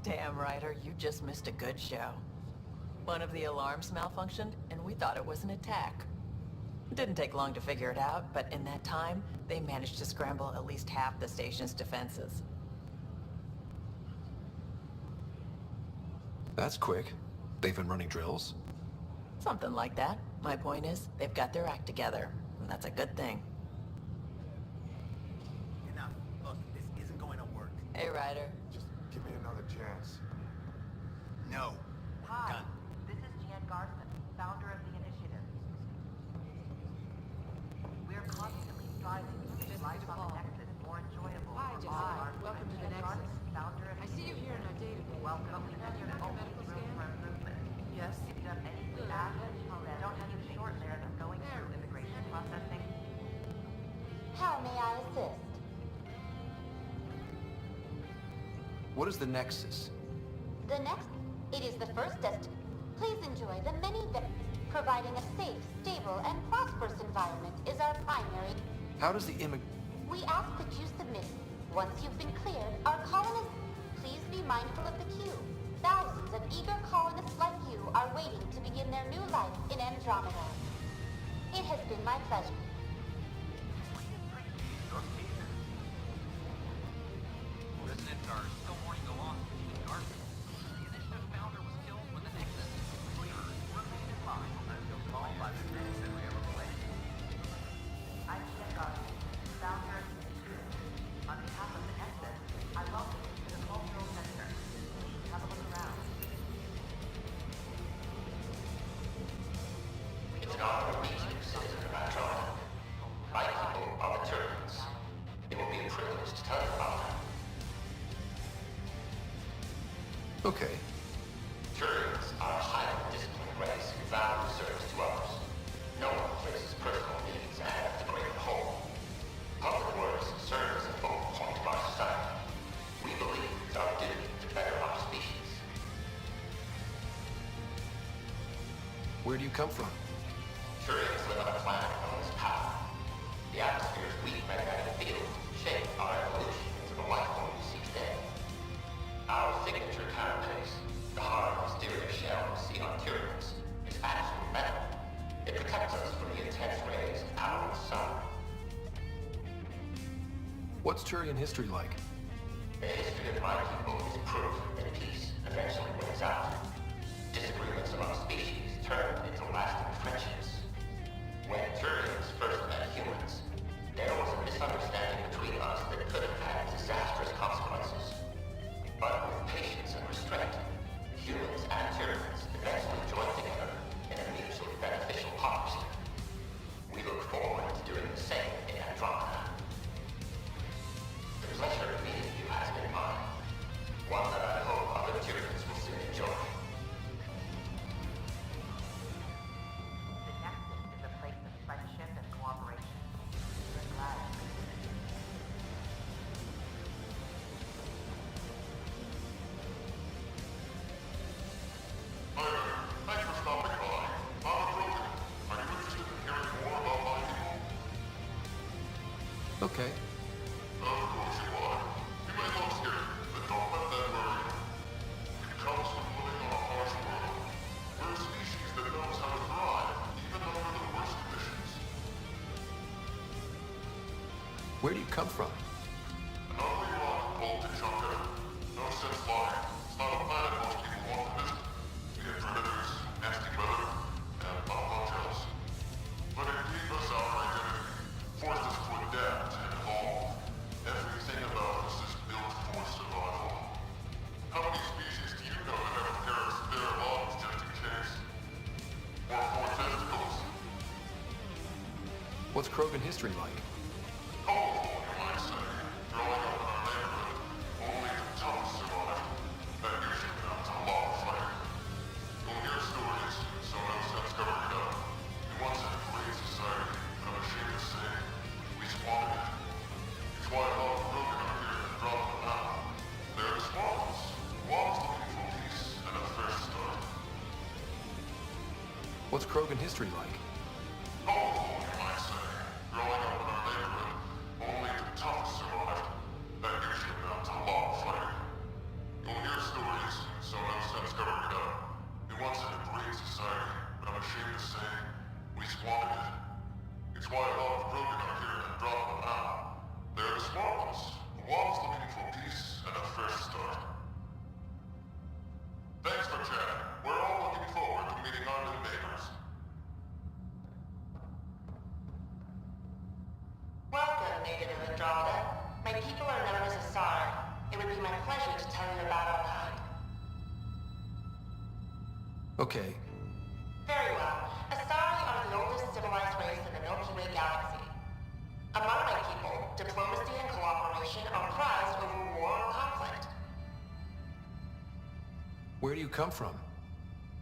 Damn, Ryder, you just missed a good show. One of the alarms malfunctioned, and we thought it was an attack. It didn't take long to figure it out, but in that time, they managed to scramble at least half the station's defenses. That's quick. They've been running drills? Something like that. My point is, they've got their act together, and that's a good thing. Enough. Look, this isn't going to work. Hey, Ryder. Just give me another chance. No. Hi, Done. this is Jan Garson, founder of the initiative. We're constantly striving to make life on the Nexus more enjoyable. Hi, for Jessica. all our Welcome to the Jan Nexus. Garson, founder of I see you here in our database. Welcome. You have your medical room scan? for improvement. Yes. If you have any Good. ask, don't keep short there. I'm going through immigration processing. How may I assist? What is the Nexus? The next, it is the first Please enjoy the many providing a safe, stable, and prosperous environment is our primary. How does the We ask that you submit. Once you've been cleared, our colonists, please be mindful of the queue. Thousands of eager colonists like you are waiting to begin their new life in Andromeda. It has been my pleasure. Resident guards still mourning the loss of Chief Garfield. The initiative founder was killed when the Nexus was cleared. Remain in line until called by the next that we ever played. I'm Chief Garfield, founder of the initiative. On behalf of the Nexus, I welcome you to the Cultural Center. Please have a look around. It's an honor to meet you, citizen of Andromeda. My people are the Turians. It will be a privilege to tell you about them. Okay. Turians are a highly disciplined race who value service to others. No one places personal needs ahead of the greater whole. Public works serve as a focal point of our society. We believe it's our duty to better our species. Where do you come from? Turians live on a planet known as power. The atmosphere's weak magnetic field shaped our evolution into the life form we see today. Our signature carapace, the hard exterior shell we see on Turians, is actual metal. It protects us from the intense rays of power of the sun. What's Turian history like? The history of my people is proof that peace eventually wins out. Disagreements among species turn into lasting friendships. When Turians first met humans, there was a misunderstanding between us that could have had disastrous consequences. But with patience and restraint, humans and Turians eventually joined together in a mutually beneficial partnership. We look forward to doing the same in Andromeda. The pleasure of meeting you has been mine, one that I hope other Turians will soon enjoy. The Nexus is a place of friendship and cooperation. We're glad. Thanks for stopping by. I'm Andromeda. Are you interested in hearing more about my people? Okay. Of course you are. You may look scared, but don't let that worry you. It comes from living on a harsh world. We're a species that knows how to thrive, even under the worst conditions. Where do you come from? An ugly rock called Tachanka. No sense lying. It's not a planet most people want to visit. We get predators, nasty weather, and not much else. But it gave us our identity, forced us to adapt and evolve. Everything about us is built for survival. How many species do you know that have a pair of spare lungs just in case? Or 4 testicles? What's Krogan history like? Colorful, you might say. Growing up in our neighborhood, only the tough survive. That usually amounts to a lot of fighting. You'll hear stories, so no sense covering it up. We once had a great society, but I'm ashamed to say, we squandered it. It's why a lot of Krogan are here and drop them now. They're the smart ones, looking for peace and a fresh start. What's Krogan history like? Colorful, you might say. Growing up in our neighborhood, only the tough survived. That usually amounts to a lot of fighting. You'll hear stories, so no sense covering it up. We once had a great society, but I'm ashamed to say, we squandered it. It's why a lot of Krogan are here and drop them now. They're the smart ones, the ones looking for peace and a fresh start. Thanks for chatting. We're all looking forward to meeting our new neighbors. Welcome, native of Andromeda. My people are known as Asari. It would be my pleasure to tell you about our kind. Okay. Very well. Asari are the oldest civilized race in the Milky Way galaxy. Among my people, diplomacy and cooperation are prized over war or conflict. Where do you come from?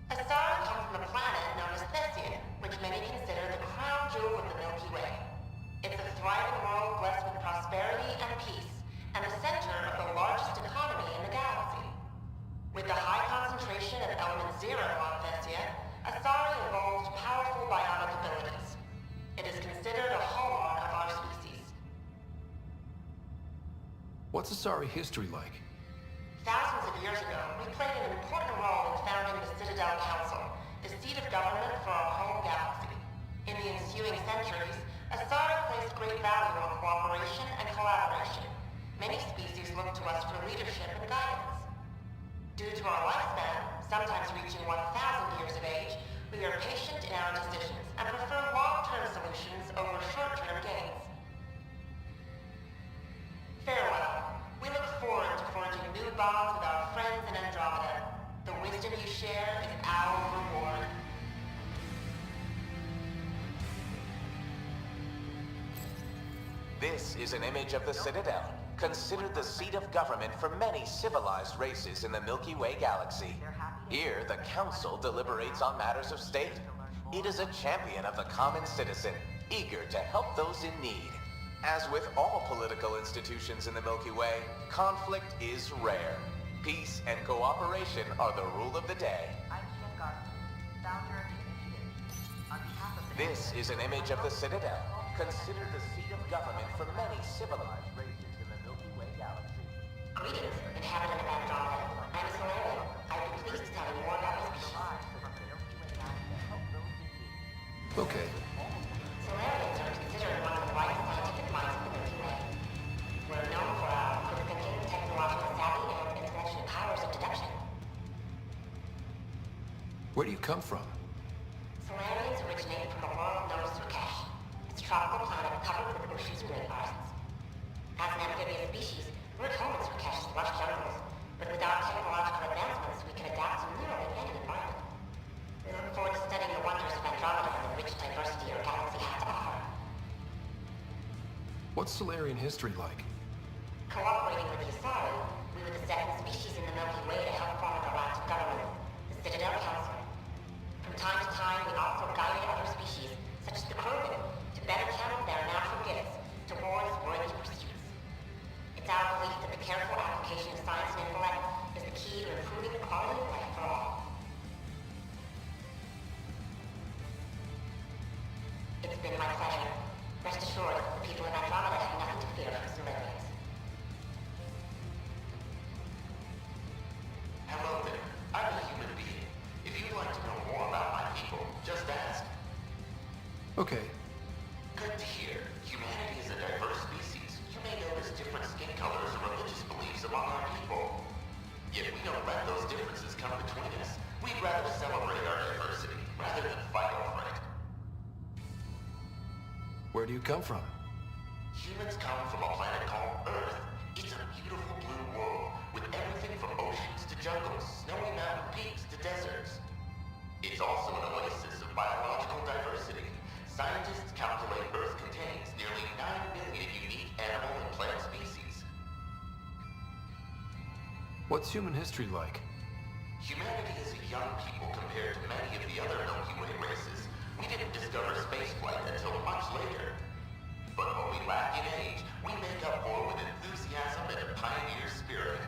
Asari come from a planet known as Thessian, which many consider the crown jewel of the Milky Way. It's a thriving world blessed with prosperity and peace, and the center of the largest economy in the galaxy. What's Asari history like? Thousands of years ago, we played an important role in founding the Citadel Council, the seat of government for our home galaxy. In the ensuing centuries, Asari placed great value on cooperation and collaboration. Many species look to us for leadership and guidance. Due to our lifespan, sometimes reaching 1,000 years of age, we are patient in our decisions and prefer long-term solutions over short-term gains. Farewell. We look forward to forging new bonds with our friends in Andromeda. The wisdom you share is our reward. This is an image of the Citadel, considered the seat of government for many civilized races in the Milky Way galaxy. Here, the Council deliberates on matters of state. It is a champion of the common citizen, eager to help those in need. As with all political institutions in the Milky Way, conflict is rare. Peace and cooperation are the rule of the day. This is an image of the Citadel, considered the seat of government for many civilized races in the Milky Way galaxy. Greetings, inhabitant of Andromeda. I'm Solarian. I'd be pleased to tell you more about my species. Okay. Solarians are considered one of the brightest scientific minds of the Milky Way. We're known for our quick thinking, technological savvy, and intellectual powers of deduction. Where do you come from? Solarians originate from the world known as Rakesh. It's a tropical planet covered with oceans and rainforests. As an amphibious species, we're at home in Rakesh's lush jungles, but with our technological advancements, we can adapt to nearly any environment. We look forward to studying the wonders of Andromeda and the rich diversity our galaxy has to offer. What's Solarian history like? Cooperating with the Asari, we were the second species in the Milky Way to help form a galactic government, the Citadel Council. From time to time, we also guided other species, such as the Krogan, to better channel their natural gifts towards worthy pursuits. It's our belief that the careful application of science and intellect is the key to improving the quality of life for all. It's been my pleasure. Rest assured, the people of Andromeda have nothing to fear from Solarians. Hello there. I'm a human being. If you'd like to know more about my people, just ask. Okay. Good to hear. Humanity is a diverse species. You may notice different skin colors or religious beliefs among our people. Yet we don't let those differences come between us. We'd rather celebrate our diversity rather than fight over it. Where do you come from? Humans come from a planet called Earth. It's a beautiful blue world with everything from oceans to jungles, snowy mountain peaks to deserts. It's also an oasis of biological diversity. Scientists calculate Earth contains nearly 9 billion unique animal and plant species. What's human history like? Humanity is a young people compared to many of the other Milky Way races. We didn't discover spaceflight until much later. But what we lack in age, we make up for with enthusiasm and a pioneer spirit.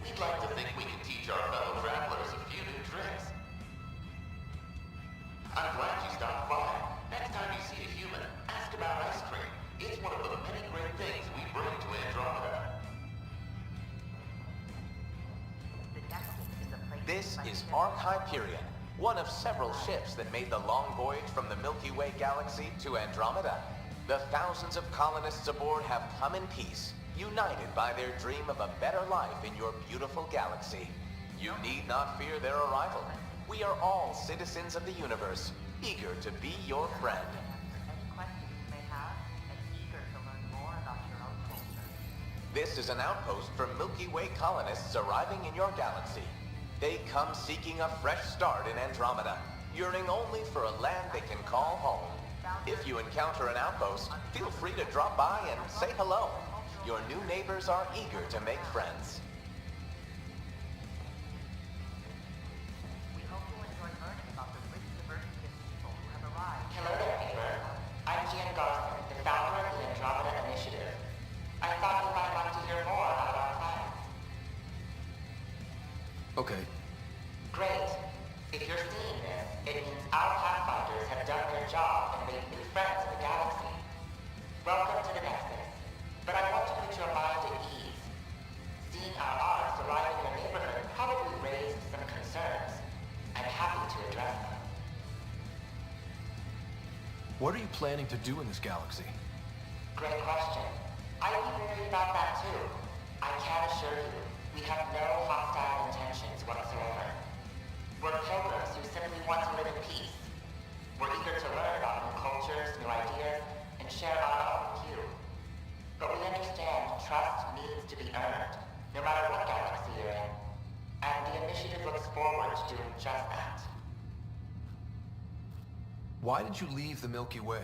We'd like to think we can teach our fellow travelers a few new tricks. I'm glad you stopped by. Next time you see a human, ask about ice cream. It's one of the many great things we bring to Andromeda. This is Ark Hyperion, one of several ships that made the long voyage from the Milky Way galaxy to Andromeda. The thousands of colonists aboard have come in peace, united by their dream of a better life in your beautiful galaxy. You need not fear their arrival. We are all citizens of the universe, eager to be your friend. This is an outpost for Milky Way colonists arriving in your galaxy. They come seeking a fresh start in Andromeda, yearning only for a land they can call home. If you encounter an outpost, feel free to drop by and say hello. Your new neighbors are eager to make friends. Hello there, neighbor. I'm Gian Garson, the founder of the Andromeda Initiative. I thought you might like to hear more about our plans. Okay. Great. If you're seeing this, it means our Pathfinders have done their job and made new friends in the galaxy. Welcome to the Nexus. But I want to put your mind at ease. What are you planning to do in this galaxy? Great question. I'd be worried about that too. I can assure you, we have no hostile intentions whatsoever. We're pilgrims who simply want to live in peace. We're eager to learn about new cultures, new ideas, and share our own with you. But we understand trust needs to be earned, no matter what galaxy you're in. And the initiative looks forward to doing just that. Why did you leave the Milky Way?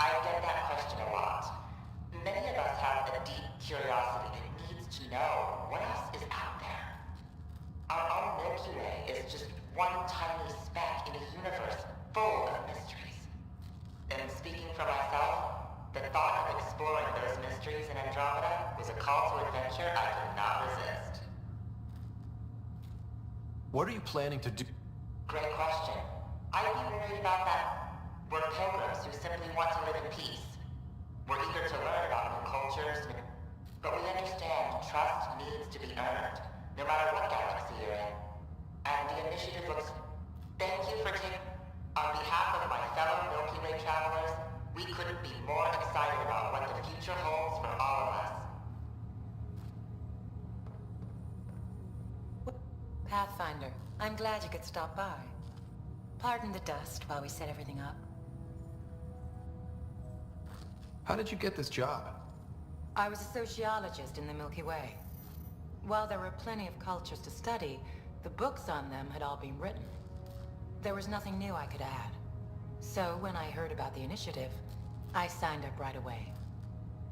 I get that question a lot. Many of us have a deep curiosity that needs to know what else is out there. Our own Milky Way is just one tiny speck in a universe full of mysteries. And speaking for myself, the thought of exploring those mysteries in Andromeda was a call to adventure I could not resist. What are you planning to do? Great question. I'd be worried about that. We're pilgrims who simply want to live in peace. We're eager to learn about new cultures, but we understand trust needs to be earned, no matter what galaxy you're in. And the initiative looks... Thank you for taking... On behalf of my fellow Milky Way travelers, we couldn't be more excited about what the future holds for all of us. Pathfinder, I'm glad you could stop by. Pardon the dust while we set everything up. How did you get this job? I was a sociologist in the Milky Way. While there were plenty of cultures to study, the books on them had all been written. There was nothing new I could add. So when I heard about the initiative, I signed up right away.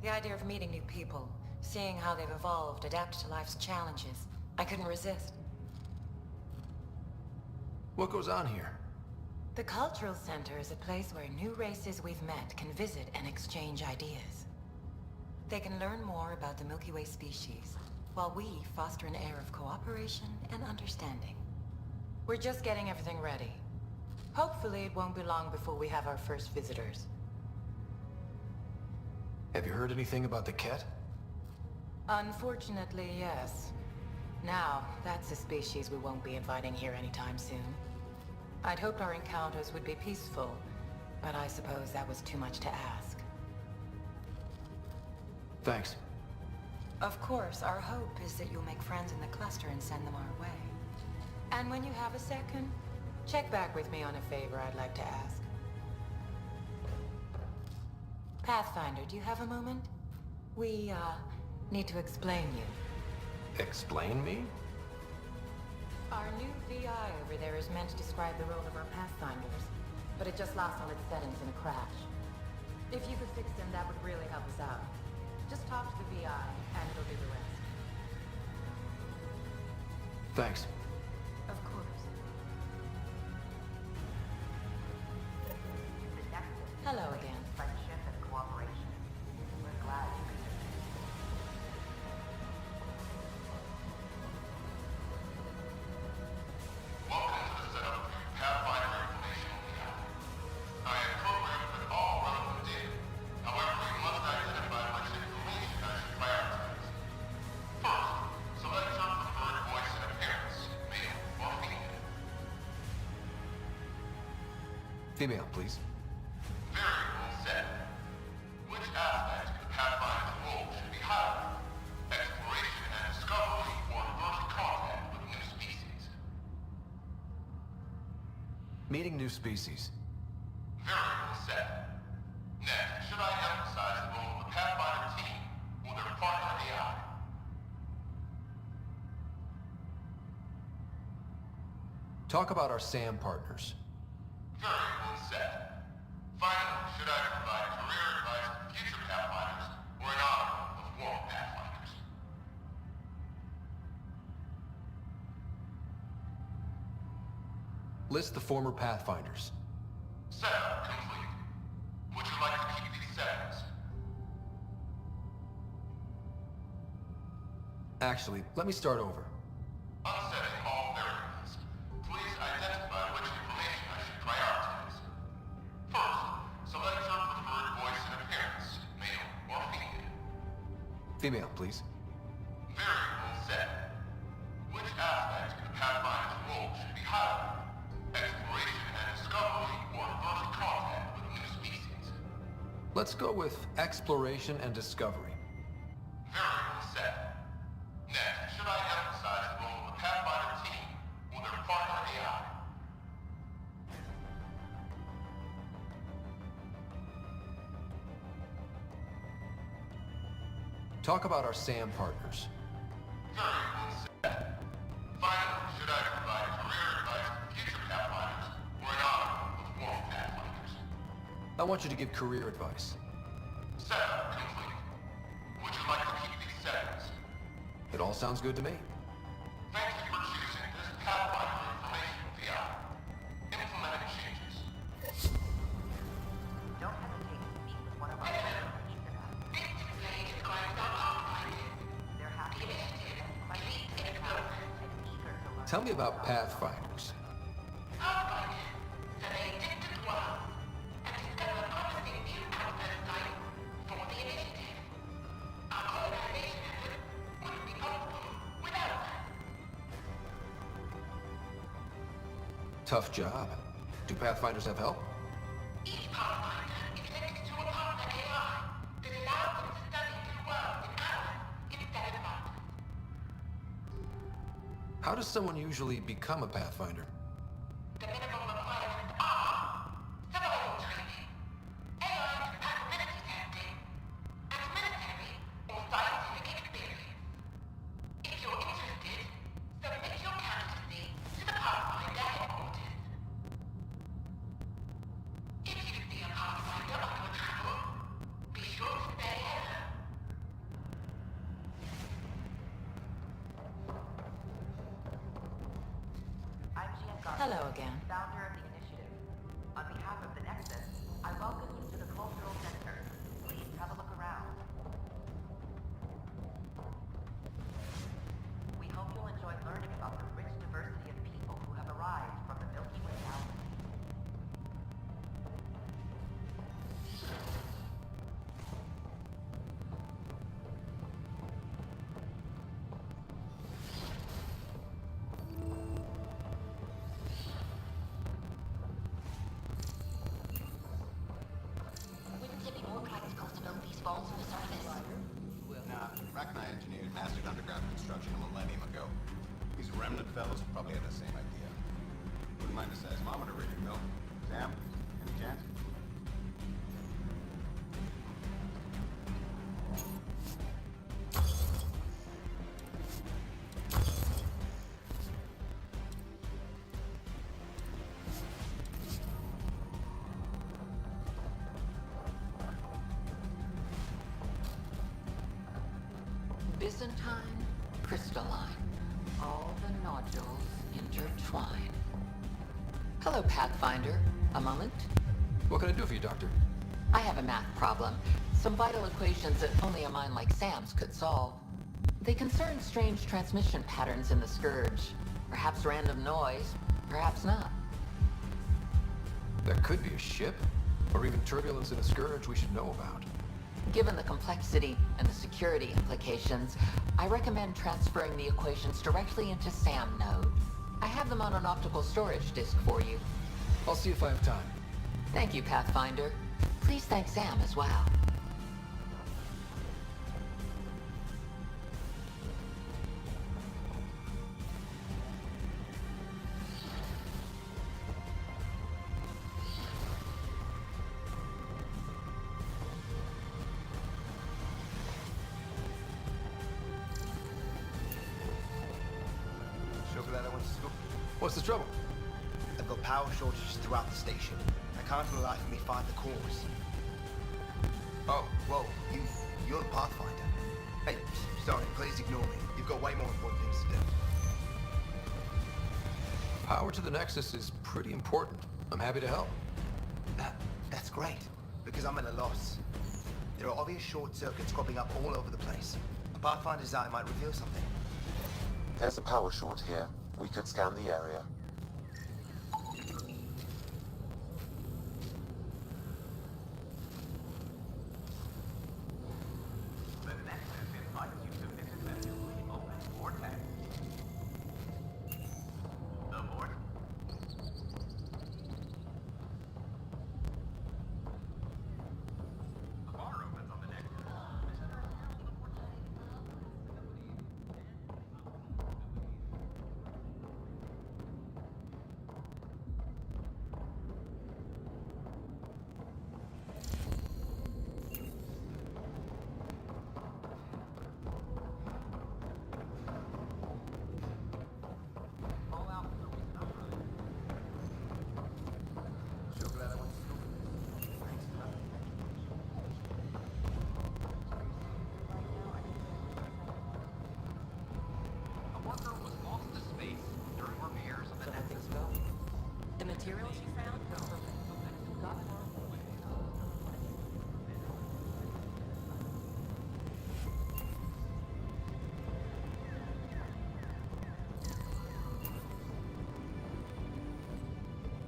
The idea of meeting new people, seeing how they've evolved, adapted to life's challenges, I couldn't resist. What goes on here? The Cultural Center is a place where new races we've met can visit and exchange ideas. They can learn more about the Milky Way species, while we foster an air of cooperation and understanding. We're just getting everything ready. Hopefully it won't be long before we have our first visitors. Have you heard anything about the Ket? Unfortunately, yes. Now, that's a species we won't be inviting here anytime soon. I'd hoped our encounters would be peaceful, but I suppose that was too much to ask. Thanks. Of course, our hope is that you'll make friends in the cluster and send them our way. And when you have a second, check back with me on a favor I'd like to ask. Pathfinder, do you have a moment? We, need to explain you. Explain me? Our new VI over there is meant to describe the role of our Pathfinders, but it just lost all its settings in a crash. If you could fix them, that would really help us out. Just talk to the VI, and it'll do the rest. Thanks. Of course. Hello again. Friendship and cooperation. We're glad you could do this. Welcome to the setup of Pathfinder Informational Account. I have programmed with all relevant data. However, we must identify which information I should prioritize. First, select your preferred voice and appearance, male or female. Female, please. Variable set. Which aspect of the Pathfinder's role should be highlighted? Exploration and discovery or first contact with new species? Meeting new species. Variable set. Next, should I emphasize the role of the Pathfinder team or their partner AI? Talk about our SAM partners. Variable set. Finally, should I provide career advice for future Pathfinders or in honor of former Pathfinders? List the former Pathfinders. Setup complete. Would you like to keep these settings? Actually, let me start over. Unsetting all variables. Please identify which information I should prioritize. First, select your preferred voice and appearance, male or female. Female, please. Variable set. Which aspect of the Pathfinder's role should be highlighted? Exploration and discovery or first contact go with exploration and discovery. Very well said. Next, should I emphasize the role of the Pathfinder team or their partner AI? Talk about our SAM partners. Very well said. Finally, should I provide career advice to future Pathfinders or an honor of former Pathfinders? I want you to give career advice. Setup complete. Would you like to keep these settings? It all sounds good to me. Thank you for choosing this Pathfinder information via implementing changes. Don't hesitate to speak with one of our Tell me about Pathfinders. Tough job. Do Pathfinders have help? How does someone usually become a Pathfinder? Hello again. Founder of the initiative. On behalf of the Nexus, I welcome you to the Cultural Center. Please have a look around. We hope you'll enjoy learning about the rich diversity of people who have arrived from the Milky Way galaxy. Wouldn't it be more practical to build these vaults on the surface? Nah, Rack and I engineered mastered underground construction a millennium ago. These remnant fellows probably had the same idea. Wouldn't mind a seismometer reading, though. Sam, any chance? Byzantine, crystalline. All the nodules intertwine. Hello, Pathfinder. A moment? What can I do for you, Doctor? I have a math problem. Some vital equations that only a mind like Sam's could solve. They concern strange transmission patterns in the Scourge. Perhaps random noise, perhaps not. There could be a ship, or even turbulence in a Scourge we should know about. Given the complexity and the security implications, I recommend transferring the equations directly into SAM node. I have them on an optical storage disk for you. I'll see if I have time. Thank you, Pathfinder. Please thank Sam as well. Sure glad I went to school. What's the trouble? I've got power shortages throughout the station. I can't for the life of me find the cause. Oh, whoa, you're the Pathfinder. Hey, sorry, please ignore me. You've got way more important things to do. Power to the Nexus is pretty important. I'm happy to help. That's great, because I'm at a loss. There are obvious short circuits cropping up all over the place. A Pathfinder's eye might reveal something. There's a power short here. We could scan the area. The Nexus invites you to visit the newly opened vortex. The vortex.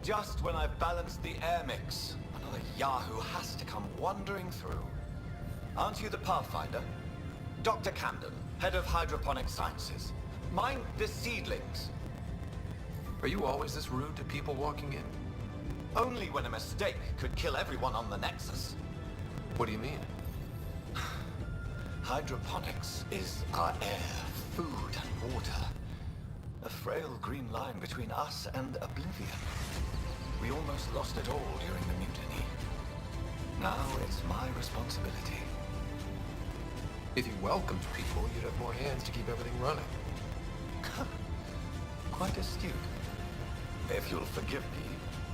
Just when I've balanced the air mix, another Yahoo has to come wandering through. Aren't you the Pathfinder? Dr. Camden, head of hydroponic sciences. Mind the seedlings. Are you always this rude to people walking in? Only when a mistake could kill everyone on the Nexus. What do you mean? Hydroponics is our air, food, and water. A frail green line between us and oblivion. We almost lost it all during the mutiny. Now it's my responsibility. If you welcomed people, you'd have more hands to keep everything running. Quite astute. If you'll forgive me,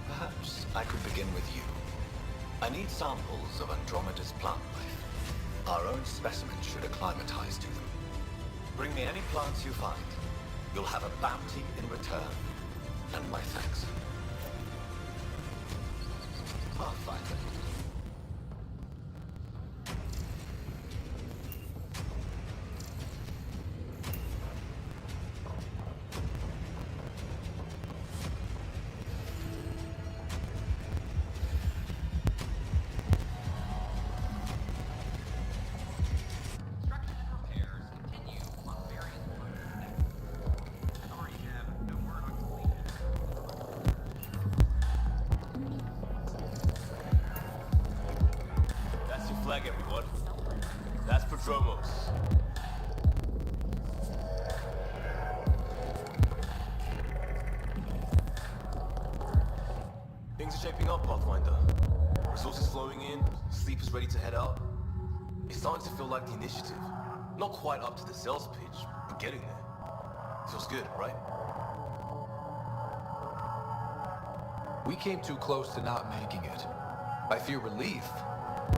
perhaps I could begin with you. I need samples of Andromeda's plant life. Our own specimens should acclimatize to them. Bring me any plants you find. You'll have a bounty in return, and my thanks. Pathfinder. Flag, everyone. That's Prodromos. Things are shaping up, Pathfinder. Resources flowing in, sleep is ready to head out. It's starting to feel like the initiative. Not quite up to the sales pitch, but getting there. Feels good, right? We came too close to not making it. I fear relief,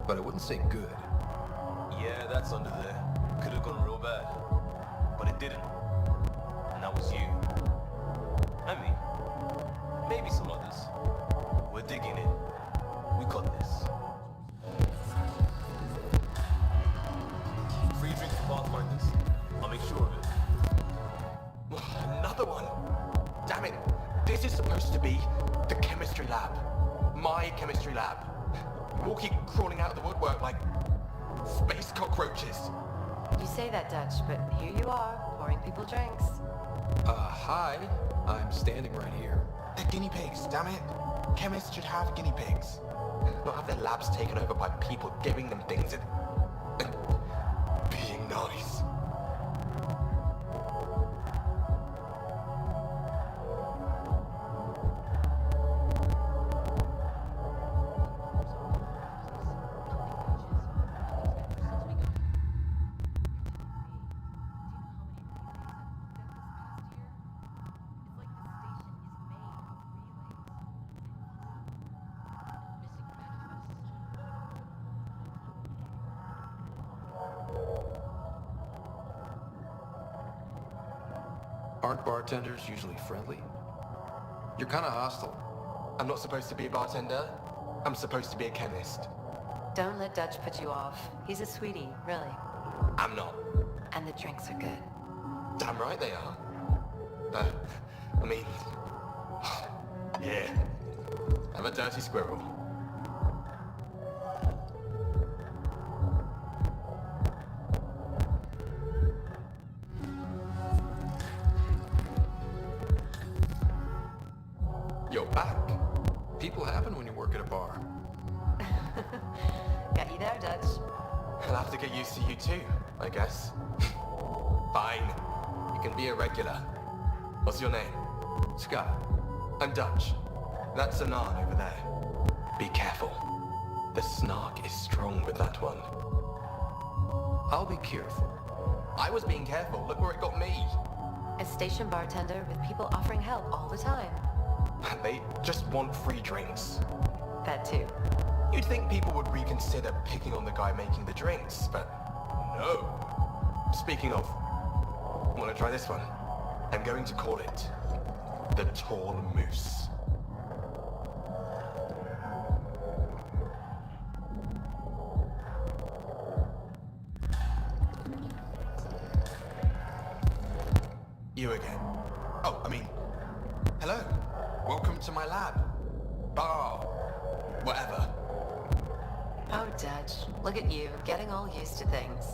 but I wouldn't say good. Yeah, that's under there. Could have gone real bad. But it didn't. And that was you. I mean, maybe some others. We're digging in. We got this. Free drinks for Pathfinders. I'll make sure of it. Another one? Damn it. This is supposed to be the chemistry lab. My chemistry lab. You all keep crawling out of the woodwork like space cockroaches. You say that, Dutch, but here you are, pouring people drinks. Hi. I'm standing right here. They're guinea pigs, damn it. Chemists should have guinea pigs. Not have their labs taken over by people giving them things and being nice. Aren't bartenders usually friendly? You're kind of hostile. I'm not supposed to be a bartender. I'm supposed to be a chemist. Don't let Dutch put you off. He's a sweetie, really. I'm not. And the drinks are good. Damn right they are. I mean... yeah. I'm a dirty squirrel. You're back. People happen when you work at a bar. Got you there, Dutch. I'll have to get used to you too, I guess. Fine. You can be a regular. What's your name? Scott. I'm Dutch. That's Anan over there. Be careful. The snark is strong with that one. I'll be careful. I was being careful. Look where it got me. A station bartender with people offering help all the time. They just want free drinks. That too. You'd think people would reconsider picking on the guy making the drinks, but no. Speaking of, want to try this one? I'm going to call it the Tall Moose. You again. Oh, I mean, hello. Welcome to my lab. Oh, whatever. Oh, Dutch, look at you, getting all used to things.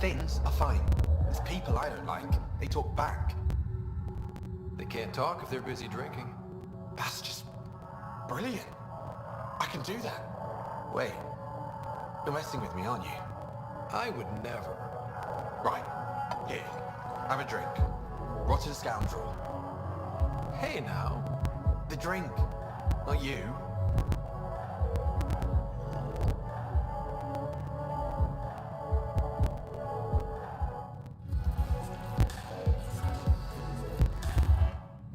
Things are fine. There's people I don't like. They talk back. They can't talk if they're busy drinking. That's just brilliant. I can do that. Wait, you're messing with me, aren't you? I would never. Right, here, have a drink. Rotten scoundrel. Hey now. The drink, not you.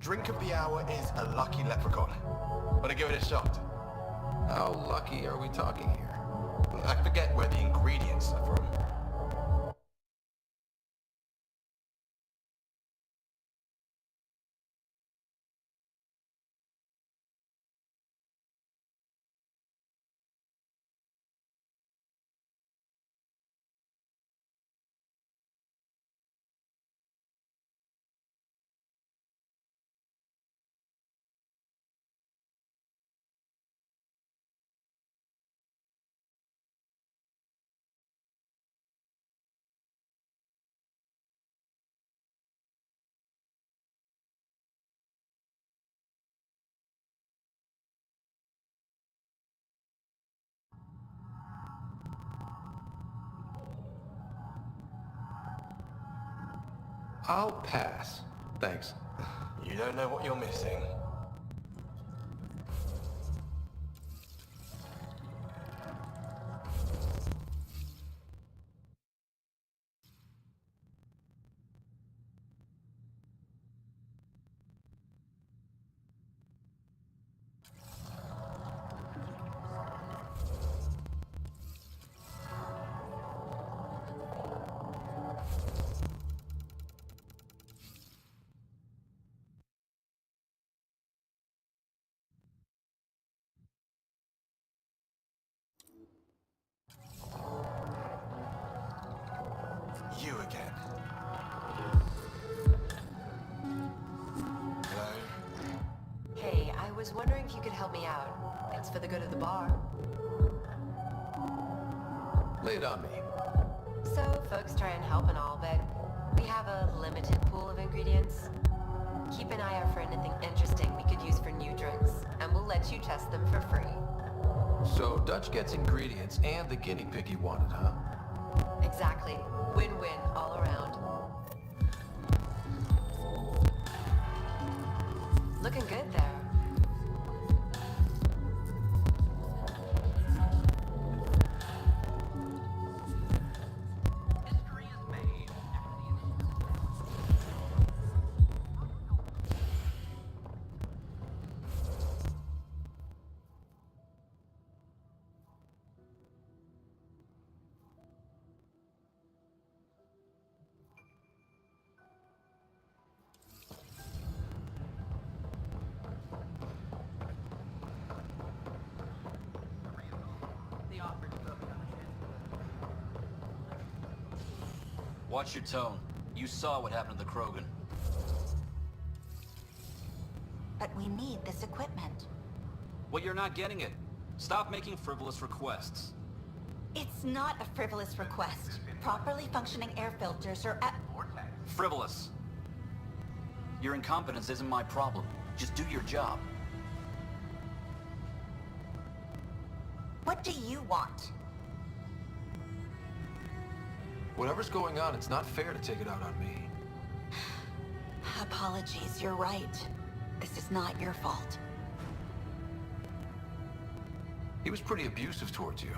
Drink of the hour is a lucky leprechaun. Wanna give it a shot? How lucky are we talking here? I forget where the ingredients are from. I'll pass. Thanks. You don't know what you're missing. You again. Hello? Hey, I was wondering if you could help me out. It's for the good of the bar. Lay it on me. So, folks try and help and all, but we have a limited pool of ingredients. Keep an eye out for anything interesting we could use for new drinks, and we'll let you test them for free. So Dutch gets ingredients and the guinea pig he wanted, huh? Exactly. Win-win all around. Looking good there. History is made. The offer to vote on Watch your tone. You saw what happened to the Krogan. But we need this equipment. Well, you're not getting it. Stop making frivolous requests. It's not a frivolous request. Properly functioning air filters are at... Frivolous. Your incompetence isn't my problem. Just do your job. What do you want? Whatever's going on, it's not fair to take it out on me. Apologies, you're right. This is not your fault. He was pretty abusive towards you.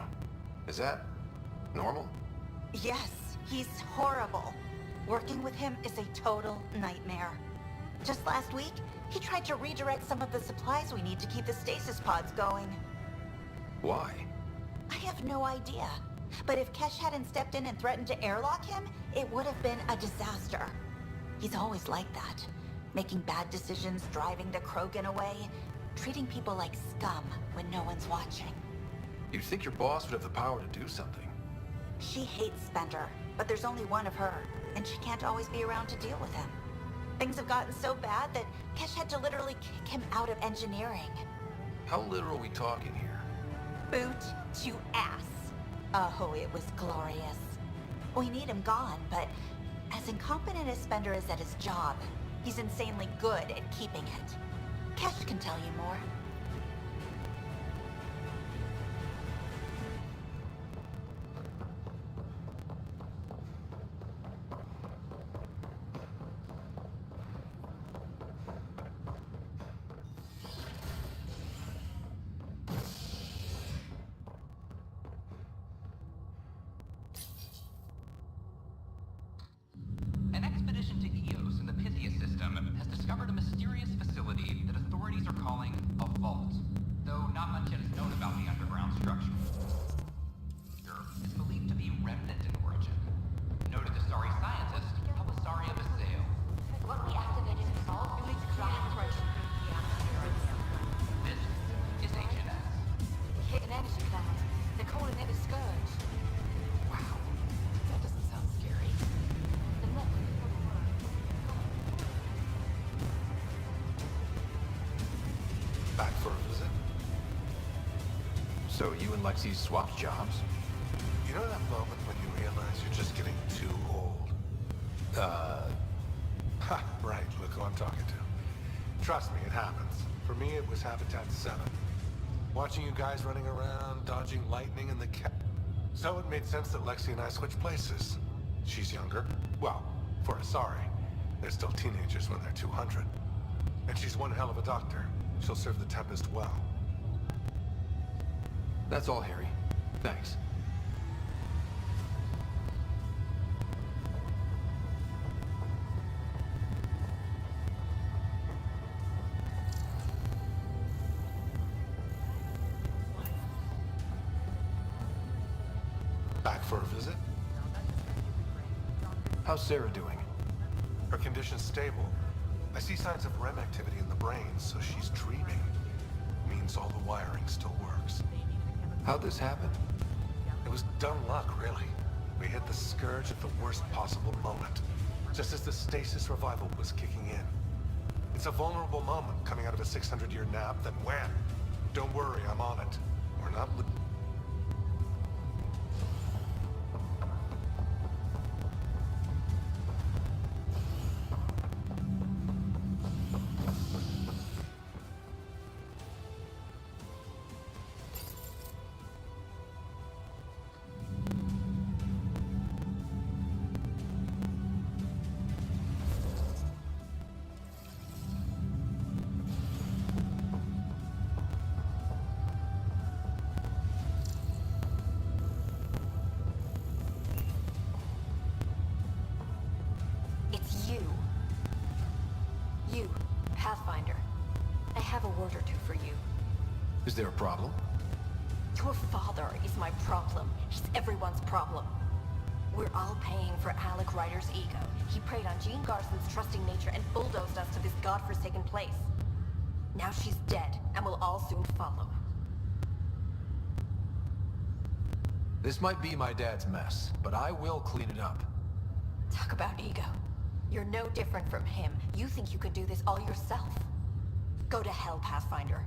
Is that normal? Yes, he's horrible. Working with him is a total nightmare. Just last week, he tried to redirect some of the supplies we need to keep the stasis pods going. Why? I have no idea. But if Kesh hadn't stepped in and threatened to airlock him, it would have been a disaster. He's always like that. Making bad decisions, driving the Krogan away, treating people like scum when no one's watching. You'd think your boss would have the power to do something. She hates Spender, but there's only one of her, and she can't always be around to deal with him. Things have gotten so bad that Kesh had to literally kick him out of engineering. How literal are we talking here? Boot to ass. Oh, it was glorious. We need him gone, but as incompetent as Spender is at his job, he's insanely good at keeping it. Kesh can tell you more. An expedition to Eos in the Pythia system has discovered a mysterious facility that authorities are calling a vault, though not much yet is known about the underground structure. It's believed to be remnant in origin. Noted Asari scientist, Pelisaria Baseo. What we activated is all going to drop approach. This is HNS. Hit an energy cloud. They're calling it a scourge. Wow, that doesn't sound scary. Back for a visit? So you and Lexi swapped jobs? You know that moment when you realize you're just getting too old? Ha, right, look who I'm talking to. Trust me, it happens. For me, it was Habitat 7. Watching you guys running around, dodging lightning in the So it made sense that Lexi and I switched places. She's younger. Well, for Asari. They're still teenagers when they're 200. And she's one hell of a doctor. She'll serve the Tempest well. That's all, Harry. Thanks. Back for a visit? How's Sarah doing? Her condition's stable. I see signs of REM activity in the brain, so she's dreaming. Means all the wiring still works. How'd this happen? It was dumb luck, really. We hit the Scourge at the worst possible moment, just as the stasis revival was kicking in. It's a vulnerable moment coming out of a 600-year nap, then wham! Don't worry, I'm on it. We're not... It's you. You, Pathfinder. I have a word or two for you. Is there a problem? Your father is my problem. He's everyone's problem. We're all paying for Alec Ryder's ego. He preyed on Jean Garson's trusting nature and bulldozed us to this godforsaken place. Now she's dead, and we'll all soon follow. This might be my dad's mess, but I will clean it up. Talk about ego. You're no different from him. You think you could do this all yourself. Go to hell, Pathfinder.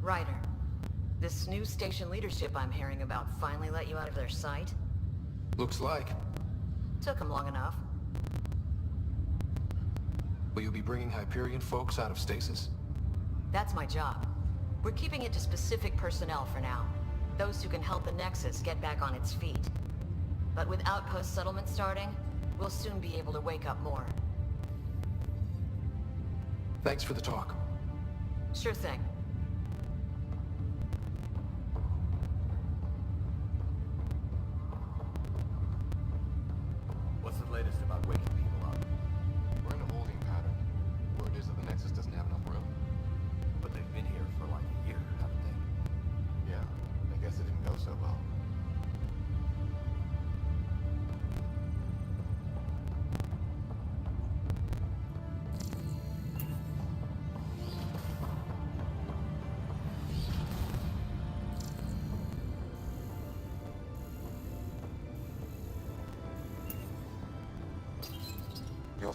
Ryder, this new station leadership I'm hearing about finally let you out of their sight? Looks like. Took them long enough. Will you be bringing Hyperion folks out of stasis? That's my job. We're keeping it to specific personnel for now. Those who can help the Nexus get back on its feet. But with outpost settlement starting, we'll soon be able to wake up more. Thanks for the talk. Sure thing. What's the latest about waking people up? We're in a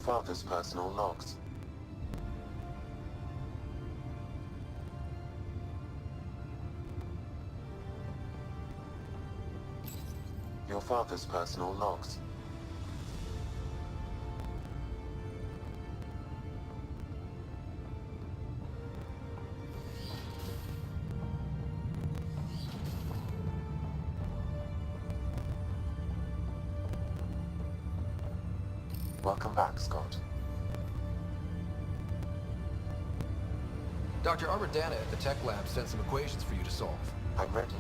father's personal logs. Your father's personal logs. Welcome back, Scott. Dr. Armadana at the tech lab sent some equations for you to solve. I'm ready.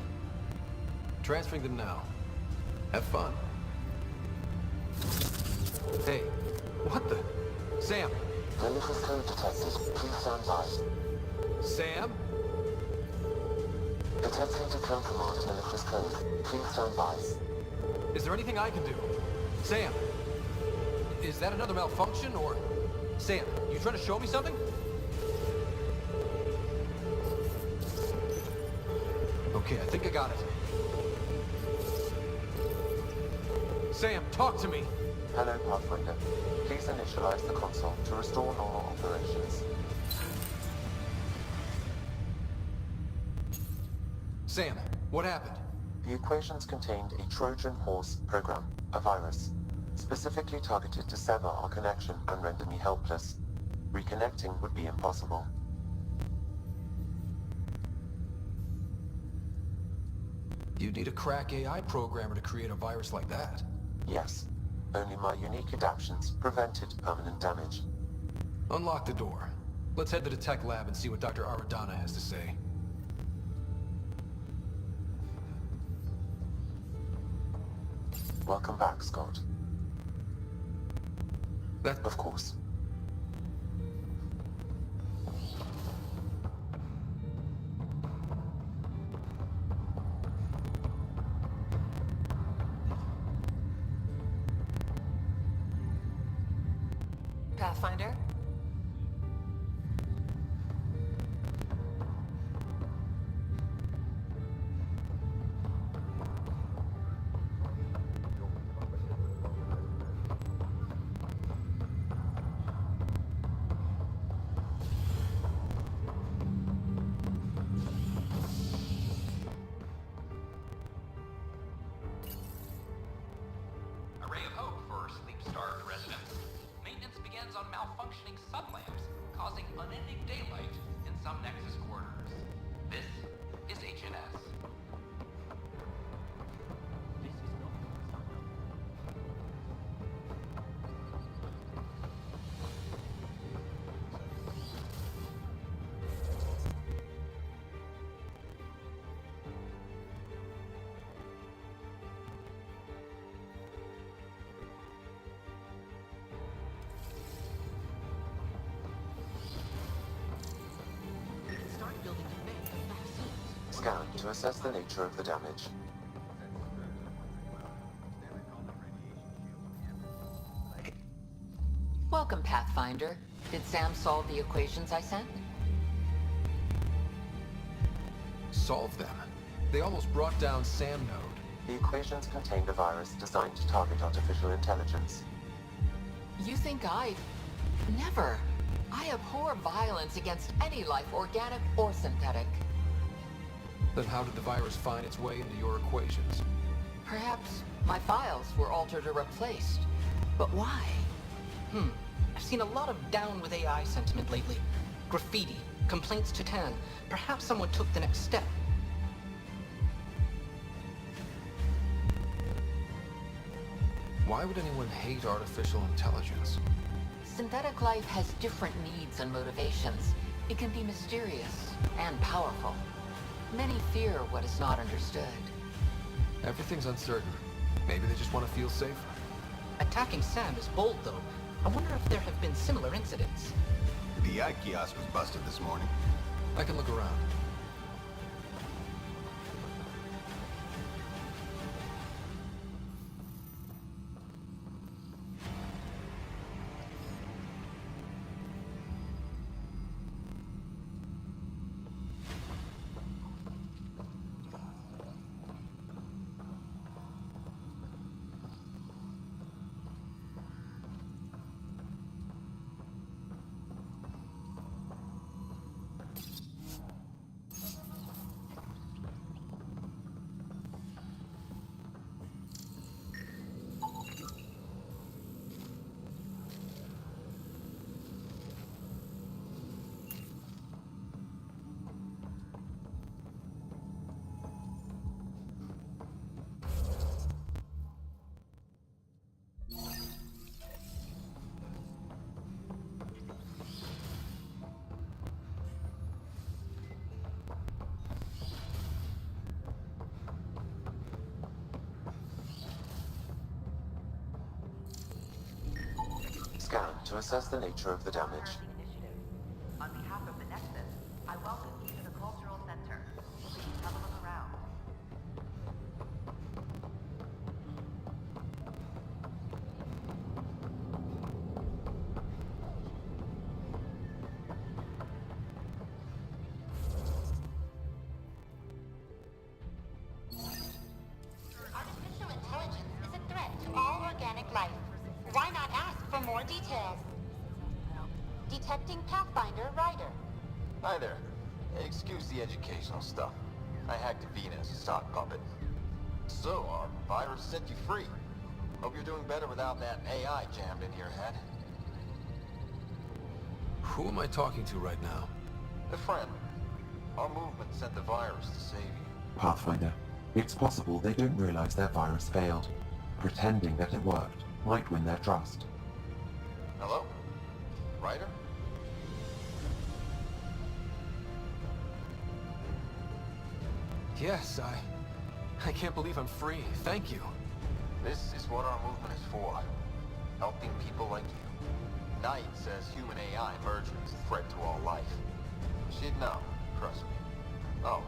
Transferring them now. Have fun. Hey, what the? Sam! Malicious code detected. Please stand by. Sam? Attempting to countermand malicious code. Please stand by. Is there anything I can do? Sam! Is that another malfunction, or... Sam, you trying to show me something? Okay, I think I got it. Sam, talk to me! Hello, Pathfinder. Please initialize the console to restore normal operations. Sam, what happened? The equations contained a Trojan horse program, a virus, specifically targeted to sever our connection and render me helpless. Reconnecting would be impossible. You'd need a crack AI programmer to create a virus like that. Yes. Only my unique adaptions prevented permanent damage. Unlock the door. Let's head to the tech lab and see what Dr. Aradana has to say. Welcome back, Scott. That... Of course. Pathfinder? A ray of hope for sleep-starved residents. Maintenance begins on malfunctioning sunlamps, causing unending daylight in some Nexus quarters. This is HNS. Scan to assess the nature of the damage. Welcome, Pathfinder. Did Sam solve the equations I sent? Solve them? They almost brought down Sam Node. The equations contained a virus designed to target artificial intelligence. You think I... Never. I abhor violence against any life, organic or synthetic. Then how did the virus find its way into your equations? Perhaps my files were altered or replaced. But why? I've seen a lot of down with AI sentiment lately. Graffiti, complaints to Tan. Perhaps someone took the next step. Why would anyone hate artificial intelligence? Synthetic life has different needs and motivations. It can be mysterious and powerful. Many fear what is not understood. Everything's uncertain. Maybe they just want to feel safer. Attacking Sam is bold, though. I wonder if there have been similar incidents. The ad kiosk was busted this morning. I can look around. scan to assess the nature of the damage. On behalf of the Nexus, I welcome you to the Cultural Center. Please have a look around. Artificial intelligence is a threat to all organic life. Why not ask for more details? Detecting Pathfinder Rider. Hi there. Excuse the educational stuff. I hacked Venus, sock puppet. So, our virus set you free. Hope you're doing better without that AI jammed into your head. Who am I talking to right now? A friend. Our movement sent the virus to save you. Pathfinder, it's possible they don't realize their virus failed. Pretending that it worked might win their trust. Hello? Ryder? Yes, I can't believe I'm free. Thank you. This is what our movement is for. Helping people like you. Knight says human AI merger is a threat to all life. She'd know, trust me. Oh,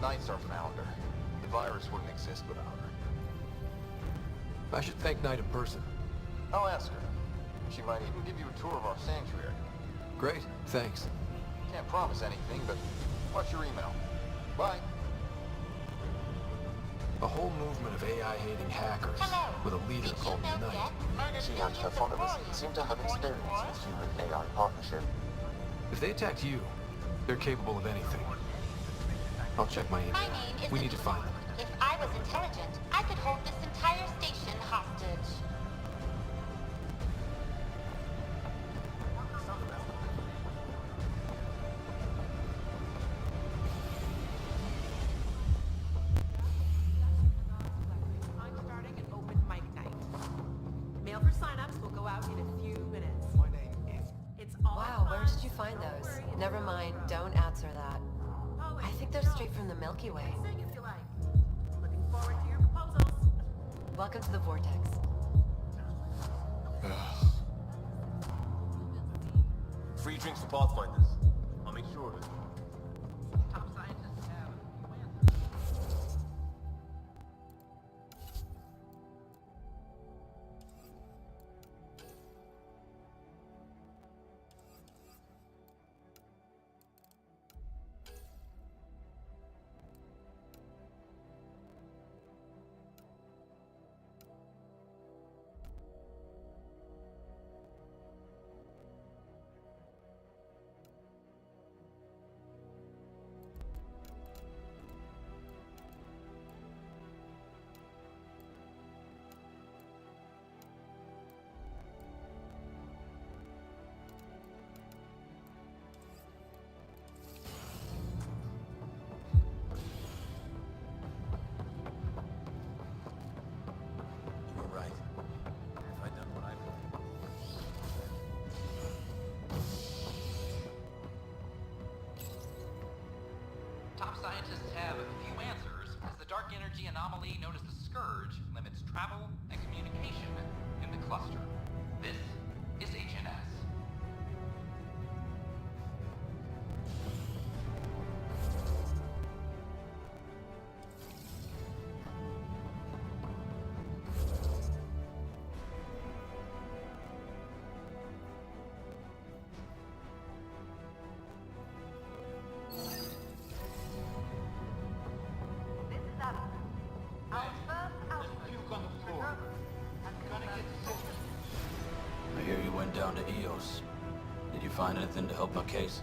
Knight's our founder. The virus wouldn't exist without her. I should thank Knight in person. I'll ask her. She might even give you a tour of our sanctuary. Great, thanks. Can't promise anything, but watch your email. Bye. A whole movement of AI-hating hackers with a leader called Knight. She and her followers seem to have experience with human-AI partnership. If they attacked you, they're capable of anything. I'll check my email. My name is We need to find them. If I was intelligent, I could hold this entire station hostage. I'm starting an open mic night. Mail for signups will go out in a few minutes. My name is... It's all Wow, where fun. did you find those? Never mind, don't answer that. I think they're straight from the Milky Way. Sing if you like. Looking forward to your proposals. Welcome to the Vortex. Free drinks for Pathfinders. I'll make sure of it. Top scientists have You were right. If I'd done what I planned. Top scientists have few answers, as the dark energy anomaly known as the Scourge limits travel and communication in the cluster. This is HNS. This is Adam. Our first output. Puke on the floor. Has Gonna get confirmed. I hear you went down to EOS. Did you find anything to help my case?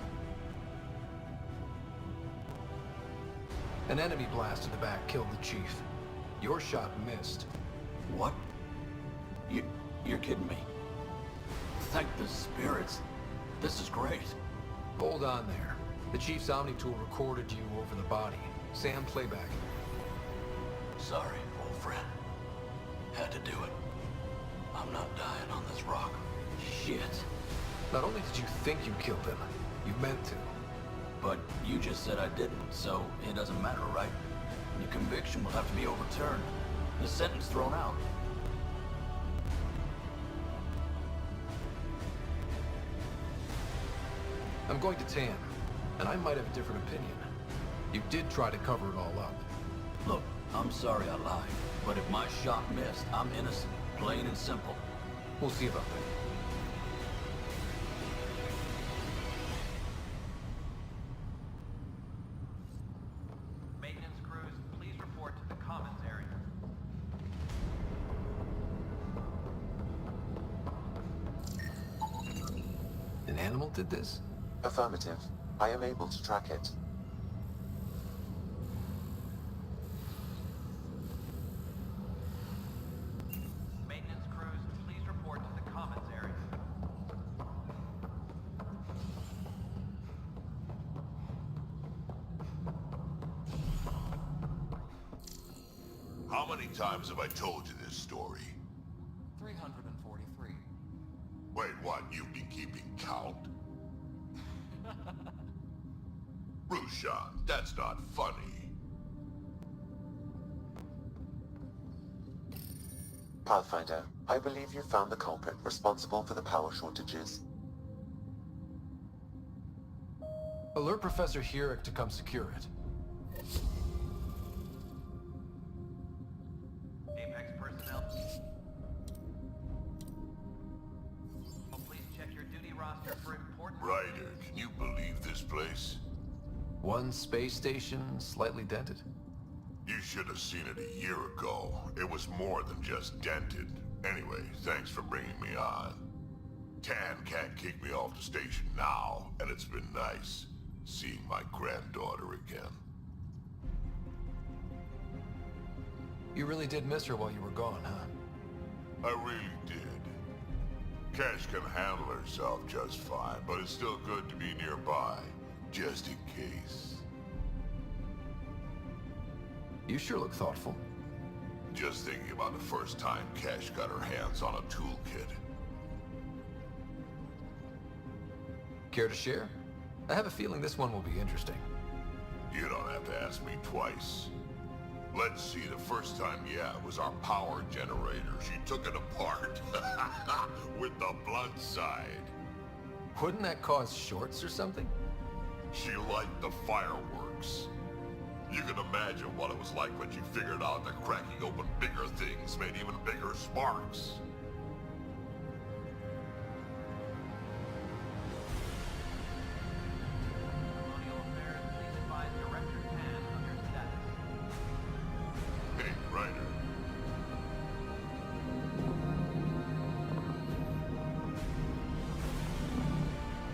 An enemy blast in the back killed the chief. Your shot missed. What? You're kidding me. Thank the spirits. This is great. Hold on there. The chief's Omni tool recorded you over the body. Sam, playback. Sorry, old friend. Had to do it. I'm not dying on this rock. Shit. Not only did you think you killed him, you meant to. But you just said I didn't, so it doesn't matter, right? Your conviction will have to be overturned. The sentence thrown out. I'm going to Tan, and I might have a different opinion. You did try to cover it all up. Look, I'm sorry I lied, but if my shot missed, I'm innocent. Plain and simple. We'll see about that. Maintenance crews, please report to the commons area. An animal did this? Affirmative. I am able to track it. Maintenance crews, please report to the commons area. How many times have I told you this story? 343. Wait, what? You've been keeping count? Rushan, that's not funny. Pathfinder, I believe you found the culprit responsible for the power shortages. Alert Professor Hurek to come secure it. Apex personnel. Please check your duty roster for important... Ryder, can you believe this place? One space station, slightly dented. You should have seen it a year ago. It was more than just dented. Anyway, thanks for bringing me on. Tan can't kick me off the station now, and it's been nice seeing my granddaughter again. You really did miss her while you were gone, huh? I really did. Cash can handle herself just fine, but it's still good to be nearby, just in case. You sure look thoughtful. Just thinking about the first time Cash got her hands on a toolkit. Care to share? I have a feeling this one will be interesting. You don't have to ask me twice. Let's see, the first time, yeah, it was our power generator. She took it apart. With the blunt side. Wouldn't that cause shorts or something? She liked the fireworks. You can imagine what it was like when she figured out that cracking open bigger things made even bigger sparks. Colonial Affairs, please advise Director Tan of your status. Hey, Ryder.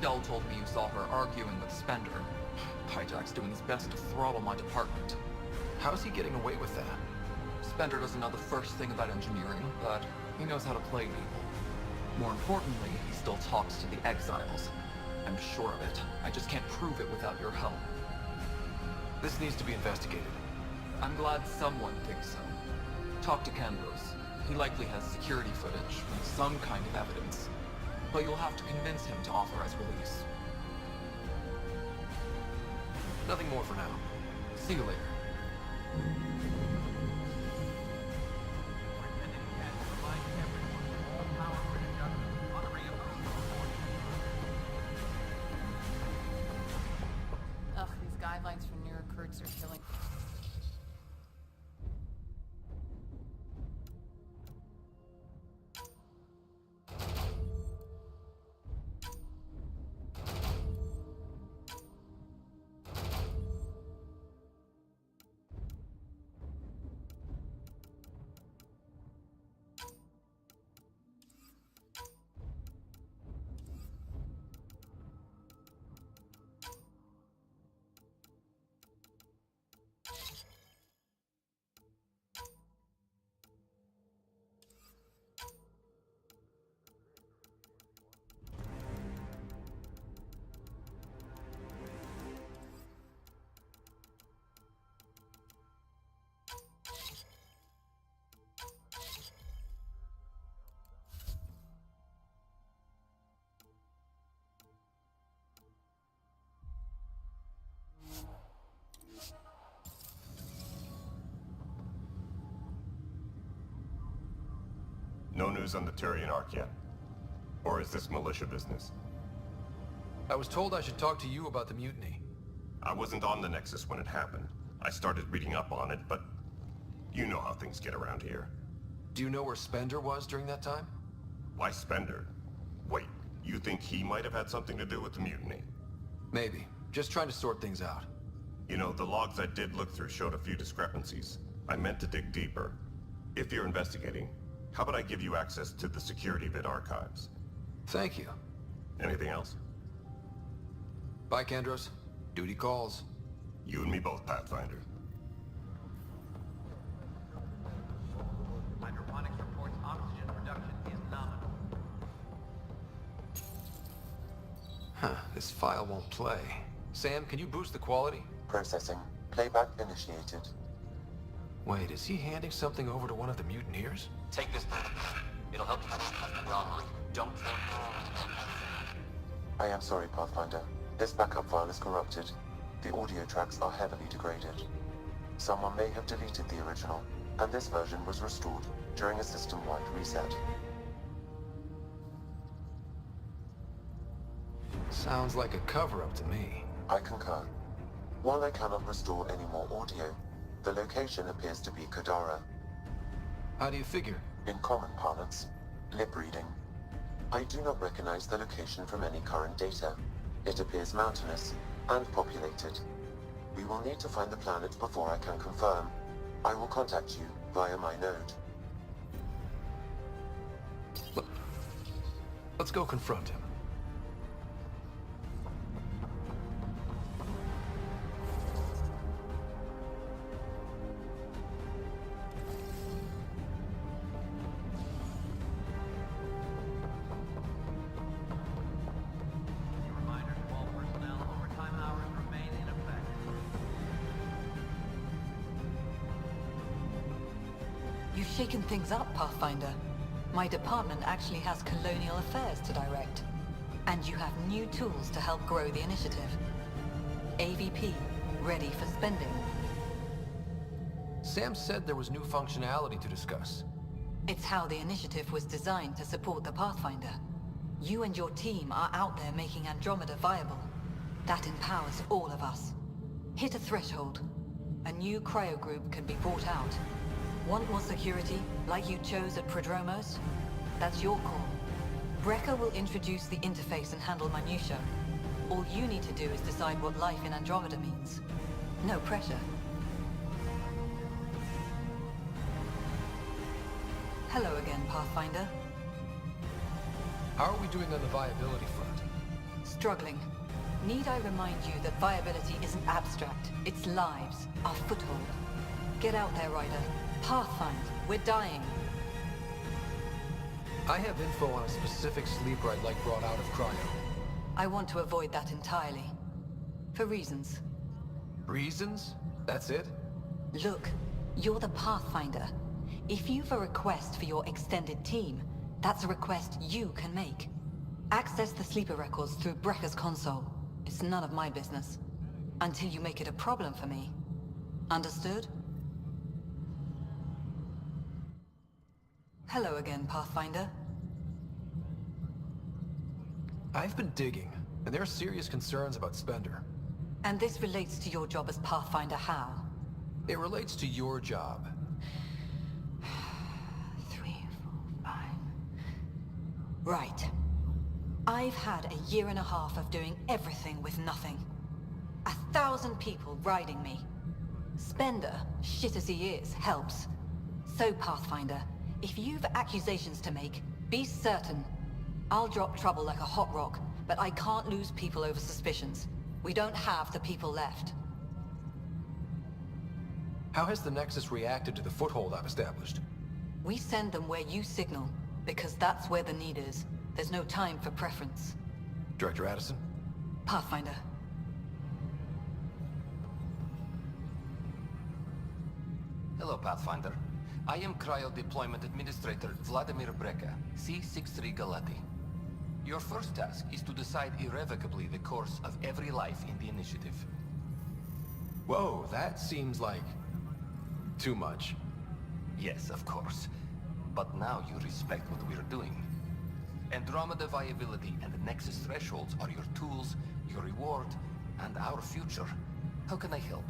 Dell told me you saw her arguing with Spender. Hijack's doing his best to throttle my department. How's he getting away with that? Spender doesn't know the first thing about engineering, but he knows how to play people. More importantly, he still talks to the exiles. I'm sure of it. I just can't prove it without your help. This needs to be investigated. I'm glad someone thinks so. Talk to Canrose. He likely has security footage with some kind of evidence. But you'll have to convince him to authorize release. Nothing more for now. See you later. Ugh, these guidelines for new recruits are killing. No news on the Turian Ark yet? Or is this militia business? I was told I should talk to you about the mutiny. I wasn't on the Nexus when it happened. I started reading up on it, but you know how things get around here. Do you know where Spender was during that time? Why Spender? Wait, you think he might have had something to do with the mutiny? Maybe. Just trying to sort things out. You know, the logs I did look through showed a few discrepancies. I meant to dig deeper. If you're investigating, how about I give you access to the security bit archives? Thank you. Anything else? Bye, Kandros. Duty calls. You and me both, Pathfinder. Hydroponics reports oxygen production is nominal. Huh, this file won't play. Sam, can you boost the quality? Processing. Playback initiated. Wait, is he handing something over to one of the mutineers? Take this. It'll help you stop the robbery. Don't fall. I am sorry, Pathfinder. This backup file is corrupted. The audio tracks are heavily degraded. Someone may have deleted the original, and this version was restored during a system-wide reset. Sounds like a cover-up to me. I concur. While I cannot restore any more audio, the location appears to be Kadara. How do you figure? In common parlance, lip reading. I do not recognize the location from any current data. It appears mountainous and populated. We will need to find the planet before I can confirm. I will contact you via my node. Let's go confront him. You've shaken things up, Pathfinder. My department actually has colonial affairs to direct. And you have new tools to help grow the initiative. AVP, ready for spending. Sam said there was new functionality to discuss. It's how the initiative was designed to support the Pathfinder. You and your team are out there making Andromeda viable. That empowers all of us. Hit a threshold. A new cryo group can be brought out. Want more security, like you chose at Prodromos? That's your call. Brecker will introduce the interface and handle minutiae. All you need to do is decide what life in Andromeda means. No pressure. Hello again, Pathfinder. How are we doing on the viability front? Struggling. Need I remind you that viability isn't abstract, it's lives, our foothold. Get out there, Ryder. Pathfind, we're dying. I have info on a specific sleeper I'd like brought out of cryo. I want to avoid that entirely. For reasons. Reasons? That's it? Look, you're the Pathfinder. If you've a request for your extended team, that's a request you can make. Access the sleeper records through Brecker's console. It's none of my business. Until you make it a problem for me. Understood? Hello again, Pathfinder. I've been digging, and there are serious concerns about Spender. And this relates to your job as Pathfinder how? It relates to your job. 3, 4, 5... Right. I've had a year and a half of doing everything with nothing. 1,000 people riding me. Spender, shit as he is, helps. So, Pathfinder, if you've accusations to make, be certain. I'll drop trouble like a hot rock, but I can't lose people over suspicions. We don't have the people left. How has the Nexus reacted to the foothold I've established? We send them where you signal, because that's where the need is. There's no time for preference. Director Addison? Pathfinder. Hello, Pathfinder. I am Cryo Deployment Administrator Vladimir Brecker, C-63 Galati. Your first task is to decide irrevocably the course of every life in the initiative. Whoa, that seems like... too much. Yes, of course. But now you respect what we're doing. Andromeda viability and the Nexus thresholds are your tools, your reward, and our future. How can I help?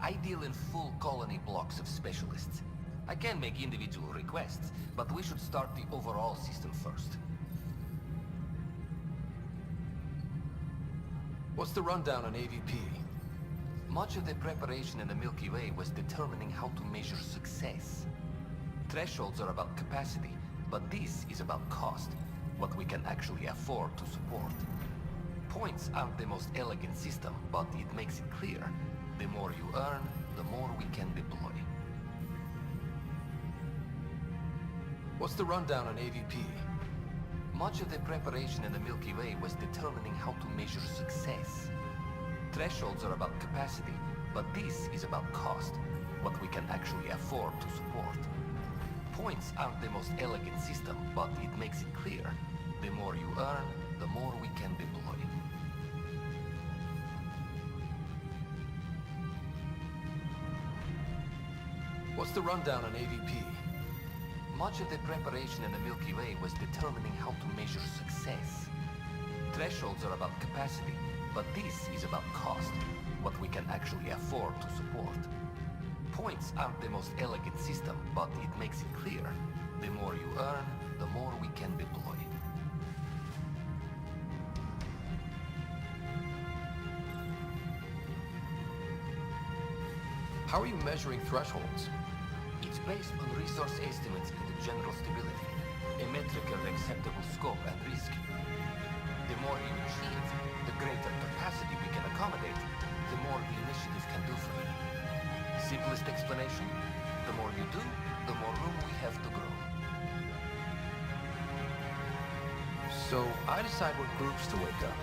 I deal in full colony blocks of specialists. I can make individual requests, but we should start the overall system first. What's the rundown on AVP? Much of the preparation in the Milky Way was determining how to measure success. Thresholds are about capacity, but this is about cost, what we can actually afford to support. Points aren't the most elegant system, but it makes it clear. The more you earn, the more we can deploy. What's the rundown on AVP? Much of the preparation in the Milky Way was determining how to measure success. Thresholds are about capacity, but this is about cost, what we can actually afford to support. Points aren't the most elegant system, but it makes it clear. The more you earn, the more we can deploy. What's the rundown on AVP? Much of the preparation in the Milky Way was determining how to measure success. Thresholds are about capacity, but this is about cost, what we can actually afford to support. Points aren't the most elegant system, but it makes it clear. The more you earn, the more we can deploy. How are you measuring thresholds? It's based on resource estimates and the general stability, a metric of acceptable scope and risk. The more you achieve, the greater capacity we can accommodate, the more the initiative can do for you. Simplest explanation, the more you do, the more room we have to grow. So, I decide what groups to wake up.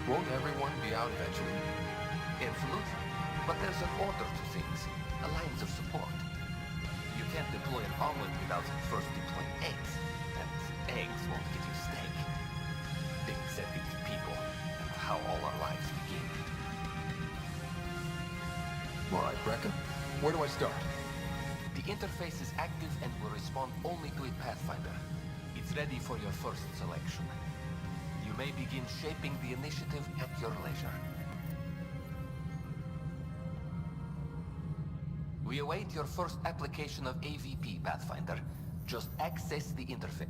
Won't everyone be out eventually? Absolutely. But there's an order to things, a lines of support. You can't deploy an omelet without first deploying eggs, and eggs won't get you steak. Things that with people, and how all our lives begin. Alright, Brecca. Where do I start? The interface is active and will respond only to a Pathfinder. It's ready for your first selection. You may begin shaping the initiative at your leisure. We await your first application of AVP, Pathfinder. Just access the interface.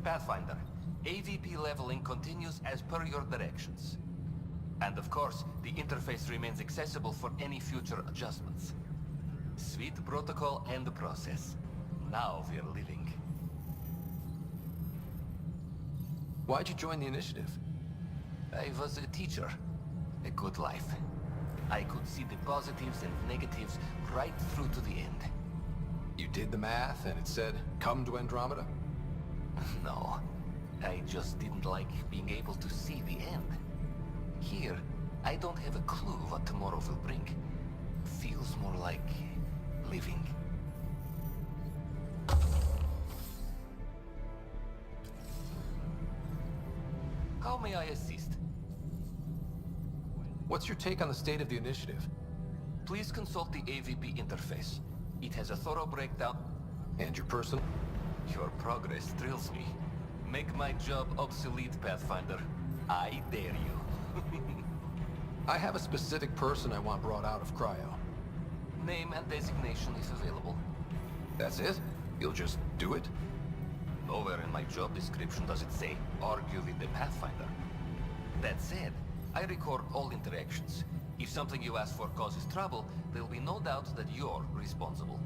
Pathfinder, AVP leveling continues as per your directions. And of course, the interface remains accessible for any future adjustments. Sweet protocol and the process. Now we're living. Why'd you join the initiative? I was a teacher. A good life. I could see the positives and negatives right through to the end. You did the math and it said, come to Andromeda? No. I just didn't like being able to see the end. Here, I don't have a clue what tomorrow will bring. Feels more like living. may I assist? What's your take on the state of the initiative? Please consult the AVP interface. It has a thorough breakdown. And your person? Your progress thrills me. Make my job obsolete, Pathfinder. I dare you. I have a specific person I want brought out of cryo. Name and designation if available. That's it? You'll just do it? Nowhere in my job description does it say, argue with the Pathfinder. That said, I record all interactions. If something you ask for causes trouble, there'll be no doubt that you're responsible.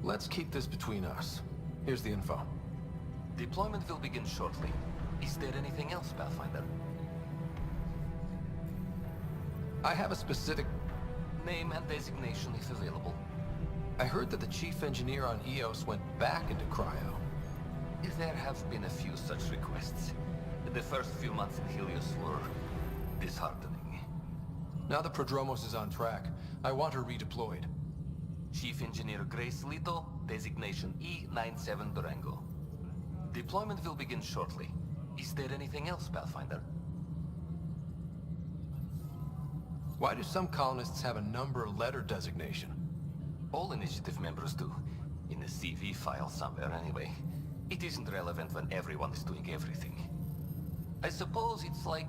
Let's keep this between us. Here's the info. Deployment will begin shortly. Is there anything else, Pathfinder? I have a specific... Name and designation if available. I heard that the chief engineer on EOS went back into cryo. There have been a few such requests. The first few months in Helios were disheartening. Now that Prodromos is on track, I want her redeployed. Chief Engineer Grace Lito, designation E97 Durango. Deployment will begin shortly. Is there anything else, Pathfinder? Why do some colonists have a number letter designation? All initiative members do. In a CV file somewhere, anyway. It isn't relevant when everyone is doing everything. I suppose it's like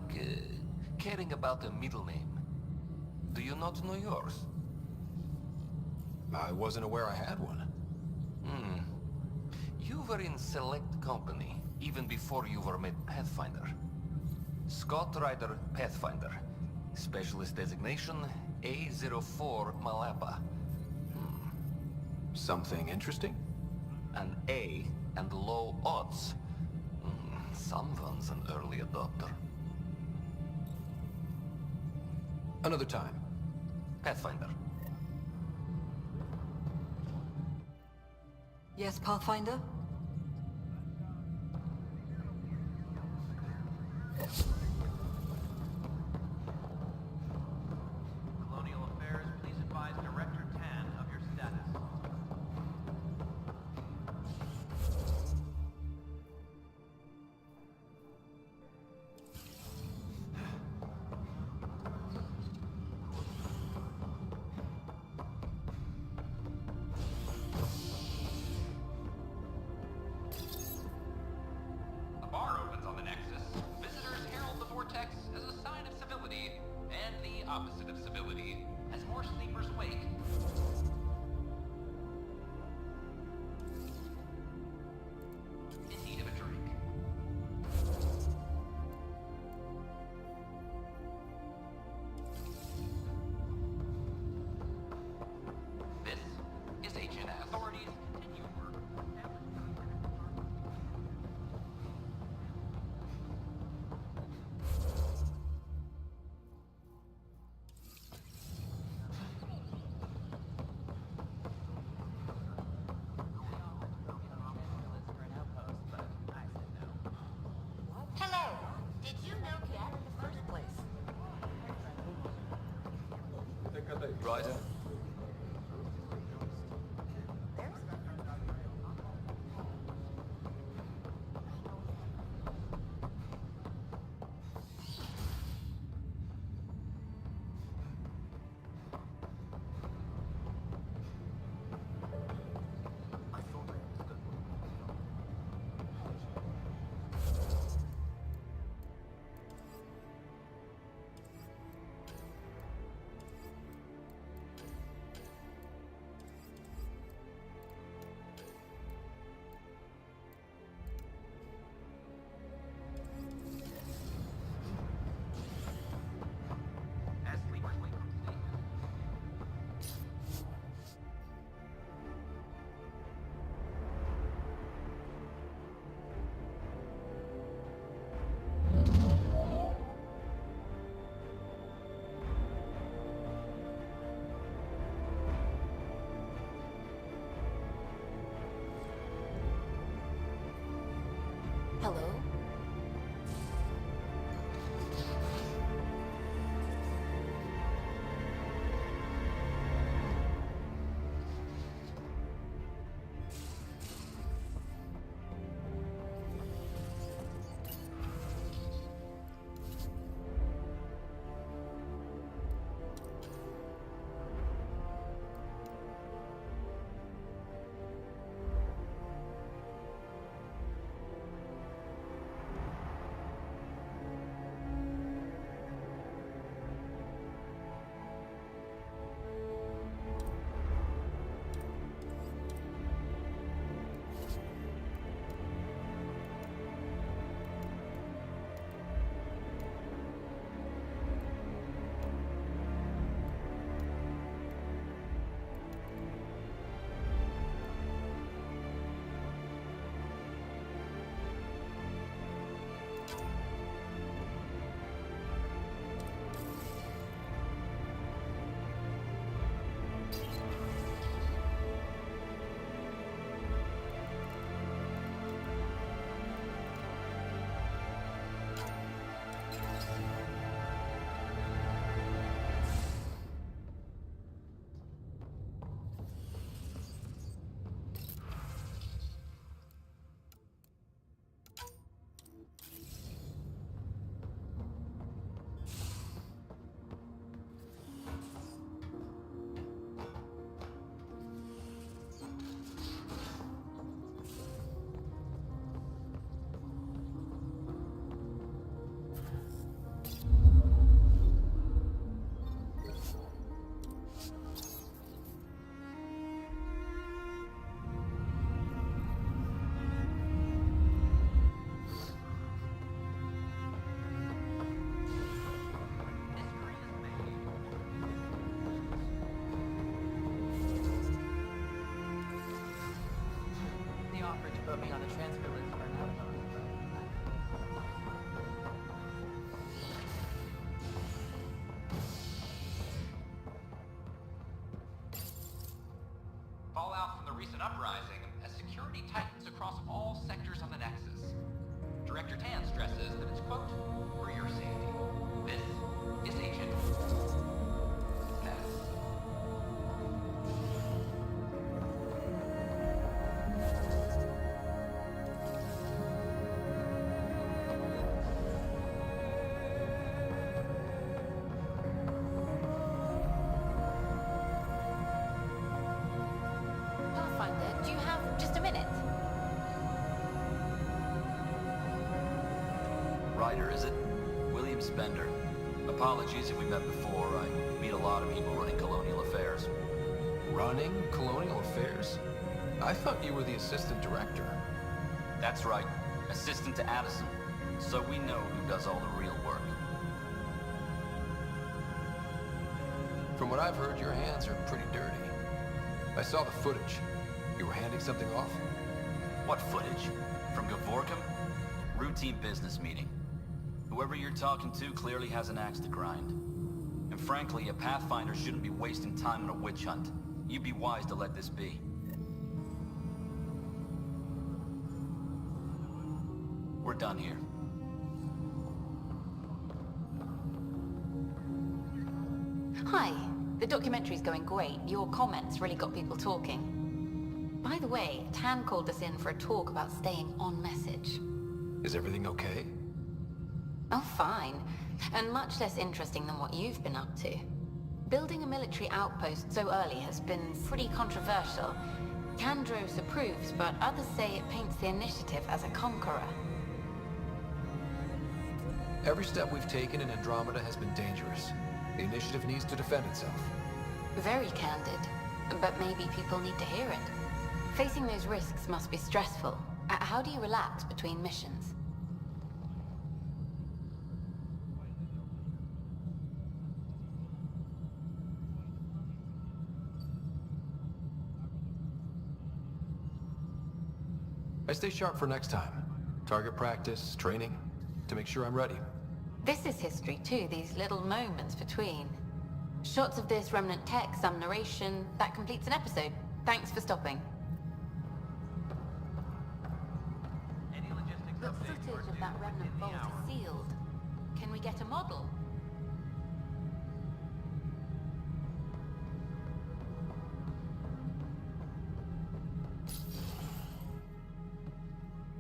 caring about a middle name. Do you not know yours? I wasn't aware I had one. You were in select company, even before you were made Pathfinder. Scott Ryder Pathfinder. Specialist designation, A04 Malapa. Something interesting? An A and low odds. Someone's an early adopter. Another time. Pathfinder. Yes, Pathfinder? Colonial Affairs, please advise Director Tan of your status. A bar opens on the Nexus. Visitors herald the vortex as a sign of civility, and the opposite of civility, as more sleepers wake. In need of a drink. This is Agent Authorities continue work. Hello. Did you know that in the first place? Ryder? Put me on the transfer list for now. Fallout from the recent uprising as security tightens across all sectors on the Nexus. Director Tan stresses that it's, quote, for your safety. This is Agent Ness. Do you have just a minute? Ryder, is it? William Spender. Apologies if we met before. I meet a lot of people running colonial affairs. Running colonial affairs? I thought you were the assistant director. That's right. Assistant to Addison. So we know who does all the real work. From what I've heard, your hands are pretty dirty. I saw the footage. You were handing something off? What footage? From Gavorkum? Routine business meeting. Whoever you're talking to clearly has an axe to grind. And frankly, a Pathfinder shouldn't be wasting time on a witch hunt. You'd be wise to let this be. We're done here. Hi. The documentary's going great. Your comments really got people talking. By the way, Tan called us in for a talk about staying on message. Is everything okay? Oh, fine. And much less interesting than what you've been up to. Building a military outpost so early has been pretty controversial. Kandros approves, but others say it paints the initiative as a conqueror. Every step we've taken in Andromeda has been dangerous. The initiative needs to defend itself. Very candid. But maybe people need to hear it. Facing those risks must be stressful. How do you relax between missions? I stay sharp for next time. Target practice, training, to make sure I'm ready. This is history too, these little moments between. Shots of this remnant tech, some narration, that completes an episode. Thanks for stopping. The footage of that remnant vault is sealed. Can we get a model?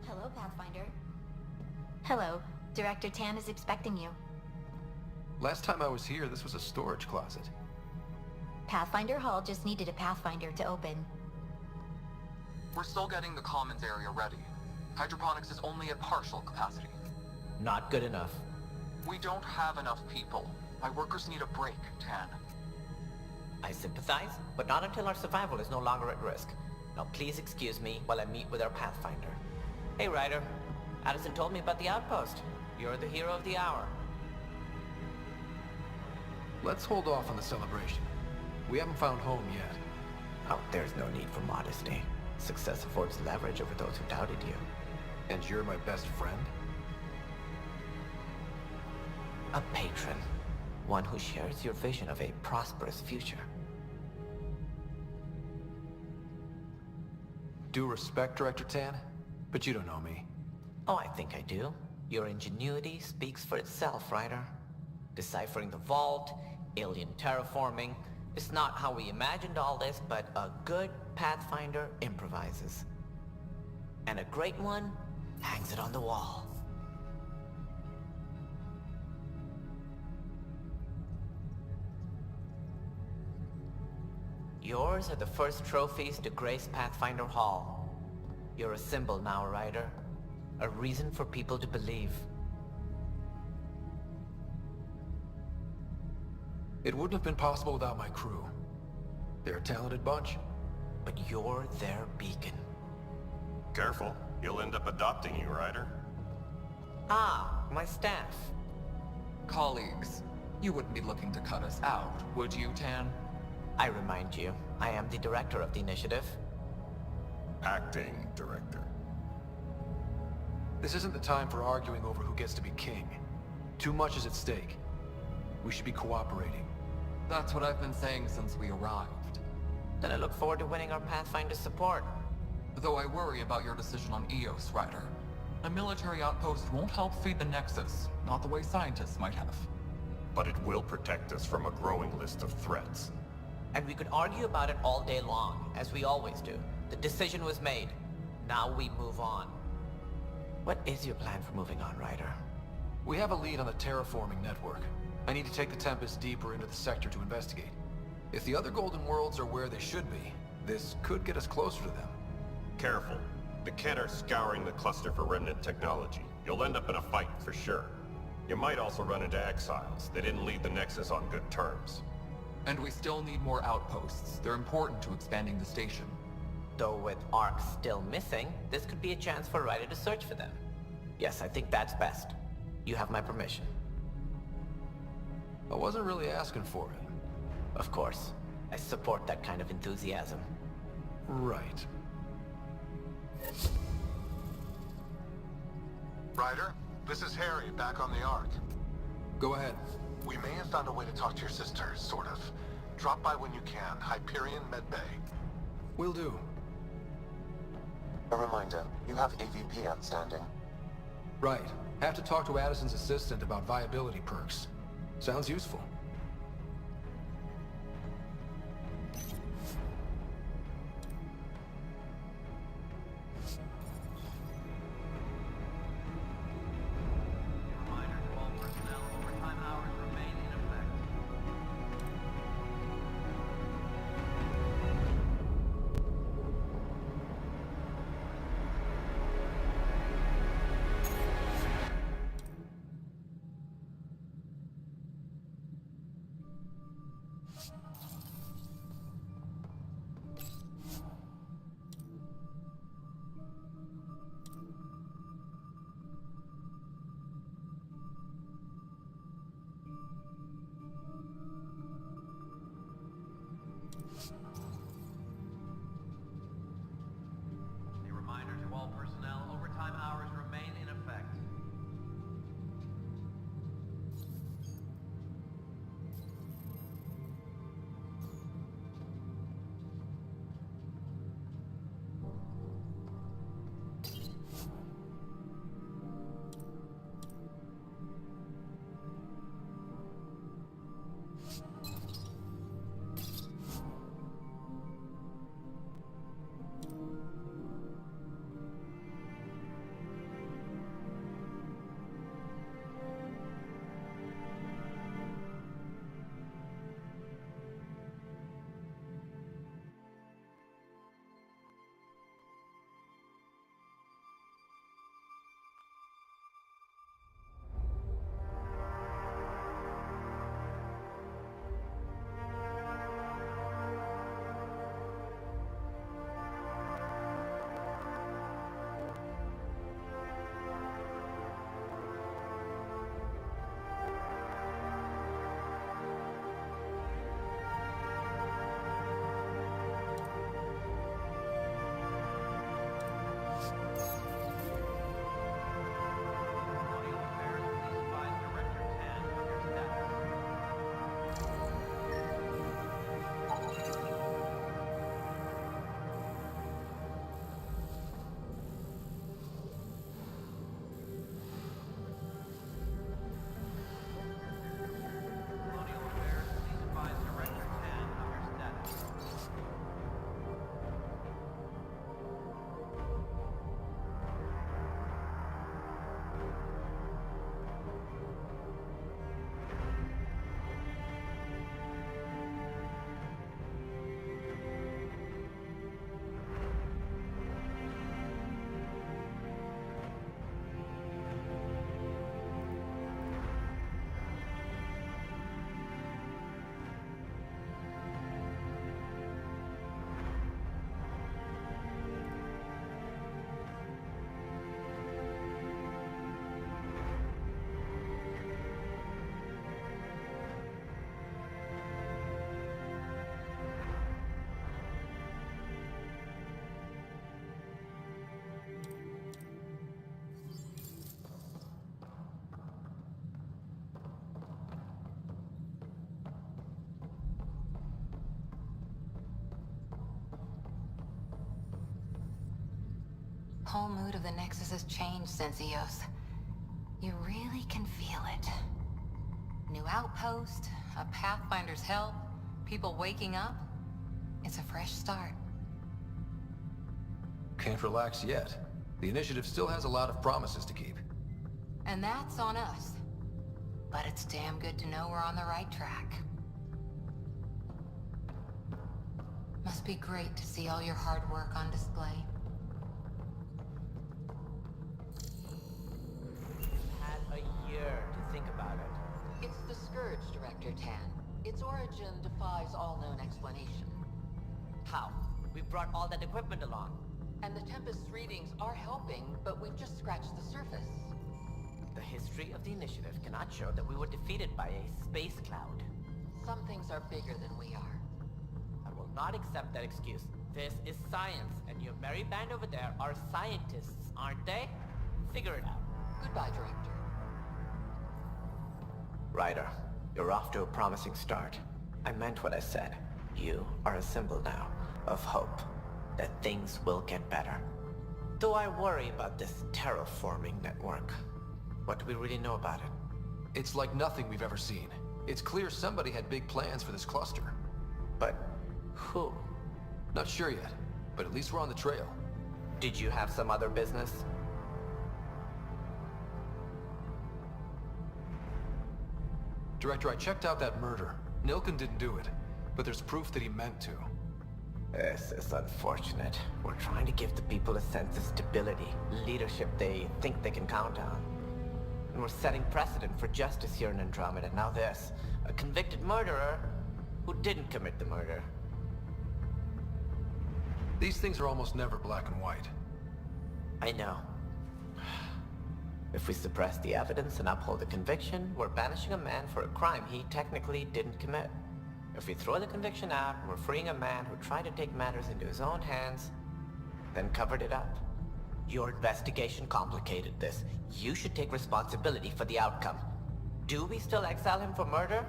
Hello, Pathfinder. Hello. Director Tan is expecting you. Last time I was here, this was a storage closet. Pathfinder Hall just needed a Pathfinder to open. We're still getting the commons area ready. Hydroponics is only at partial capacity. Not good enough. We don't have enough people. My workers need a break, Tan. I sympathize, but not until our survival is no longer at risk. Now please excuse me while I meet with our Pathfinder. Hey Ryder, Addison told me about the outpost. You're the hero of the hour. Let's hold off on the celebration. We haven't found home yet. Oh, there's no need for modesty. Success affords leverage over those who doubted you. And you're my best friend? A patron. One who shares your vision of a prosperous future. due respect, Director Tan, but you don't know me. Oh, I think I do. Your ingenuity speaks for itself, Ryder. Deciphering the vault, alien terraforming. It's not how we imagined all this, but a good Pathfinder improvises. And a great one hangs it on the wall. Yours are the first trophies to grace Pathfinder Hall. You're a symbol now, Ryder. A reason for people to believe. It wouldn't have been possible without my crew. They're a talented bunch. But you're their beacon. Careful, he'll end up adopting you, Ryder. Ah, my staff. Colleagues, you wouldn't be looking to cut us out, would you, Tan? I remind you, I am the director of the initiative. Acting director. This isn't the time for arguing over who gets to be king. Too much is at stake. We should be cooperating. That's what I've been saying since we arrived. Then I look forward to winning our Pathfinder support. Though I worry about your decision on Eos, Ryder. A military outpost won't help feed the Nexus, not the way scientists might have. But it will protect us from a growing list of threats. And we could argue about it all day long, as we always do. The decision was made. Now we move on. What is your plan for moving on, Ryder? We have a lead on the terraforming network. I need to take the Tempest deeper into the sector to investigate. If the other Golden Worlds are where they should be, this could get us closer to them. Careful. The Kett are scouring the cluster for remnant technology. You'll end up in a fight for sure. You might also run into exiles. They didn't leave the Nexus on good terms. And we still need more outposts. They're important to expanding the station. Though with Ark still missing, this could be a chance for Ryder to search for them. Yes, I think that's best. You have my permission. I wasn't really asking for it. Of course. I support that kind of enthusiasm. Right. Ryder, this is Harry, back on the Ark. Go ahead. We may have found a way to talk to your sister, sort of. Drop by when you can. Hyperion Med Bay. Will do. A reminder, you have AVP outstanding. Right. Have to talk to Addison's assistant about viability perks. Sounds useful. whole mood of the Nexus has changed since EOS. You really can feel it. New outpost, a Pathfinder's help, people waking up. It's a fresh start. Can't relax yet. The initiative still has a lot of promises to keep. And that's on us. But it's damn good to know we're on the right track. Must be great to see all your hard work on display. Had a year to think about it. It's the Scourge, Director Tan. Its origin defies all known explanation. How? We brought all that equipment along. And the Tempest's readings are helping, but we've just scratched the surface. The history of the initiative cannot show that we were defeated by a space cloud. Some things are bigger than we are. I will not accept that excuse. This is science, and your merry band over there are scientists, aren't they? Figure it out. Goodbye, Director. Ryder, you're off to a promising start. I meant what I said. You are a symbol now of hope, that things will get better. Though I worry about this terraforming network. What do we really know about it? It's like nothing we've ever seen. It's clear somebody had big plans for this cluster. But who? Not sure yet, but at least we're on the trail. Did you have some other business? Director, I checked out that murder. Nilken didn't do it, but there's proof that he meant to. This is unfortunate. We're trying to give the people a sense of stability, leadership they think they can count on. And we're setting precedent for justice here in Andromeda. Now this, a convicted murderer who didn't commit the murder. These things are almost never black and white. I know. If we suppress the evidence and uphold the conviction, we're banishing a man for a crime he technically didn't commit. If we throw the conviction out, we're freeing a man who tried to take matters into his own hands, then covered it up. Your investigation complicated this. You should take responsibility for the outcome. Do we still exile him for murder?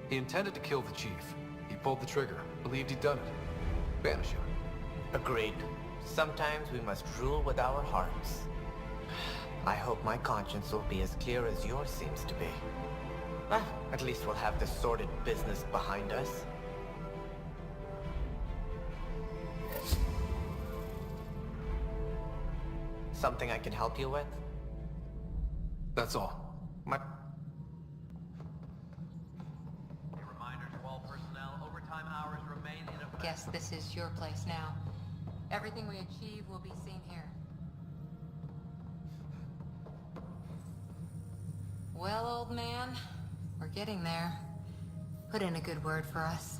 He intended to kill the chief. He pulled the trigger, believed he'd done it. Banish him. Agreed. Sometimes we must rule with our hearts. I hope my conscience will be as clear as yours seems to be. At least we'll have this sordid business behind us. Something I can help you with? That's all. Guess this is your place now. Everything we achieve will be seen here. Well, old man, we're getting there. Put in a good word for us.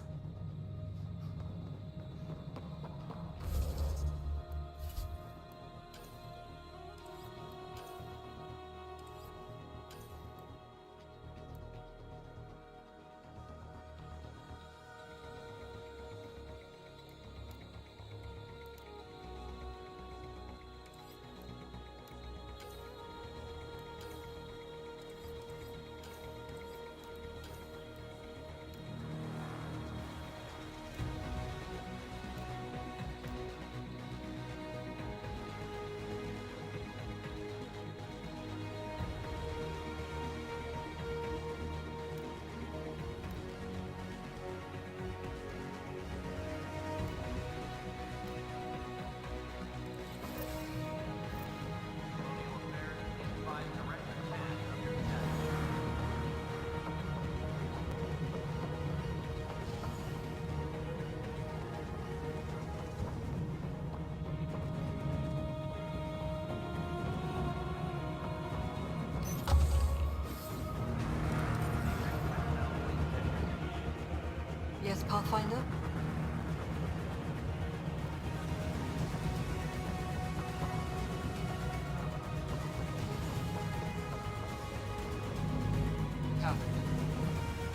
news, Pathfinder?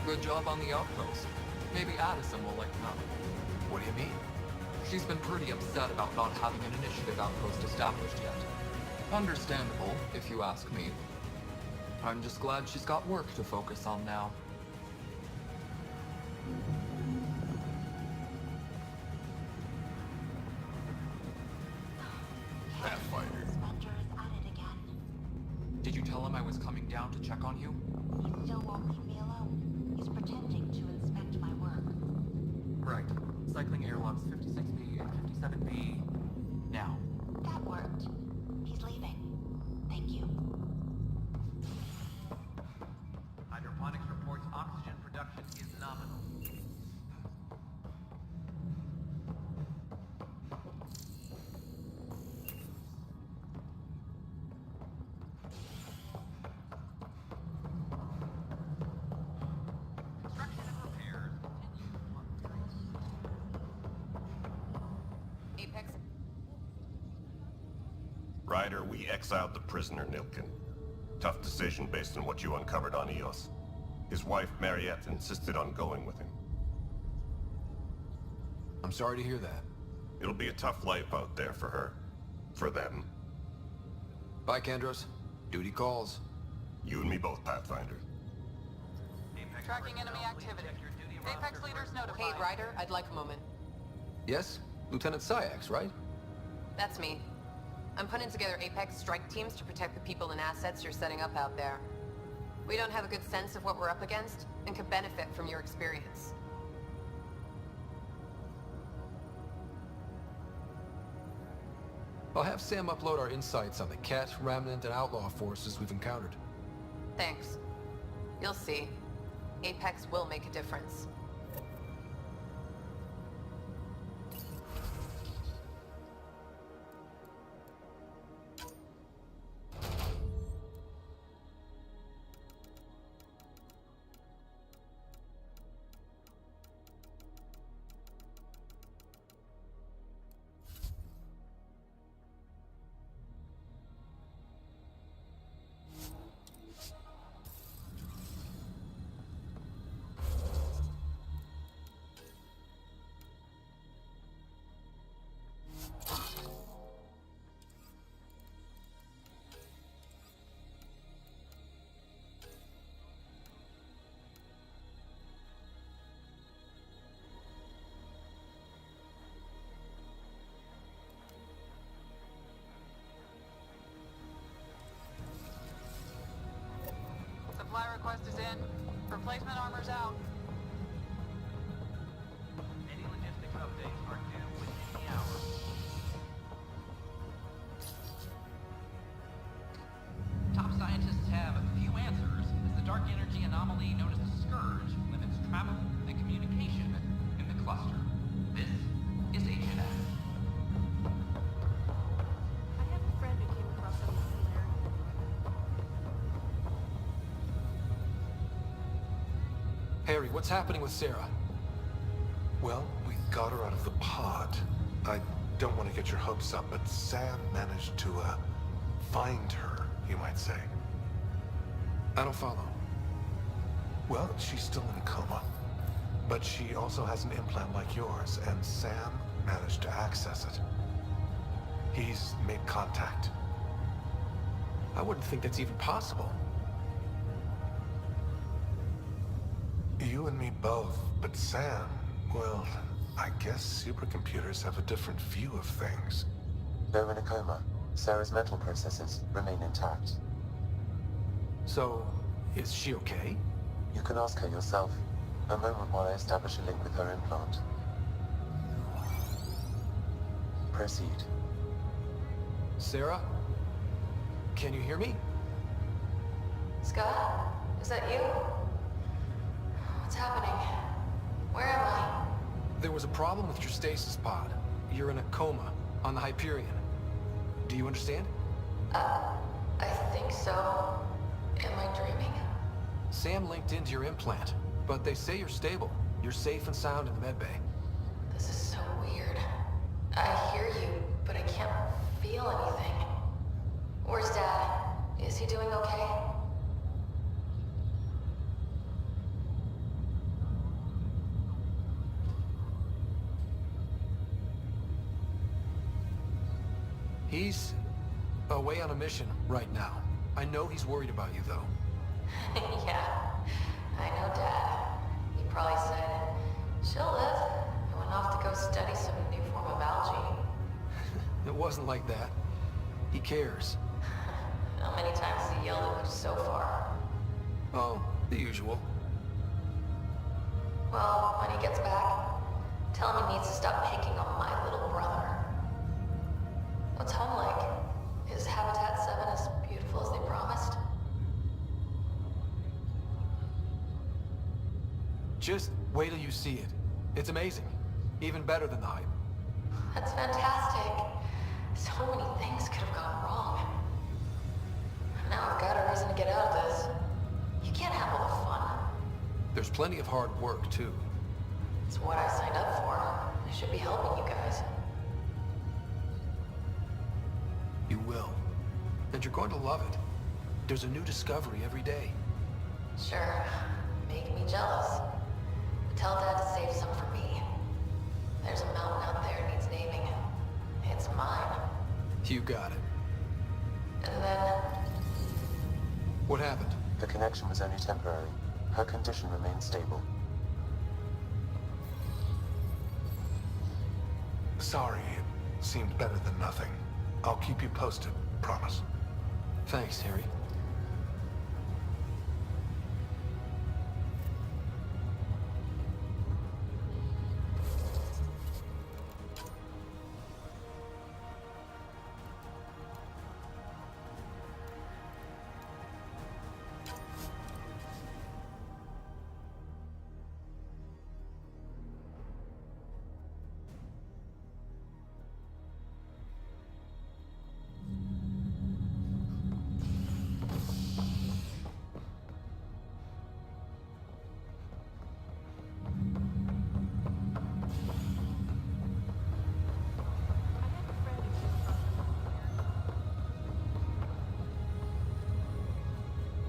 Good job on the outpost. Maybe Addison will like know. What do you mean? She's been pretty upset about not having an initiative outpost established yet. Understandable, if you ask me. I'm just glad she's got work to focus on now. Pathfinder. Spencer is at it again. Did you tell him I was coming down to check on you? He still won't leave me alone. He's pretending to inspect my work. Right. Cycling airlocks 56B and 57B. Now. That worked. He's leaving. Thank you. Hydroponics reports oxygen production is nominal. Construction and repairs continue. Apex. Ryder, we exiled the prisoner Nilkin. Tough decision based on what you uncovered on Eos. His wife, Mariette, insisted on going with him. I'm sorry to hear that. It'll be a tough life out there for her. For them. Bye, Kandros. Duty calls. You and me both, Pathfinder. Tracking enemy activity. Apex leaders notified. Hey, Ryder, I'd like a moment. Yes? Lieutenant Syax, right? That's me. I'm putting together Apex strike teams to protect the people and assets you're setting up out there. We don't have a good sense of what we're up against, and could benefit from your experience. I'll have Sam upload our insights on the Ket, Remnant, and Outlaw forces we've encountered. Thanks. You'll see. Apex will make a difference. Supply request is in. Replacement armor's out. Any logistics updates are due within the hour. Top scientists have a few answers as the dark energy anomaly known as the Scourge limits travel and communication in the cluster. This is Agent X. I have a friend who came across some similarity. Harry, what's happening with Sarah? Well, we got her out of the pod. I don't want to get your hopes up, but Sam managed to, find her, you might say. I don't follow. Well, she's still in a coma. But she also has an implant like yours, and Sam managed to access it. He's made contact. I wouldn't think that's even possible. You and me both, but Sam, well, I guess supercomputers have a different view of things. Though in a coma, Sarah's mental processes remain intact. So, is she okay? You can ask her yourself. A moment while I establish a link with her implant. Proceed. Sarah? Can you hear me? Scott? Is that you? What's happening? Where am I? There was a problem with your stasis pod. You're in a coma on the Hyperion. Do you understand? I think so. Am I dreaming? Sam linked into your implant, but they say you're stable. You're safe and sound in the medbay. This is so weird. I hear you, but I can't feel anything. Where's Dad? Is he doing okay? He's away on a mission right now. I know he's worried about you, though. Yeah, I know Dad. He probably said, she'll live. I went off to go study some new form of algae. It wasn't like that. He cares. How many times has he yelled at me so far? Oh, the usual. Well, when he gets back, tell him he needs to stop picking on my little brother. What's home like? Is Habitat 7 as beautiful as they promised? Just wait till you see it. It's amazing. Even better than the hype. That's fantastic. So many things could have gone wrong. Now I've got a reason to get out of this. You can't have all the fun. There's plenty of hard work, too. It's what I signed up for. I should be helping you guys. You will. And you're going to love it. There's a new discovery every day. Sure. Make me jealous. But tell Dad to save some for me. There's a mountain out there needs naming. It's mine. You got it. And then... What happened? The connection was only temporary. Her condition remains stable. Sorry, it seemed better than nothing. I'll keep you posted, promise. Thanks, Harry.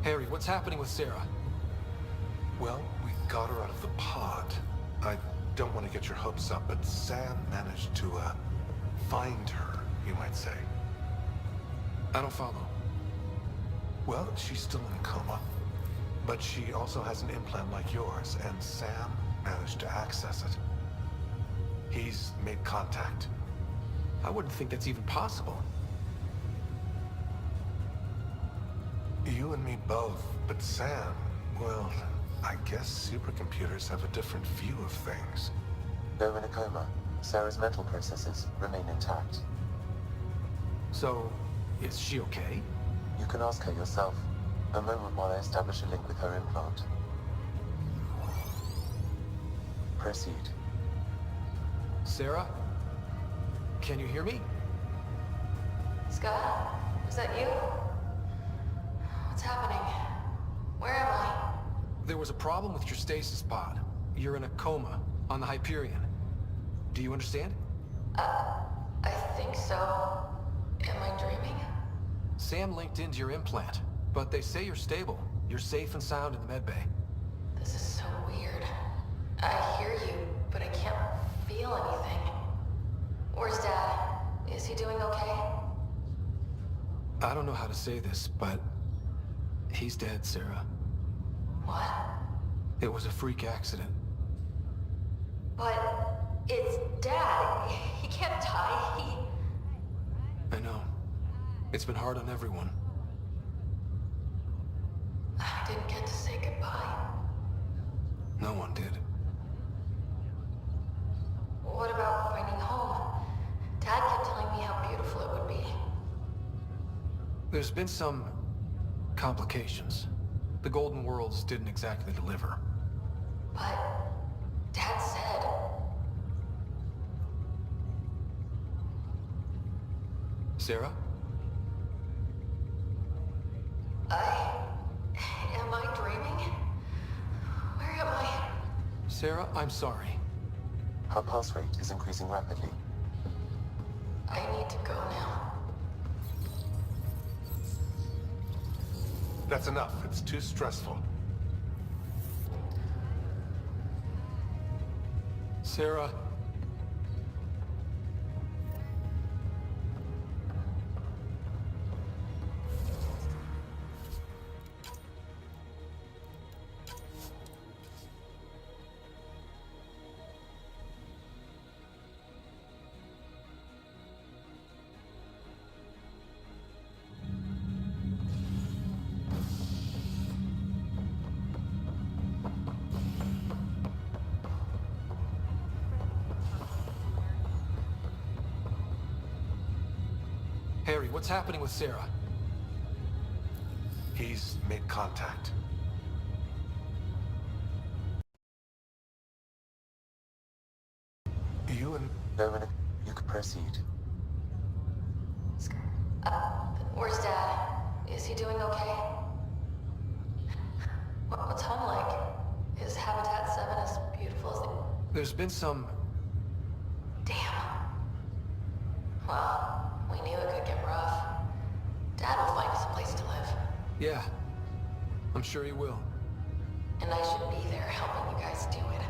Harry, what's happening with Sarah? Well, we got her out of the pod. I don't want to get your hopes up, but Sam managed to, find her, you might say. I don't follow. Well, she's still in a coma. But she also has an implant like yours, and Sam managed to access it. He's made contact. I wouldn't think that's even possible. You and me both, but Sam, well, I guess supercomputers have a different view of things. Though in a coma, Sarah's mental processes remain intact. So, is she okay? You can ask her yourself. A moment while I establish a link with her implant. Proceed. Sarah? Can you hear me? Scott? Is that you? What's happening? Where am I? There was a problem with your stasis pod. You're in a coma on the Hyperion. Do you understand? I think so. Am I dreaming? Sam linked into your implant, but they say you're stable. You're safe and sound in the medbay. This is so weird. I hear you, but I can't feel anything. Where's Dad? Is he doing okay? I don't know how to say this, but he's dead, Sarah. What? It was a freak accident. But it's Dad. He can't die. I know. It's been hard on everyone. I didn't get to say goodbye. No one did. What about finding home? Dad kept telling me how beautiful it would be. There's been some complications. The Golden Worlds didn't exactly deliver. But Dad said... Sarah? Am I dreaming? Where am I? Sarah, I'm sorry. Her pulse rate is increasing rapidly. I need to go now. That's enough. It's too stressful. Sarah. Harry, what's happening with Sarah? He's made contact. You and... Dominic, you can proceed. Where's Dad? Is he doing okay? What's home like? Is Habitat 7 as beautiful as they... There's been some... Damn. Well, we knew it could get rough. Dad will find us a place to live. Yeah, I'm sure he will. And I should be there helping you guys do it.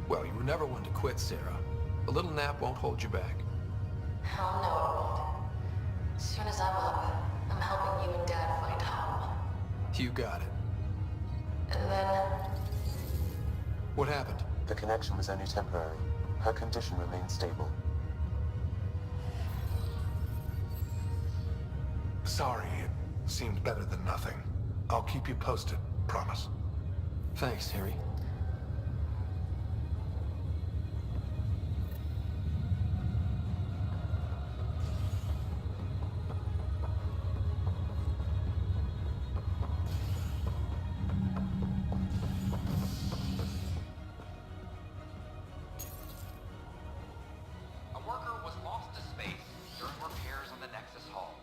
Well, you were never one to quit, Sarah. A little nap won't hold you back. Hell no, it won't. As soon as I'm up, I'm helping you and Dad find home. You got it. And then... What happened? The connection was only temporary. Her condition remains stable. Sorry, it seemed better than nothing. I'll keep you posted, promise. Thanks, Harry. A worker was lost to space during repairs on the Nexus hull.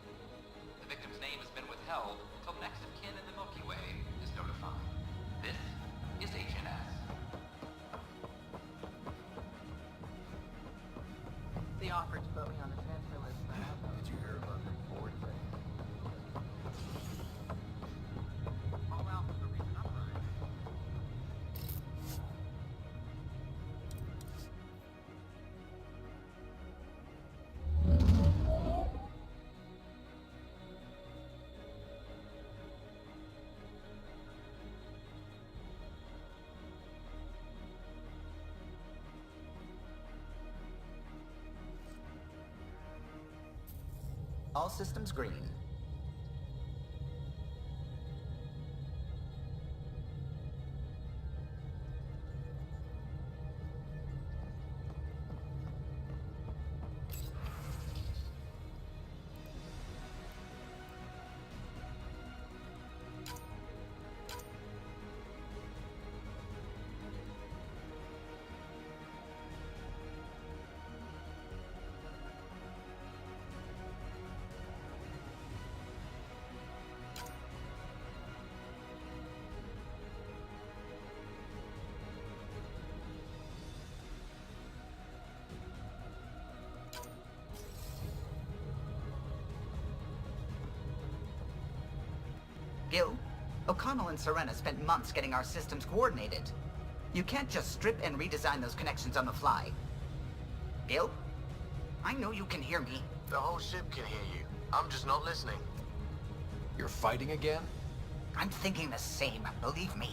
The victim's name has been withheld until next of kin in the Milky Way is notified. This is HNS. They offered to put me on the transfer list, but did you hear about the Ford thing? All out for the recent uprising. All systems green. Gil, O'Connell and Serena spent months getting our systems coordinated. You can't just strip and redesign those connections on the fly. Gil? I know you can hear me. The whole ship can hear you. I'm just not listening. You're fighting again? I'm thinking the same, believe me.